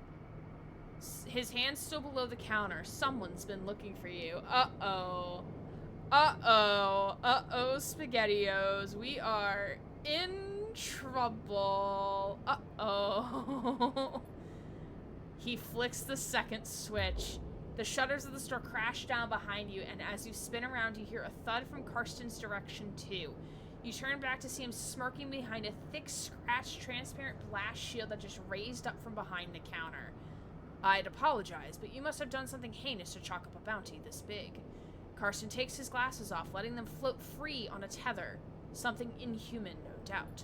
His hand's still below the counter. Someone's been looking for you. Uh-oh. Uh-oh. Uh-oh, SpaghettiOs. We are in trouble. Uh-oh. He flicks the second switch. The shutters of the store crash down behind you, and as you spin around, you hear a thud from Karsten's direction, too. You turn back to see him smirking behind a thick, scratched, transparent blast shield that just raised up from behind the counter. I'd apologize, but you must have done something heinous to chalk up a bounty this big. Karsten takes his glasses off, letting them float free on a tether. Something inhuman, no doubt.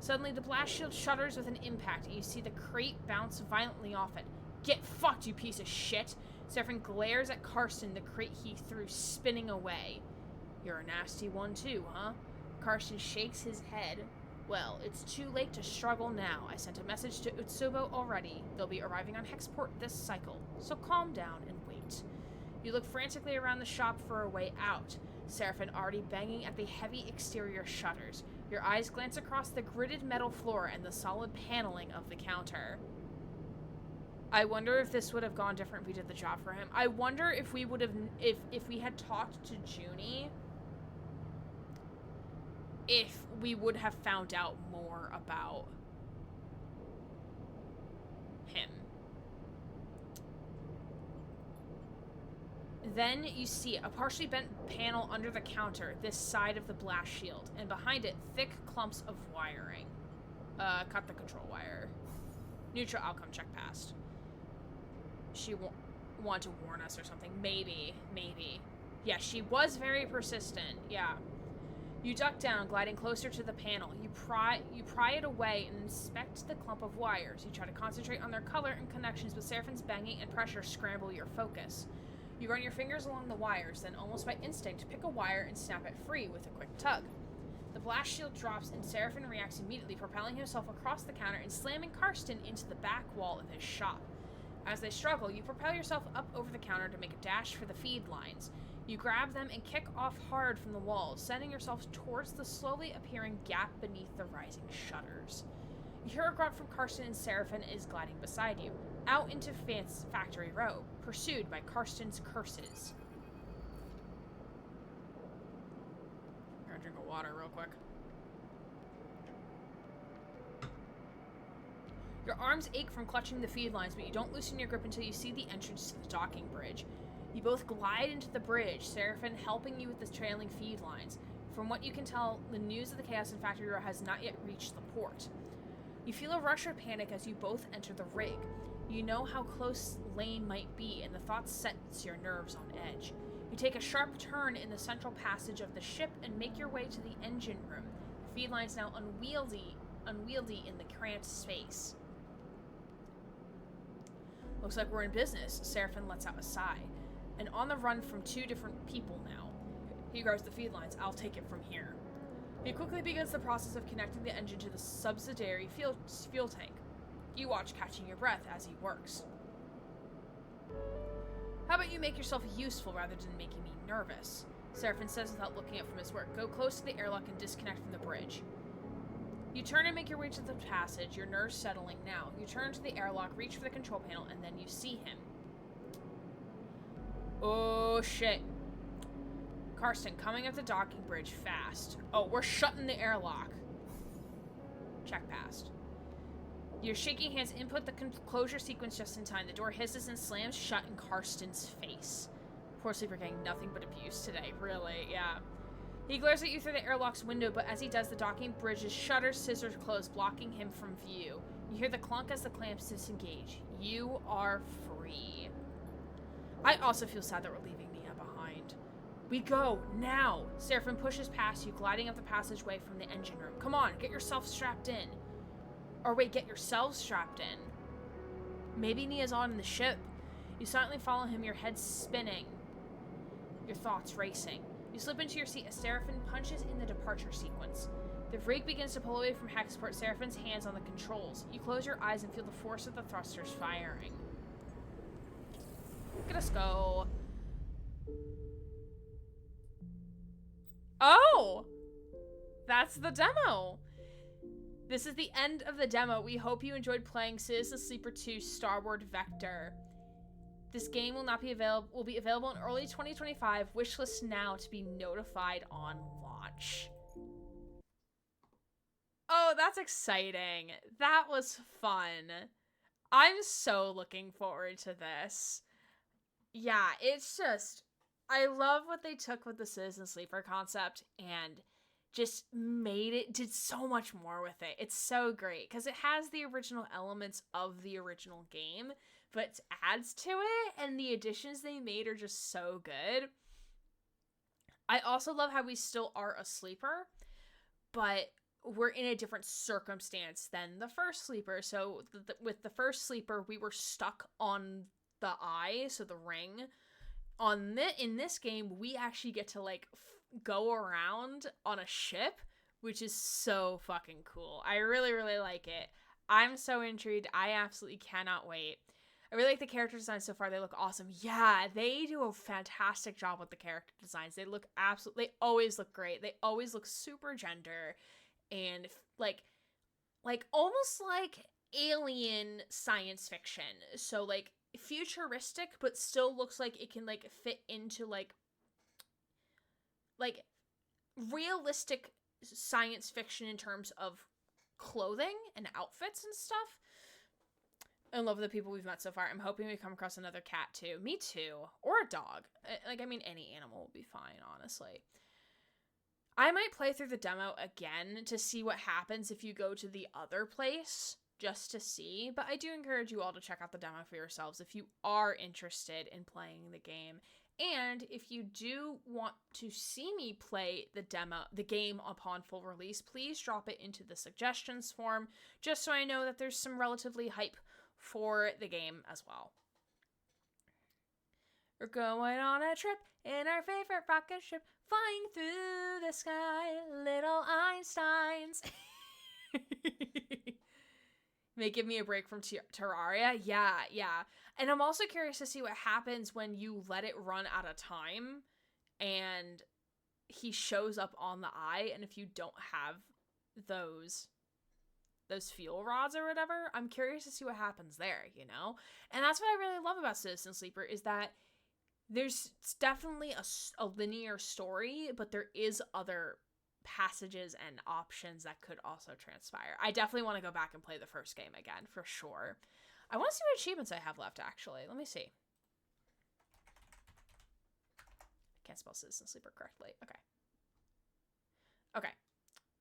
Suddenly, the blast shield shudders with an impact, and you see the crate bounce violently off it. Get fucked, you piece of shit! Seraphin glares at Karsten, the crate he threw spinning away. You're a nasty one too, huh? Karsten shakes his head. Well, it's too late to struggle now. I sent a message to Utsubo already. They'll be arriving on Hexport this cycle, so calm down and wait. You look frantically around the shop for a way out. Seraphin already banging at the heavy exterior shutters. Your eyes glance across the gridded metal floor and the solid paneling of the counter. I wonder if this would have gone different if we did the job for him. I wonder if we would have, if we had talked to Junie, if we would have found out more about him. Then you see a partially bent panel under the counter, this side of the blast shield, and behind it, thick clumps of wiring. Cut the control wire. Neutral outcome, check past. She want to warn us or something. Maybe. Yeah, she was very persistent. Yeah. You duck down, gliding closer to the panel. You pry it away and inspect the clump of wires. You try to concentrate on their color and connections, but Seraphine's banging and pressure scramble your focus. You run your fingers along the wires, then almost by instinct, pick a wire and snap it free with a quick tug. The blast shield drops and Seraphine reacts immediately, propelling himself across the counter and slamming Karsten into the back wall of his shop. As they struggle, you propel yourself up over the counter to make a dash for the feed lines. You grab them and kick off hard from the walls, sending yourself towards the slowly appearing gap beneath the rising shutters. You hear a grunt from Karsten and Seraphine is gliding beside you, out into Factory Row, pursued by Karsten's curses. I'm gonna drink a water real quick. Your arms ache from clutching the feed lines, but you don't loosen your grip until you see the entrance to the docking bridge. You both glide into the bridge, Seraphine helping you with the trailing feed lines. From what you can tell, the news of the chaos in Factory Row has not yet reached the port. You feel a rush of panic as you both enter the rig. You know how close Lane might be, and the thought sets your nerves on edge. You take a sharp turn in the central passage of the ship and make your way to the engine room. The feed lines now unwieldy in the cramped space. Looks like we're in business, Seraphine lets out a sigh. And on the run from two different people now. He grabs the feed lines. I'll take it from here. He quickly begins the process of connecting the engine to the subsidiary fuel tank. You watch, catching your breath as he works. How about you make yourself useful rather than making me nervous? Seraphine says without looking up from his work. Go close to the airlock and disconnect from the bridge. You turn and make your way to the passage, your nerves settling now. You turn to the airlock, reach for the control panel, and then you see him. Oh, shit. Karsten, coming up the docking bridge fast. Oh, we're shutting the airlock. Check past. Your shaking hands input the closure sequence just in time. The door hisses and slams shut in Karsten's face. Poor sleeper getting nothing but abuse today. Really, yeah. He glares at you through the airlock's window, but as he does, the docking bridge's shutters scissors close, blocking him from view. You hear the clunk as the clamps disengage. You are free. I also feel sad that we're leaving Nia behind. We go, now! Seraphine pushes past you, gliding up the passageway from the engine room. Come on, get yourself strapped in. Or wait, get yourselves strapped in. Maybe Nia's on the ship. You silently follow him, your head spinning. Your thoughts racing. You slip into your seat as Seraphine punches in the departure sequence. The rig begins to pull away from Hexport, Seraphine's hands on the controls. You close your eyes and feel the force of the thrusters firing. Look at us go. Oh! That's the demo! This is the end of the demo. We hope you enjoyed playing Citizen Sleeper 2 Starward Vector. This game will be available in early 2025. Wishlist now to be notified on launch. Oh, that's exciting. That was fun. I'm so looking forward to this. Yeah, it's just, I love what they took with the Citizen Sleeper concept and just did so much more with it. It's so great because it has the original elements of the original game, but adds to it, and the additions they made are just so good. I also love how we still are a sleeper, but we're in a different circumstance than the first sleeper. So with the first sleeper, we were stuck on the eye, so the ring. In this game, we actually get to like go around on a ship, which is so fucking cool. I really, really like it. I'm so intrigued. I absolutely cannot wait. I really like the character designs so far. They look awesome. Yeah, they do a fantastic job with the character designs. They always look great. They always look super gender and like almost like alien science fiction. So like futuristic, but still looks like it can like fit into like realistic science fiction in terms of clothing and outfits and stuff. in love with the people we've met so far. I'm hoping we come across another cat too. Me too. Or a dog. Like, I mean, any animal will be fine, honestly. I might play through the demo again to see what happens if you go to the other place, just to see. But I do encourage you all to check out the demo for yourselves if you are interested in playing the game. And if you do want to see me play the game upon full release, please drop it into the suggestions form, just so I know that there's some relatively hype for the game as well. We're going on a trip in our favorite rocket ship, flying through the sky, little Einsteins. May give me a break from Terraria. Yeah. And I'm also curious to see what happens when you let it run out of time and he shows up on the eye, and if you don't have those fuel rods or whatever, I'm curious to see what happens there, you know? And that's what I really love about Citizen Sleeper, is that it's definitely a linear story, but there is other passages and options that could also transpire. I definitely want to go back and play the first game again, for sure. I want to see what achievements I have left, actually. Let me see. I can't spell Citizen Sleeper correctly. Okay.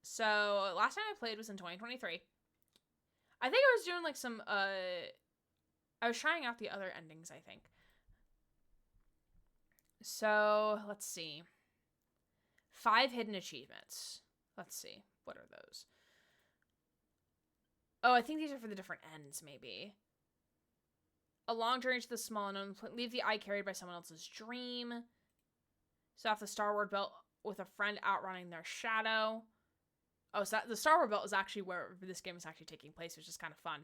So, last time I played was in 2023. I think I was doing, like, some, I was trying out the other endings, I think. So, let's see. 5 hidden achievements. Let's see. What are those? Oh, I think these are for the different ends, maybe. A long journey to the small unknown. Leave the eye carried by someone else's dream. So off the Starward Belt with a friend outrunning their shadow. Oh, so the Starward Belt is actually where this game is actually taking place, which is kind of fun.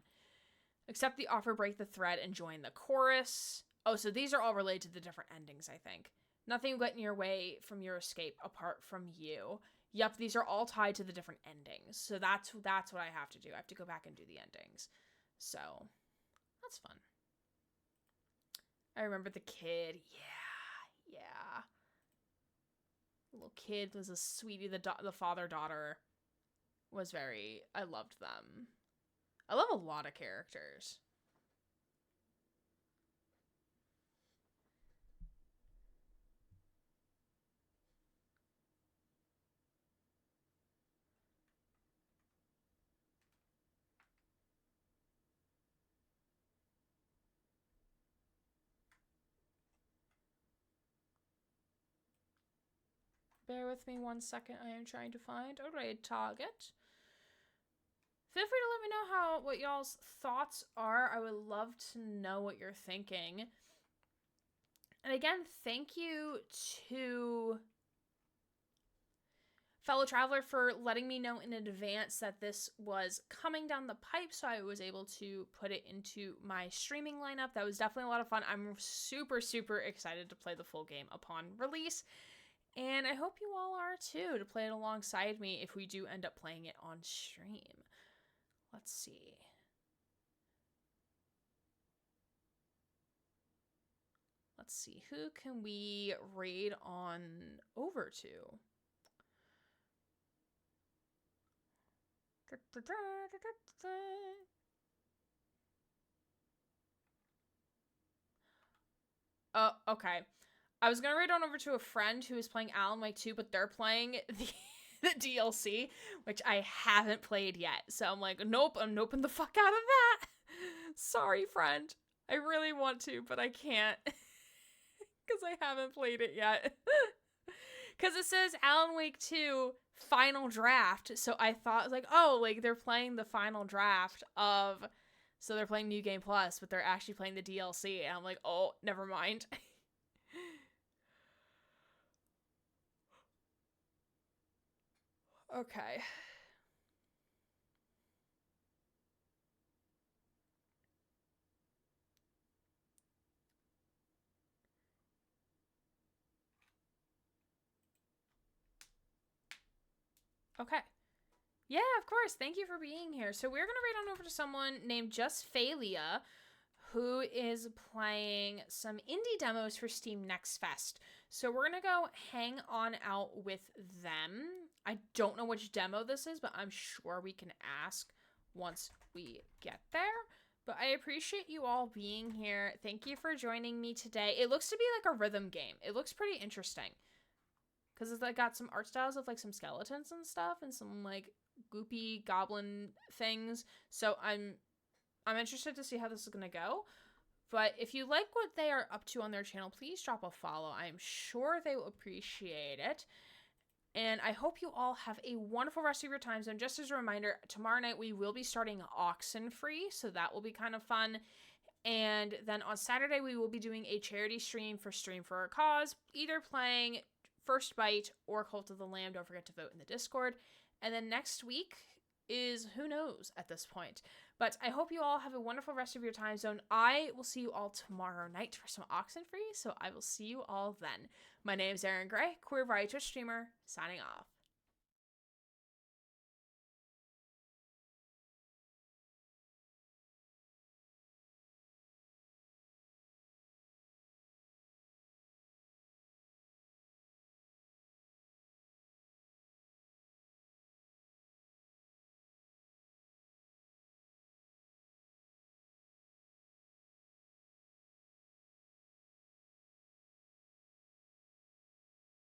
Accept the offer, break the thread, and join the chorus. Oh, so these are all related to the different endings, I think. Nothing will get in your way from your escape apart from you. Yep, these are all tied to the different endings. So that's what I have to do. I have to go back and do the endings. So, that's fun. I remember the kid. Yeah. The little kid was a sweetie. The father-daughter was very... I loved them. I love a lot of characters. Bear with me 1 second. I am trying to find a raid target. Feel free to let me know what y'all's thoughts are. I would love to know what you're thinking. And again, thank you to Fellow Traveler for letting me know in advance that this was coming down the pipe, so I was able to put it into my streaming lineup. That was definitely a lot of fun. I'm super, super excited to play the full game upon release. And I hope you all are too, to play it alongside me if we do end up playing it on stream. Let's see. Who can we raid on over to? Oh, okay. I was gonna raid on over to a friend who is playing Alan Wake 2, but they're playing the DLC, which I haven't played yet. So I'm like, nope, I'm noping the fuck out of that. Sorry, friend. I really want to, but I can't. Because I haven't played it yet. Because it says Alan Wake 2 final draft. So I thought, like, oh, like, they're playing the final draft of... So they're playing New Game Plus, but they're actually playing the DLC. And I'm like, oh, never mind. Okay. Okay. Yeah, of course. Thank you for being here. So we're going to raid on over to someone named Just Phalia, who is playing some indie demos for Steam Next Fest. So we're going to go hang on out with them. I don't know which demo this is, but I'm sure we can ask once we get there. But I appreciate you all being here. Thank you for joining me today. It looks to be like a rhythm game. It looks pretty interesting. Because it's like got some art styles of like some skeletons and stuff and some like goopy goblin things. So I'm interested to see how this is going to go. But if you like what they are up to on their channel, please drop a follow. I'm sure they will appreciate it. And I hope you all have a wonderful rest of your time zone. Just as a reminder, tomorrow night we will be starting Oxenfree, so that will be kind of fun. And then on Saturday we will be doing a charity stream for a Cause, either playing First Bite or Cult of the Lamb. Don't forget to vote in the Discord. And then next week is who knows at this point. But I hope you all have a wonderful rest of your time zone. I will see you all tomorrow night for some Oxenfree, so I will see you all then. My name is Erin Gray, queer variety Twitch streamer, signing off.